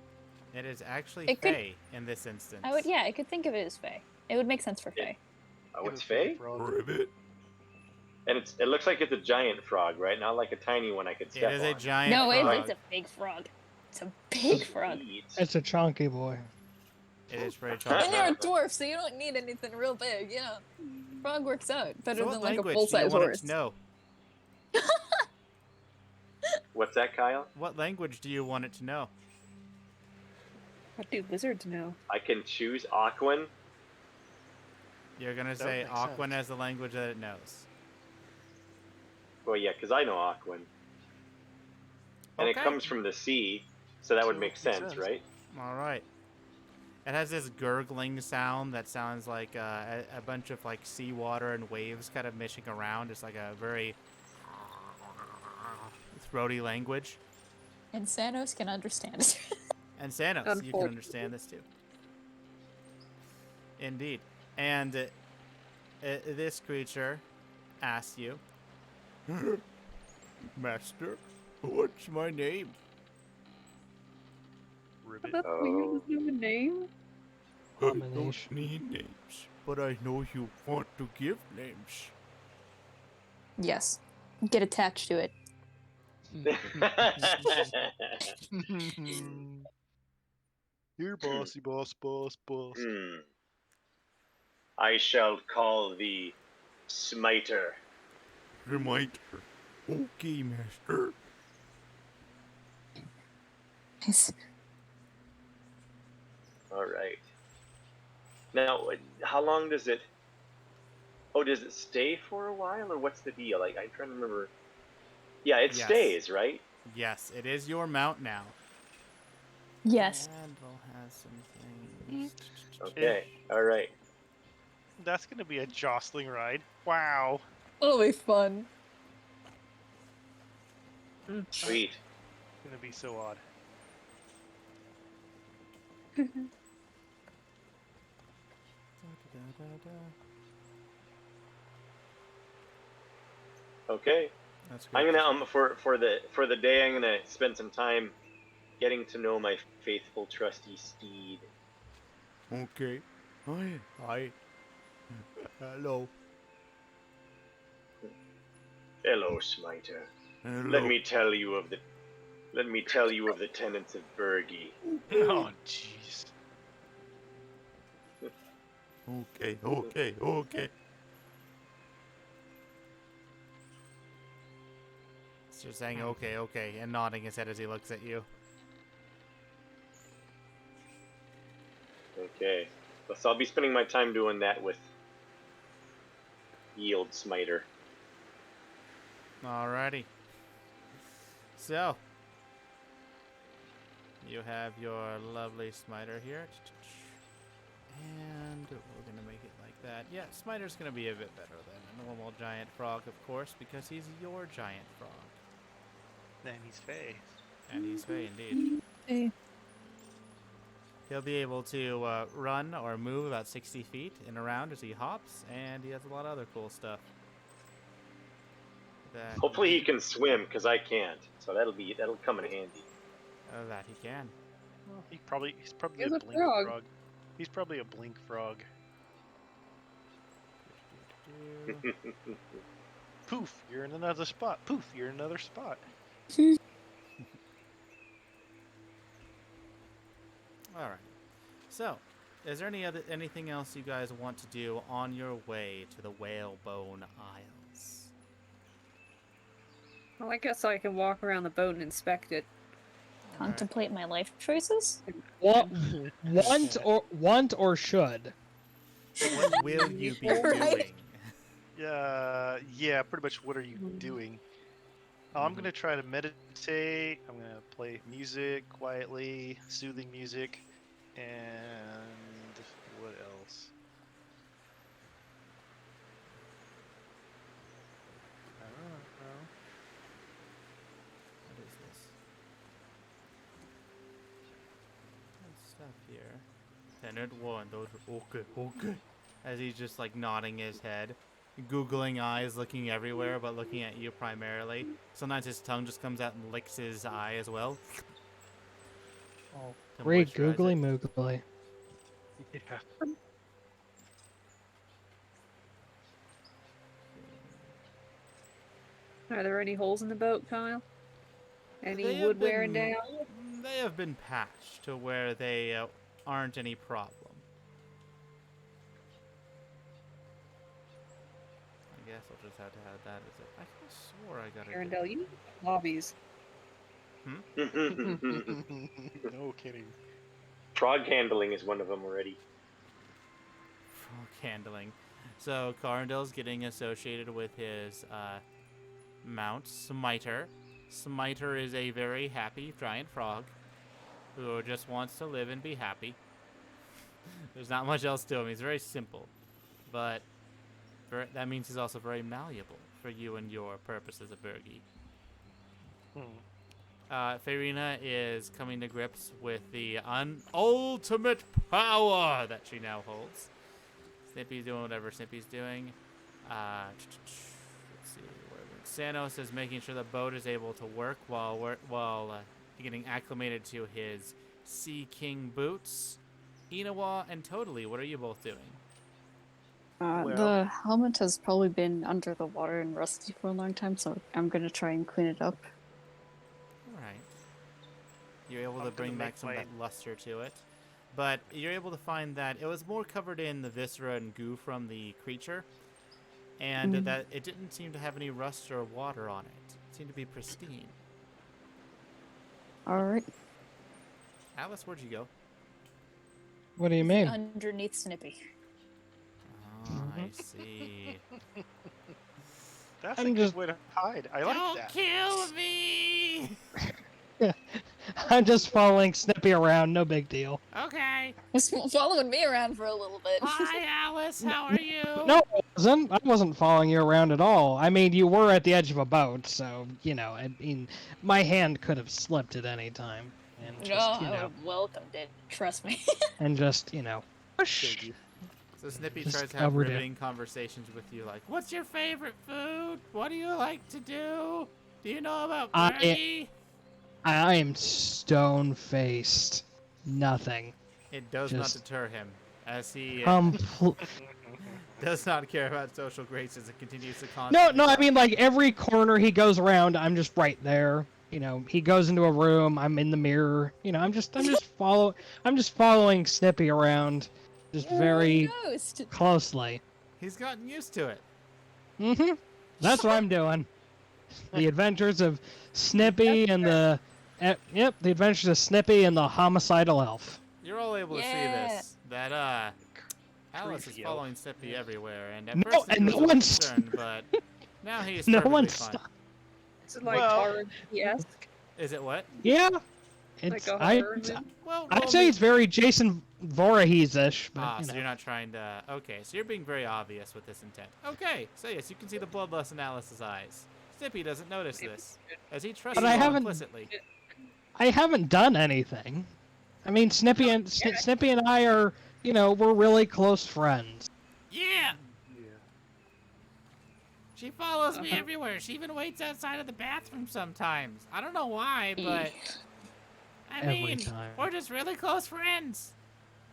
It is actually It could- Fey in this instance. I could think of it as Fey. It would make sense for Yeah. Fey. Oh, it's Give a fey, frog. Ribbit. and it looks like it's a giant frog, right? Not like a tiny one I could It step is on. a giant No, frog. it's a big frog. It's a big frog. Sweet. It's a chunky boy. It is very And chunky. you're a dwarf, so you don't need anything real big, you know. Frog works out better So what than like a language do you full-size want it horse. to know? What's that, Kyle? What language do you want it to know? What do lizards know? I can choose Aquan. You're gonna That would say make Aquan sense. as the language that it knows. Well, yeah, because I know Aquan. And it Okay. comes from the sea, so that would So make makes sense, sense. right? All right. It has this gurgling sound that sounds like a bunch of like seawater and waves kind of mishing around. It's like a very throaty language. And Sanos can understand it. And Sanos, you can understand this too. Indeed. And this creature asks you, Master, what's my name? Ribbit. That's weird. Does it have a name? I don't Abomination. need names, but I know you want to give names. Yes. Get attached to it. Here, bossy boss. I shall call thee Smiter. Reminder. Okay, Master. All right. Now, how long does it? Oh, does it stay for a while, or what's the deal? Like, I'm trying to remember. Yeah, it Yes. stays, right? Yes, it is your mount now. Yes. And we'll have some things. Okay. All right. That's gonna be a jostling ride. Wow. It'll be fun. Sweet. It's gonna be so odd. Okay. That's good. I'm gonna for the day. I'm gonna spend some time getting to know my faithful, trusty steed. Okay. Hi. Hello. Hello, Smiter. Hello. Let me tell you of the tenants of Bergie. Oh, jeez. Okay. So saying okay, and nodding his head as he looks at you. Okay. So I'll be spending my time doing that with Yield Smiter. Alrighty. So, you have your lovely Smiter here. And we're going to make it like that. Yeah, Smiter's going to be a bit better than a normal giant frog, of course, because he's your giant frog. And he's Fey. And he's Fey, indeed. Hey. He'll be able to run or move about 60 feet in and around as he hops, and he has a lot of other cool stuff. That Hopefully he can swim, because I can't. So that'll come in handy. that he can. Well, he's probably He's a a blink frog. frog. He's probably a blink frog. Poof, you're in another spot. Poof, you're in another spot. All right. So, is there anything else you guys want to do on your way to the Whalebone Isles? Well, I guess I can walk around the boat and inspect it. Contemplate my life choices? Want or should? What will you be Right. doing? Yeah, pretty much what are you doing? I'm gonna try to meditate. I'm gonna play music quietly, soothing music, and what else? I don't know. What is this? What's stuff here? Tenant 1, those are okay. As he's just like nodding his head. Googling eyes, looking everywhere, but looking at you primarily. Sometimes his tongue just comes out and licks his eye as well. Oh, To great moisturize googly it. moogly. Yeah. Are there any holes in the boat, Kyle? Any They have wood wearing been- down? They have been patched to where they aren't any problem. I guess I'll just have to have that as it. I could have swore I got it. Arendelle, you need lobbies. No kidding. Frog handling is one of them already. Frog handling. So Carendel's getting associated with his mount, Smiter. Smiter is a very happy giant frog who just wants to live and be happy. There's not much else to him. He's very simple, but that means he's also very malleable for you and your purpose as a Bergie. Farina is coming to grips with the ultimate power that she now holds. Snippy's doing whatever Snippy's doing. Let's see. Sanos is making sure the boat is able to work while getting acclimated to his Sea King boots. Inawa and Totally, what are you both doing? The helmet has probably been under the water and rusty for a long time, so I'm gonna try and clean it up. Alright. You're able to bring back some of that luster to it. But you're able to find that it was more covered in the viscera and goo from the creature, and that it didn't seem to have any rust or water on it. It seemed to be pristine. Alright. Alice, where'd you go? What do you mean? Underneath Snippy. Oh, I see. That's I'm a good just- way to hide. I like Don't that. kill me! I'm just following Snippy around, no big deal. Okay. Was following me around for a little bit. Hi, Alice. How are you? No, I wasn't. I wasn't following you around at all. I mean, you were at the edge of a boat, so, you know, I mean, my hand could have slipped at any time. And just, No, you I would know, have welcomed it. Trust me. and just, you know, whoosh. Thank you. So Snippy Just tries to have covered it. riveting conversations with you, like, what's your favorite food? What do you like to do? Do you know about Bergie? I am stone-faced. Nothing. It does just- not deter him, as he does not care about social graces and continues to constantly No, I talk. mean, like, every corner he goes around, I'm just right there. You know, he goes into a room, I'm in the mirror. You know, I'm just following Snippy around, just very Ghost. closely. He's gotten used to it. Mm-hmm. That's what I'm doing. The Adventures of Snippy and the Adventures of Snippy and the Homicidal Elf. You're all able to see Yeah. this. That Alice is Creepy following Snippy everywhere, and at No, first and he was no a little one's- concerned, but now he's No perfectly one's fine. stop- Is it like Well- horror-esque? Is it what? Yeah. Like It's a horror movie? Well, I'd roll say me- it's very Jason Voorhees-ish, but Ah, you so know. you're not trying to... Okay, so you're being very obvious with this intent. Okay, so yes, you can see the bloodlust in Alice's eyes. Snippy doesn't notice this, as he trusts But you I all haven't- implicitly. I haven't done anything. I mean, Snippy and I are, you know, we're really close friends. Yeah! Yeah. She follows me everywhere. She even waits outside of the bathroom sometimes. I don't know why, but... I Every mean, time. we're just really close friends.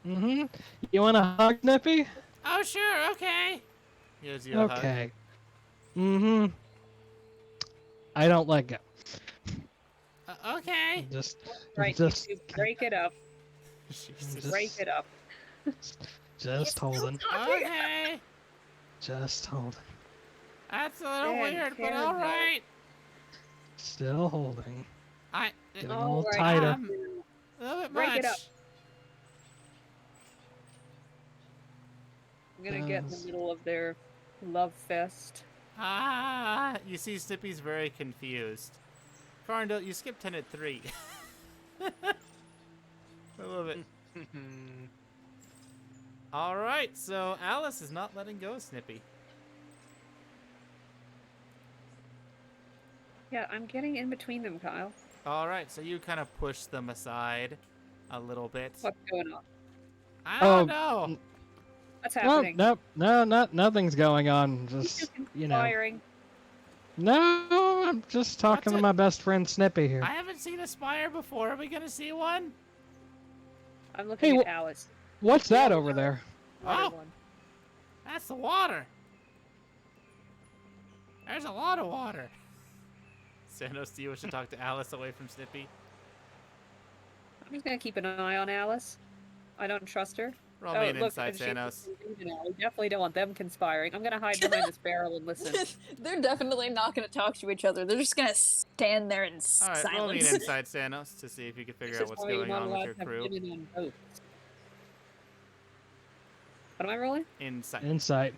Mm-hmm. You want a hug, Snippy? Oh, sure, okay. Here's your hug. Okay. Mm-hmm. I don't let go. Okay. Just, Right, just, you break it up. Jesus. Break it up. just holding. Okay. Just holding. That's a little Dad, weird, but care all about- right. Still holding. Getting a All little right, tighter. A little bit Break much. it up. I'm gonna get in the Yes. middle of their love fest. Ah, you see Snippy's very confused. Carndale, you skipped 10 at 3. I love it. Alright, so Alice is not letting go of Snippy. Yeah, I'm getting in between them, Kyle. Alright, so you kind of push them aside a little bit. What's going on? I don't Oh, know. What's Nope, happening? nothing's going on. You Just, two you know. conspiring. No, I'm just talking What's to it? my best friend Snippy here. I haven't seen a spire before. Are we gonna see one? I'm looking Hey, at Alice. What's that over there? Water Oh. one. That's the water. There's a lot of water. Sanos, do you wish to talk to Alice away from Snippy? I'm just gonna keep an eye on Alice. I don't trust her. Roll me an look, insight, and she's Sanos. We definitely don't want them conspiring. I'm gonna hide behind this barrel and listen. They're definitely not going to talk to each other. They're just going to stand there in Alright, roll me an silence. insight, Sanos, to see if you can figure This out is what's why you're going not on with allowed your to have crew. women on boats. What am I rolling? Insight. Insight.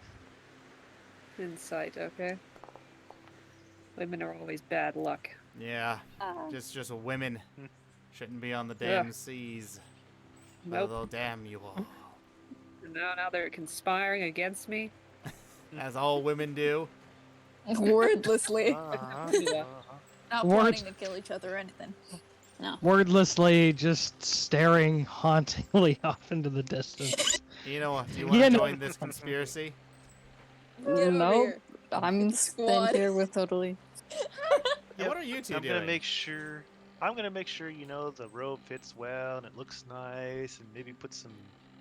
Insight, okay. Women are always bad luck. Yeah, just women shouldn't be on the damn seas. But Nope. they'll damn you all. And now they're conspiring against me. As all women do. Wordlessly. Yeah. Not Word- wanting to kill each other or anything. No. Wordlessly, just staring hauntingly off into the distance. You know what? Do you want Yeah, to no. join this conspiracy? Get over No, here. I'm Squad. staying here with totally. And what are you two I'm doing? gonna make sure. I'm gonna make sure the robe fits well and it looks nice, and maybe put some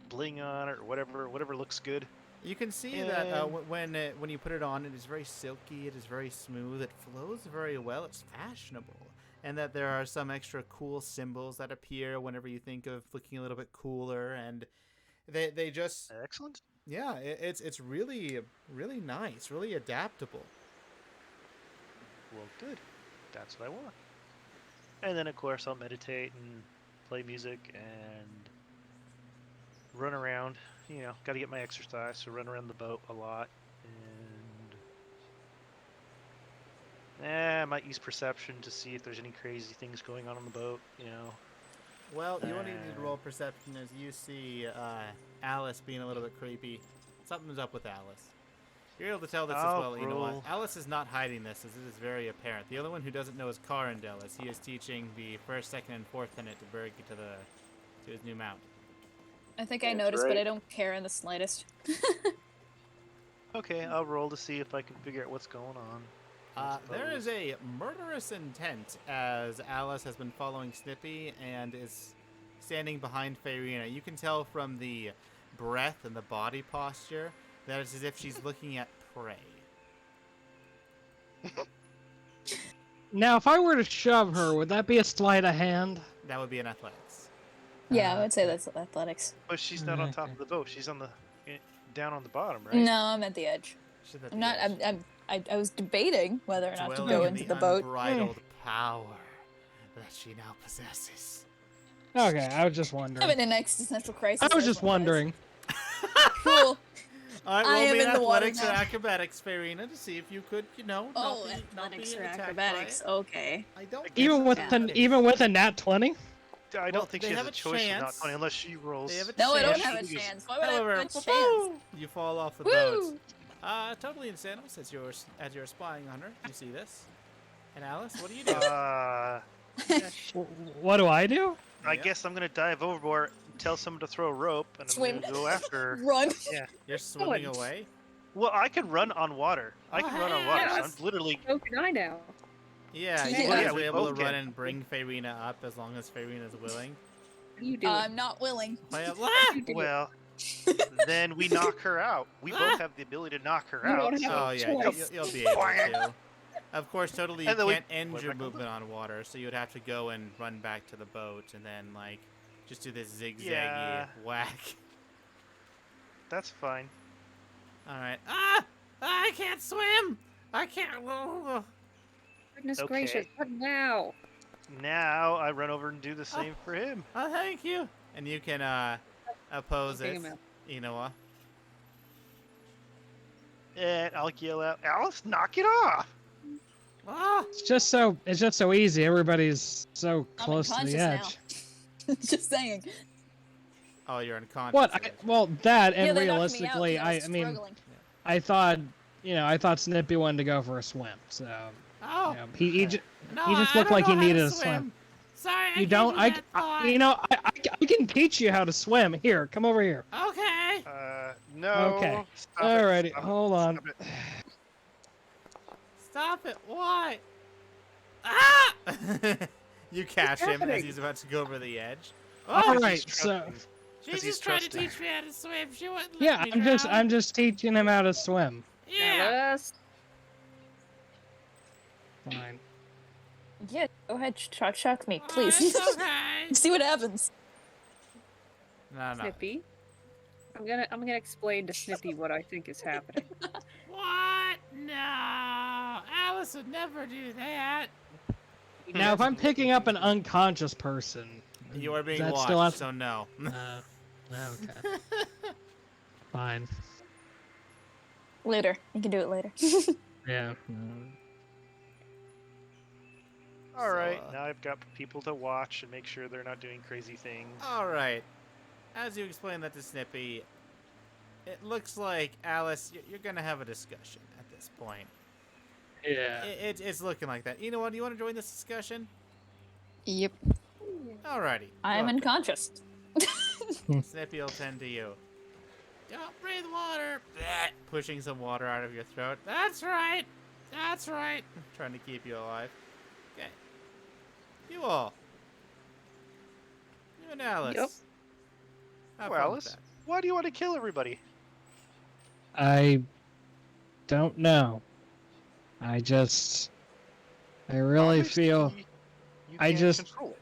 bling on it or whatever looks good. You can see that And- when you put it on, it is very silky. It is very smooth. It flows very well. It's fashionable, and that there are some extra cool symbols that appear whenever you think of looking a little bit cooler. And they just Excellent. yeah, it's really nice, really adaptable. Well, good. That's what I want. And then, of course, I'll meditate and play music and run around. Got to get my exercise, so run around the boat a lot. And I might use perception to see if there's any crazy things going on the boat. Well, you only need to roll perception as you see Alice being a little bit creepy. Something's up with Alice. You're able to tell this as I'll well. You know what? roll. Alice is not hiding this, as it is very apparent. The only one who doesn't know is Carindel, as he is teaching the first, second, and fourth tenant to Berg to his new mount. I think I That's noticed, but right. I don't care in the slightest. Okay, I'll roll to see if I can figure out what's going on. There is a murderous intent as Alice has been following Snippy and is standing behind Fairina. You can tell from the breath and the body posture that it's as if she's looking at prey. Now, if I were to shove her, would that be a sleight of hand? That would be an athletics. Yeah, I would say that's athletics. But she's not on top Okay. of the boat. She's down on the bottom, right? No, I'm at the edge. She's at I'm the not. edge. I was debating whether or not to Dwelling go in into the boat. unbridled power that she now possesses. Okay, I was just I'm wondering. in an existential crisis. I was just everyone is. wondering. Cool. All right, I roll am me an in the water athletics or now. acrobatics, Farina, to see if you could, Oh, not be athletics or attacked by acrobatics. it. Okay. I don't. Even with Yeah. even with a nat 20. I Well, don't think they she have has a a choice of not chance. 20 unless she rolls. They have a No, I don't chance. have a Because- chance. Why would I However, have a chance? you fall off the Woo! boat. Totally insane. As you're spying on her, you see this. And Alice, what do you do? What do I do? I Yeah. guess I'm gonna dive overboard, tell someone to throw a rope, and I'm Swim. gonna go after her. Run. You're swimming Going. away. Well, I can run on water. I can run on water. So Yes. I'm literally. So can I now. Yeah, Yeah. you guys Yeah, are we able to both run can. and bring Farina up as long as Farina's willing. What are you doing? I'm not willing. Well, What you doing? Well, then we knock her out. We both have the ability to knock her You out. don't So have oh yeah, choice. you'll be able to. Of course, totally, you And then we- can't end What your back on movement on water, so you would have to go and run back to the boat and then just do this zigzaggy Yeah. whack. that's fine. All right. I can't swim. I can't. Goodness Okay. gracious, what now? Now I run over and do the same for him. Oh, thank you. And you can oppose Take it. him out. You know what? And I'll yell out, "Alice, knock it off!" Ah! It's just so easy. Everybody's so I'm close to the unconscious edge. Just saying. Oh, you're unconscious. What? Alice. Well, that Yeah, and they knocked me out realistically, 'cause was I mean, struggling. I thought Snippy wanted to go for a swim. So Oh. he just No, he just I looked don't like he know how needed to a swim. Sorry, You don't? I can teach you how to swim. Here, come over here. Okay. No. Okay. Stop it, Alrighty, stop it, hold on. stop it. Stop it. Why? Ah! You catch him as happening? he's about to go over the edge. All Oh, He's right, so trusting. she 'cause he's just tried to trusting. teach me how to swim. She wouldn't let yeah, me I'm drown. just teaching him how to swim. Yeah. Alice, Fine. Yeah, go ahead, chuck me, Oh, please. it's okay. See what happens. No. Snippy. I'm gonna explain to Snippy what I think is happening. What? No. Alice would never do that. Now, if I'm picking up an unconscious person, You are being that watched, still has- so no. okay. Fine. Later. You can do it later. Yeah. All right, So, now I've got people to watch and make sure they're not doing crazy things. All right. As you explain that to Snippy, it looks like, Alice, you're going to have a discussion at this point. Yeah. It's looking like that. You know what? Do you want to join this discussion? Yep. Alrighty. I'm welcome. unconscious. Snippy will tend to you. Don't breathe water. Pushing some water out of your throat. That's right. That's right. Trying to keep you alive. Okay. You all. You and Alice. Yep. Have Well, fun with Alice, that. why do you want to kill everybody? I don't know. I really Obviously, feel you I can't just- control it.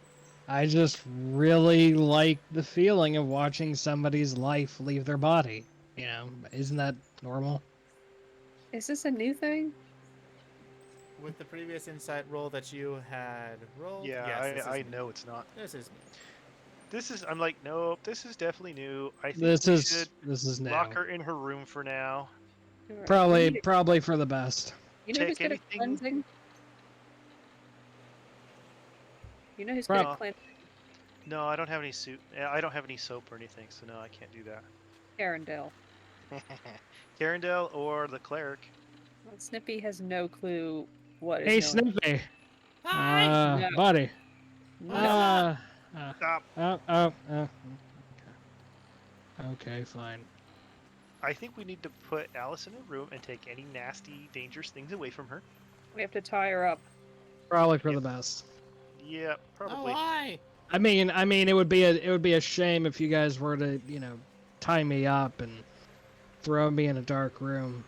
I just really like the feeling of watching somebody's life leave their body. You know, isn't that normal? Is this a new thing? With the previous insight roll that you had rolled. Yeah, yes, this I is new. know it's not. This is new. I'm like, nope, this is definitely new. I think This we is should new. lock her in her room for now. Alright, Probably for the best. You know check who's good at anything- cleansing? You know who's Prob- good at cleansing? No, I don't have any suit. I don't have any soap or anything, so no, I can't do that. Arendelle. Carindale or the cleric. Well, Snippy has no clue what Hey, is going Snippy. No. Buddy. on. No. Stop. Okay, fine. I think we need to put Alice in a room and take any nasty, dangerous things away from her. We have to tie her up. Probably for the best. Yeah, Oh, probably. why? I mean, it would be a shame if you guys were to, tie me up and throw me in a dark room.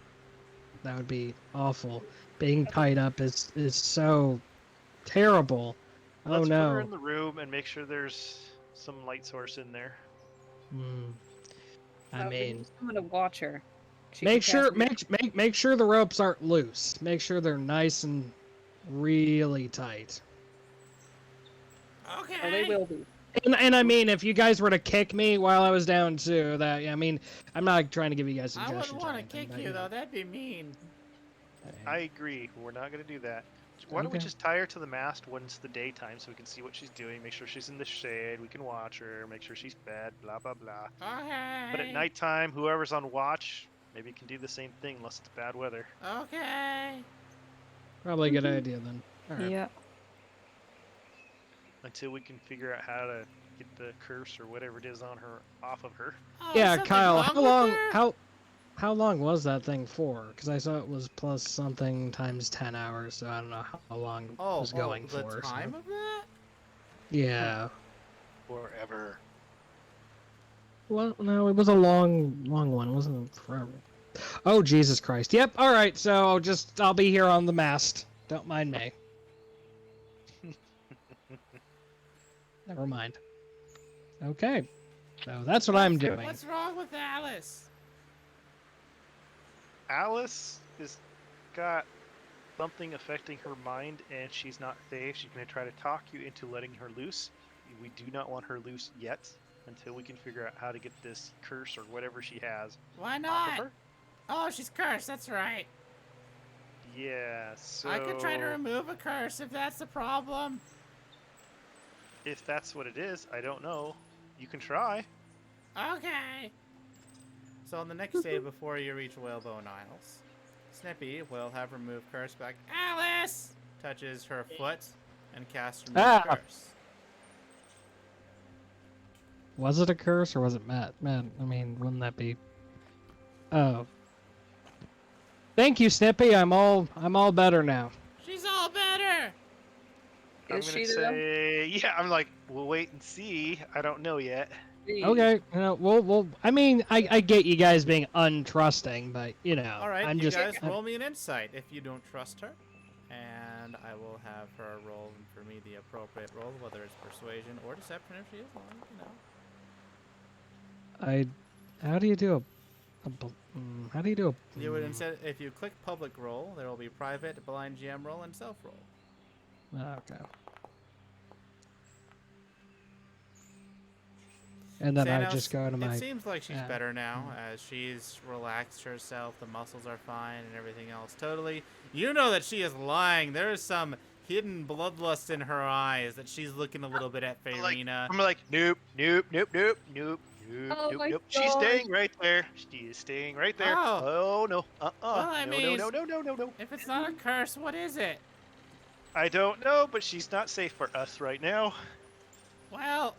That would be awful. Being tied up is so terrible. Let's Oh no. put her in the room and make sure there's some light source in there. I We mean, need someone to watch her. She make can sure cast make sure the ropes aren't loose. Make sure they're nice and really tight. Okay. Oh, they will be. And I mean, if you guys were to kick me while I was down too, I mean, I'm not trying to give you guys I suggestions. wouldn't or want to anything, kick but, you, know. though. That'd be mean. I agree. We're not going to do that. Why don't we Okay. just tie her to the mast when it's the daytime so we can see what she's doing, make sure she's in the shade, we can watch her, make sure she's fed, blah, blah, blah. Okay. But at nighttime, whoever's on watch maybe can do the same thing unless it's bad weather. Okay. Probably a good idea then. All right. Yeah. Until we can figure out how to get the curse or whatever it is on her off of her. Oh, Yeah, something Kyle. wrong How with long? her? How long was that thing for? Because I saw it was plus something times 10 hours, so I don't know how long it was going the for. time so. of that? Yeah. Forever. Well, no, it was a long one. It wasn't forever. Oh, Jesus Christ. Yep. All right. So I'll be here on the mast. Don't mind me. Never mind. Okay. So that's what I'm doing. What's wrong with Alice? Alice has got something affecting her mind and she's not safe. She's going to try to talk you into letting her loose. We do not want her loose yet until we can figure out how to get this curse or whatever she has Why off of not? her. Oh, she's cursed. That's right. Yeah, so I could try to remove a curse if that's the problem. if that's what it is, I don't know. You can try. Okay. So on the next day before you reach Whalebone Isles, Snippy will have removed curse back. Alice touches her foot and casts remove Ah! curse. Was it a curse or was it Matt? Matt, I mean, wouldn't that be? Oh. Thank you, Snippy. I'm all better now. She's all better. I'm Is gonna she though? say, yeah. I'm like, we'll wait and see. I don't know yet. Okay. Well. I mean, I get you guys being untrusting, but All right, I'm you just. guys roll me an insight if you don't trust her, and I will have her roll for me the appropriate roll, whether it's persuasion or deception if she is one. How do you do how do you do a? You would instead, if you click public roll, there will be private, blind GM roll, and self roll. Okay. And then I Thanos, just go to my. It seems like she's yeah. better now, as she's relaxed herself. The muscles are fine, and everything else totally. You know that she is lying. There is some hidden bloodlust in her eyes that she's looking a little bit at Farina. I'm like, nope, nope, nope, nope, nope, Nope, Oh nope, my nope. She's God. staying right there. She is staying right there. Oh. Oh no. Well, I No, mean, no, no, no, no, no, no. if it's not a curse, what is it? I don't know, but she's not safe for us right now. Well,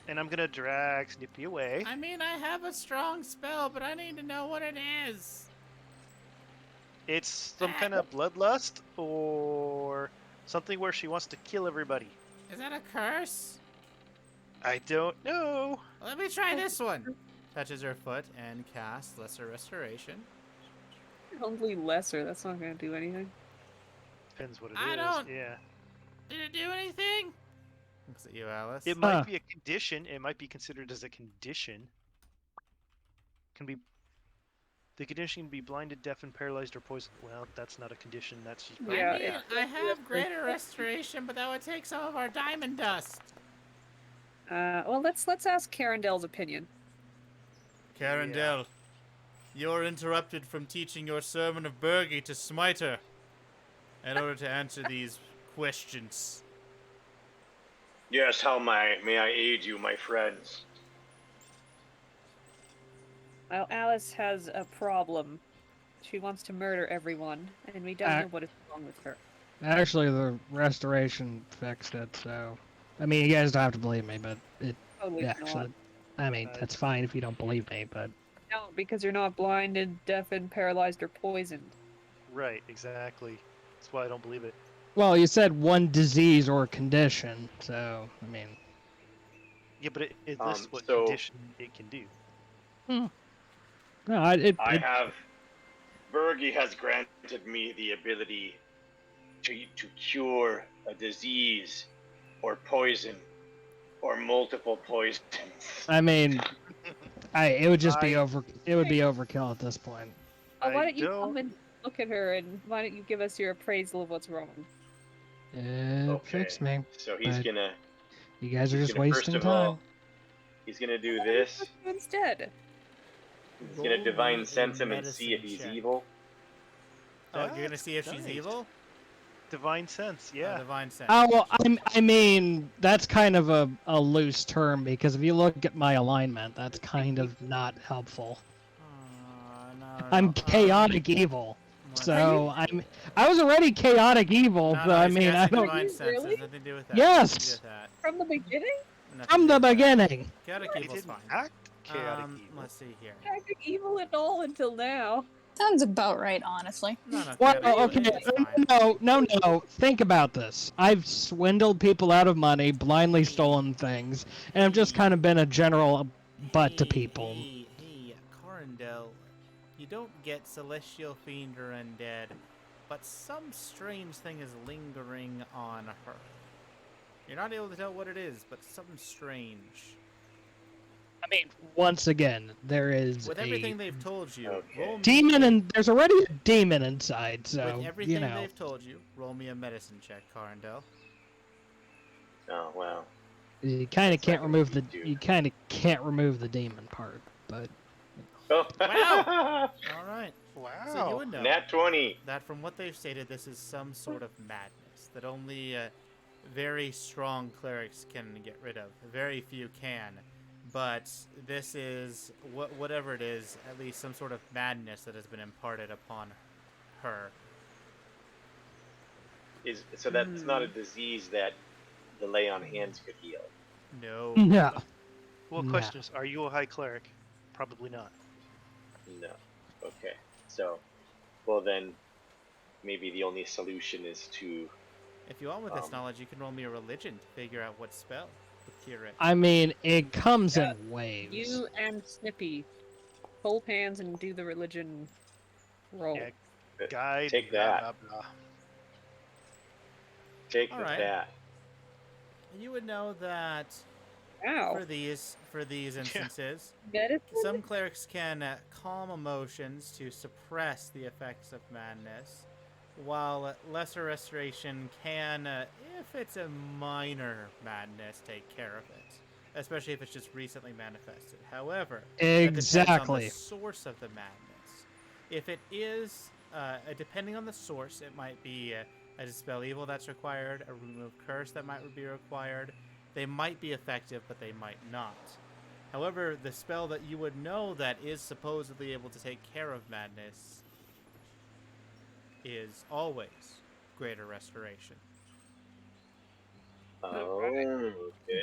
And I'm gonna drag Snippy away. I mean, I have a strong spell, but I need to know what it is. It's some kind of bloodlust or something where she wants to kill everybody. Is that a curse? I don't know. Let me try this one. Touches her foot and casts Lesser Restoration. Probably lesser. That's not gonna do anything. Depends what it I is. don't- Yeah. Did it do anything? Looks at you, Alice. It might be a condition. It might be considered as a condition. Can be. The condition can be blinded, deafened, paralyzed, or poisoned. Well, that's not a condition. That's just. Yeah, I mean, I have Greater Restoration, but that would take some of our diamond dust. Well, let's ask Carendel's opinion. Carindel, you're interrupted from teaching your sermon of Bergie to Smiter in order to answer these questions. Yes, how may I aid you, my friends? Well, Alice has a problem. She wants to murder everyone, and we don't know what is wrong with her. Actually, the restoration fixed it, so... I mean, you guys don't have to believe me, but it Totally actually... not. I mean, that's fine if you don't believe me, but... No, because you're not blinded, deafened, paralyzed, or poisoned. Right, exactly. That's why I don't believe it. Well, you said one disease or condition, so, I mean... Yeah, but it lists what so- condition it can do. No, I have. Bergie has granted me the ability to cure a disease, or poison, or multiple poisons. I mean... it would just be it would be overkill at this point. Oh, why don't you come and look at her, and why don't you give us your appraisal of what's wrong? It fixed me. So he's but gonna. You guys are he's just gonna, wasting first of time. all, he's gonna do this. Instead. He's gonna Roll divine me sense a him and see if medicine he's check. evil. Oh, you're gonna see if she's nice. evil? Divine sense, yeah. Divine sense. Oh, well, I mean, that's kind of a loose term, because if you look at my alignment, that's kind of not helpful. No, I'm chaotic evil. What? So, I was already chaotic evil, No, but I he's mean, I casting don't... Divine sense. Really? There's nothing to do with that. Yes! Nothing to do with that. From the beginning? Nothing From to the do with that. beginning! Chaotic He evil's didn't fine. act chaotic evil. Let's see here. Tactic evil at all until now. Sounds about right, honestly. No, What? chaotic Okay, evil is fine. no. Think about this. I've swindled people out of money, blindly stolen things, and I've just kind of been a general butt to people. Hey, Corindel, you don't get celestial fiend or undead, but some strange thing is lingering on her. You're not able to tell what it is, but something strange. I mean, once again, there is With everything they've told you, Okay. roll me demon, and there's already a demon inside, so, with everything you know. they've told you, roll me a medicine check, Corindel. Oh well. You kind of That's can't not remove gonna the be you kind of can't remove the demon part, but Oh. Wow. All right. Wow. So you would know Nat 20. that from what they've stated, this is some sort of madness that only very strong clerics can get rid of. Very few can. But this is, whatever it is, at least some sort of madness that has been imparted upon her. So that's not a disease that the lay on hands could heal. No. no. Well, Nah. question is, are you a high cleric? Probably not. No. Okay. So, well then, maybe the only solution is to. If you want with this knowledge, you can roll me a religion to figure out what spell would cure it. I mean, it comes in waves. You and Snippy hold hands and do the religion roll. Yeah. Guide. Take blah, that. blah, blah. Take All right. that. You would know that Wow. for these instances, Medicine? some clerics can calm emotions to suppress the effects of madness, while lesser restoration can, if it's a minor madness, take care of it, especially if it's just recently manifested. However, that depends on Exactly. the source of the madness. If it is, depending on the source, it might be a dispel evil that's required, a remove curse that might be required. They might be effective, but they might not. However, the spell that you would know that is supposedly able to take care of madness is always Greater Restoration. Oh, okay.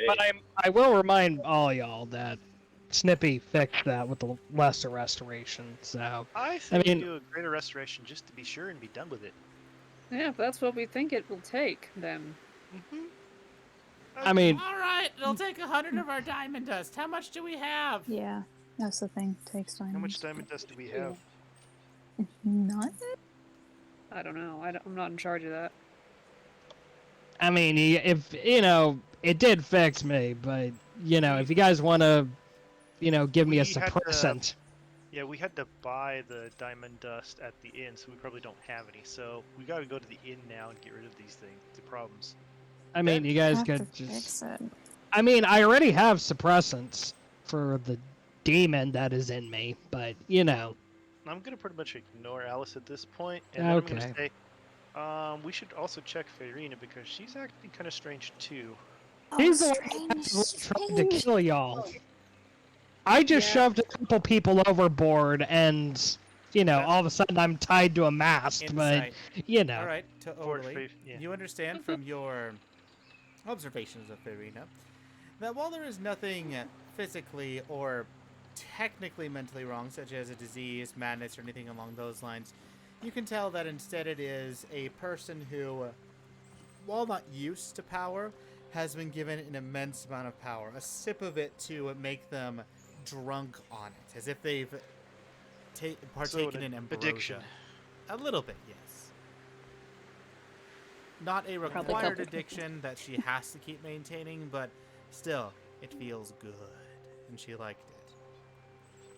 But I will remind all y'all that Snippy fixed that with the lesser restoration. So I think mean- we do a greater restoration just to be sure and be done with it. Yeah, if that's what we think it will take, then. Mm-hmm. I mean, All right, it'll take 100 of our diamond dust. How much do we have? Yeah, that's the thing. Takes time. How much diamond dust do we have? None? I don't know. I'm not in charge of that. I mean, if it did fix me, but if you guys want to, give me a We had to- suppressant. Yeah, we had to buy the diamond dust at the inn, so we probably don't have any. So we gotta go to the inn now and get rid of these things, the problems. I mean, you guys Have to could just. fix it. I mean, I already have suppressants for the demon that is in me, but I'm gonna pretty much ignore Alice at this point, and then I'm gonna say, we should also check Farina because she's acting kind of strange too. He's Oh, the one who tried to strange. kill y'all. I just Yeah. shoved a couple people overboard, and all of a sudden I'm tied to a mast. Insight. But All right, to Fort Odali, Faith, yeah. you understand from your observations of Farina that while there is nothing physically or technically mentally wrong, such as a disease, madness, or anything along those lines, you can tell that instead it is a person who, while not used to power, has been given an immense amount of power, a sip of it to make them drunk on it, as if they've partaken in ambrosia. addiction. A little bit, yes. Not a Probably required couple. addiction that she has to keep maintaining, but still, it feels good, and she liked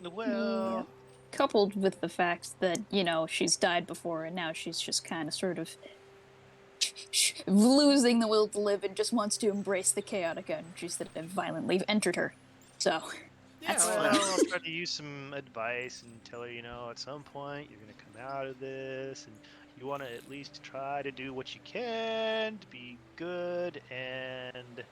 it. Well, Coupled with the fact that, she's died before and now she's just kind of sort of losing the will to live and just wants to embrace the chaotic energies that have violently entered her. So, that's well, well, I'll try to use some advice and tell her, at some point you're gonna come out of this, and you want to at least try to do what you can to be good, and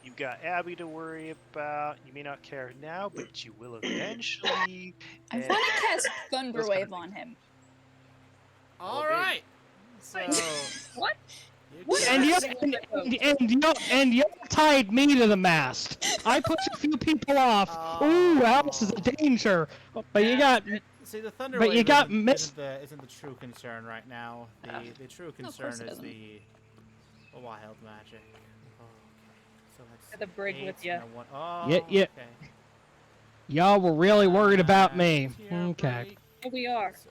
you've got Abby to worry about. You may not care now, but you will eventually. I and- want to cast Thunder those kind Wave of on him. All baby. right. So What? And you tied me to the mast. I pushed a few people off. Ooh, Alice is a danger. But you got. see the thunder But wave you got isn't the true concern right now. The true course concern it is isn't. the wild magic. Okay. So that's The brig with 8 ya. and a 1. Oh, Yeah. okay. Y'all were really worried about me. Last year Okay. break. Yeah, we are. So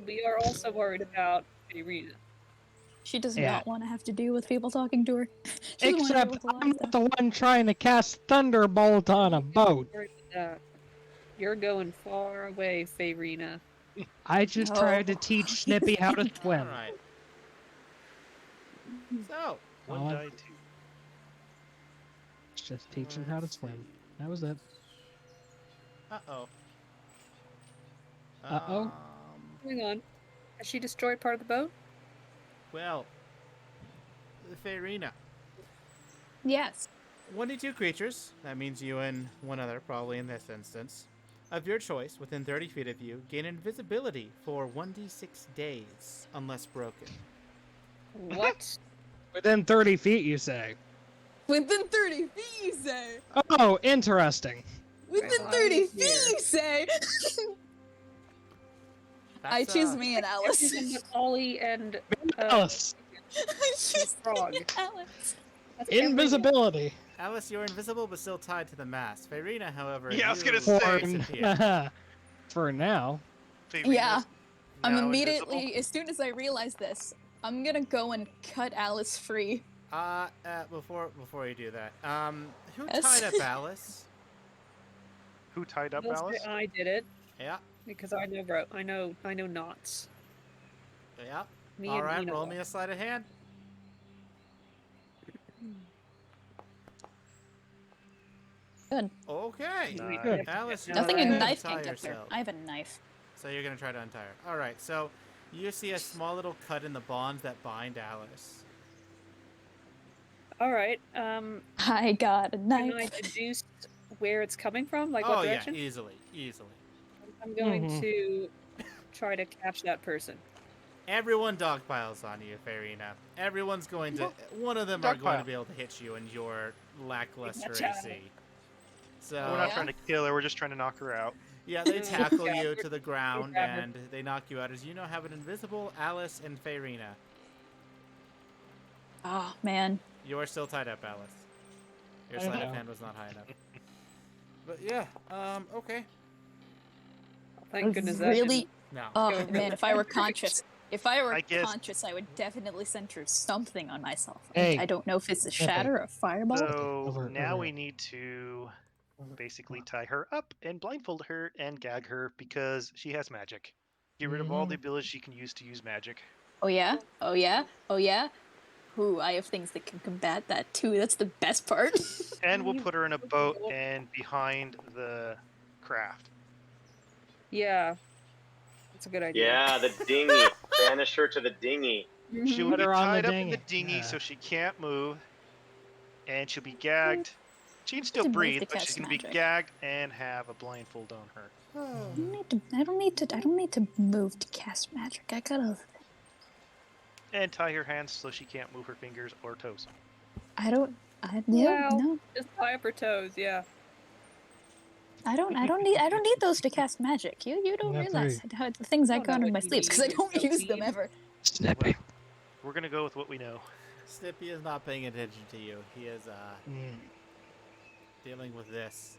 We are also worried about Irina. She does Yeah. not want to have to deal with people talking to her. She doesn't wanna deal Except with a lot I'm of not stuff. the one trying to cast Thunderbolt on a boat. Worried about that. You're going far away, Farina. I just No. tried to teach Snippy how to all swim. right. So One Oh. died too. Just teaching how to swim. That was it. Uh-oh. Uh-oh. Hang on. Has she destroyed part of the boat? Well, Farina. Yes. 1d2 creatures, that means you and one other, probably in this instance, of your choice within 30 feet of you, gain invisibility for 1d6 days, unless broken. What? Within 30 feet, you say. Within 30 feet, you say. Oh, interesting. Within Right 30 feet, here. you say. I That's, choose me and Alice. Everything but Ollie and Alice, I choose frog. me and Alice. That's everyone. invisibility. Alice, you're invisible but still tied to the mast. Farina, however, Yeah, I was you gonna say. disappear. For now. Farina's Yeah. I'm now immediately, invisible. as soon as I realize this, I'm gonna go and cut Alice free. Before you do that, who Yes. tied up Alice? Who tied up They'll say Alice? I did it Yeah, because I know knots. yeah. Me All and right, Nina roll will. me a sleight of hand. Good. Okay. Nice. Good. Alice, you Nothing a try to knife untie can't get there. yourself. I have a knife. So you're gonna try to untie her. All right. So you see a small little cut in the bonds that bind Alice. All right. I got a Can I knife. deduce where it's coming from? Like Oh what yeah, direction? easily. I'm going Mhm. to try to catch that person. Everyone dogpiles on you, Farina. Everyone's going to. One of them are going to Dogpile. be able to hit you in your lackluster Watch out. AC. So We're not trying to kill her. We're just trying to knock her out. yeah, they tackle Yeah, you to the ground grab her. and they knock you out as you now have an invisible Alice and Farina. Oh man. You are still tied up, Alice. Your I sleight of know. hand was not high enough. But yeah, okay. Thank goodness that Really? didn't Now, Oh go man, really if I were fast. conscious, I guess- would definitely center something on myself. Hey. I don't know if it's a Hey. shatter or a fireball. So Over- now over we here. need to basically tie her up and blindfold her and gag her because she has magic. Get rid of all the abilities she can use magic. Oh yeah? Oh yeah? Oh yeah? Ooh, I have things that can combat that too. That's the best part. And we'll put her in a boat and behind the craft. Yeah. That's a good idea. Yeah, the dinghy. Banish her to the dinghy. She'll Put be her on the tied up in the dinghy. dinghy Yeah. so she can't move, and she'll be gagged. She can still to move breathe, to but she's cast gonna be magic. gagged and have a blindfold on her. I don't need to move to cast magic. I gotta. And tie her hands so she can't move her fingers or toes. Yeah, Well, no. just tie up her toes, yeah. I don't need those to cast magic. You don't Yeah, realize three. how the things I don't know got on what my you sleeves because I need, don't you're so use them mean. ever. Snippy. We're gonna go with what we know. Snippy is not paying attention to you. He is dealing with this.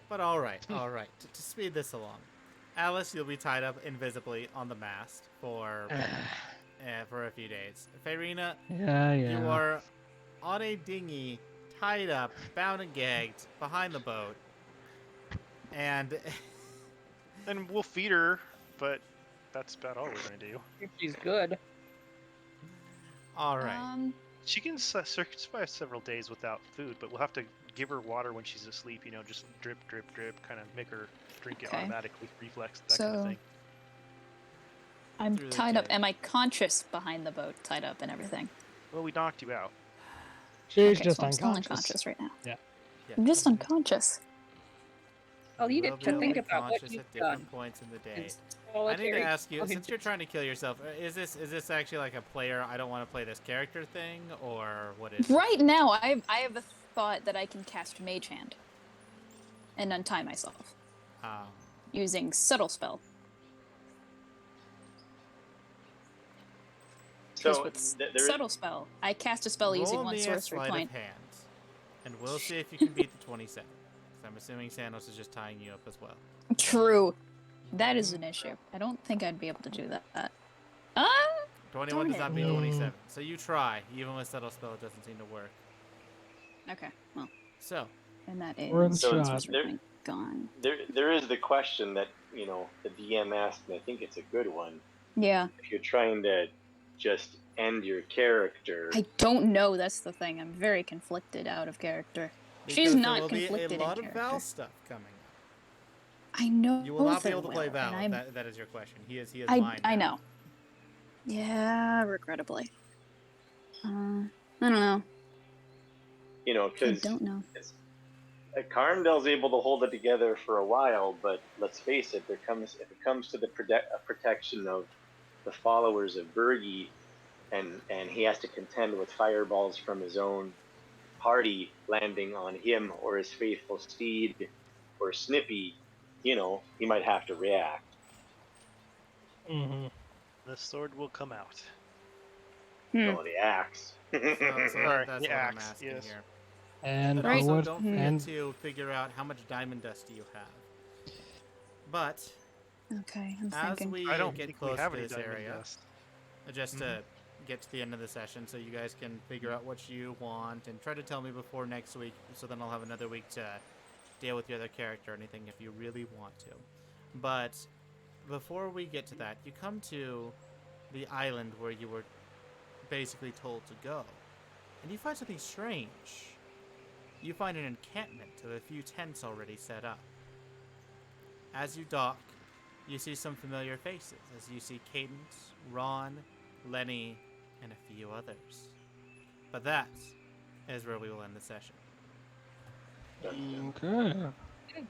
But all right. To speed this along, Alice, you'll be tied up invisibly on the mast for a few days. Farina, Yeah. you are on a dinghy, tied up, bound and gagged behind the boat, and And we'll feed her, but that's about all we're gonna do. If she's good. all right. She can survive several days without food, but we'll have to give her water when she's asleep. You know, just drip, drip, drip, kind of make her drink it Okay. automatically, reflex, that kind of So- thing. I'm Through the tied up. day. Am I conscious behind the boat, tied up and everything? Well, we knocked you out. She's Okay, just so I'm still unconscious. unconscious right now. Yeah. I'm just unconscious. Oh, you will get be to think able about what conscious you've at different done. points in the day. It's I need to solitary ask you, since confinement. you're trying to kill yourself, is this actually like a player? I don't want to play this character thing, or what is? Right now, I have a thought that I can cast Mage Hand and untie myself Um, using Subtle Spell. Because So with there is Subtle Spell, I cast a spell using roll one me a sorcery sleight point. of hand, and we'll see if you can beat the 27. 'Cause I'm assuming Sanos is just tying you up as well. True. That is an issue. I don't think I'd be able to do that. 21 does Darn not it. beat 27. So you try, even with subtle spell, it doesn't seem to work. Okay, well, So and that We're in is the one shot. sorcery point gone. there is the question that the DM asked, and I think it's a good one. Yeah, If you're trying to just end your character, I don't know. That's the thing. I'm very conflicted out of character. She's because not there will be conflicted a in lot of character. Val stuff coming up. I know. You will not be there able to play will, Val. and I'm- That is your question. He is I mine. I now. know. Yeah, regrettably. I don't know. I because don't know. Carndel's able to hold it together for a while, but let's face it, if it comes to the protection of the followers of Bergie, and he has to contend with fireballs from his own party landing on him or his faithful steed or Snippy, he might have to react. Mm-hmm. The sword will come out. So the axe. So Sorry, that's the what I'm axe, asking yes. here. And And Right. also, would, don't forget and to figure out how much diamond dust do you have. But Okay, I'm as thinking. we I don't get think we close have to any this diamond area, dust. just to get to the end of the session, so you guys can figure out what you want and try to tell me before next week, so then I'll have another week to deal with your other character or anything if you really want to. But before we get to that, you come to the island where you were basically told to go, and you find something strange. You find an encampment of a few tents already set up. As you dock, you see some familiar faces, as you see Cadence, Ron, Lenny, and a few others. But that is where we will end the session. Dun, dun. Okay.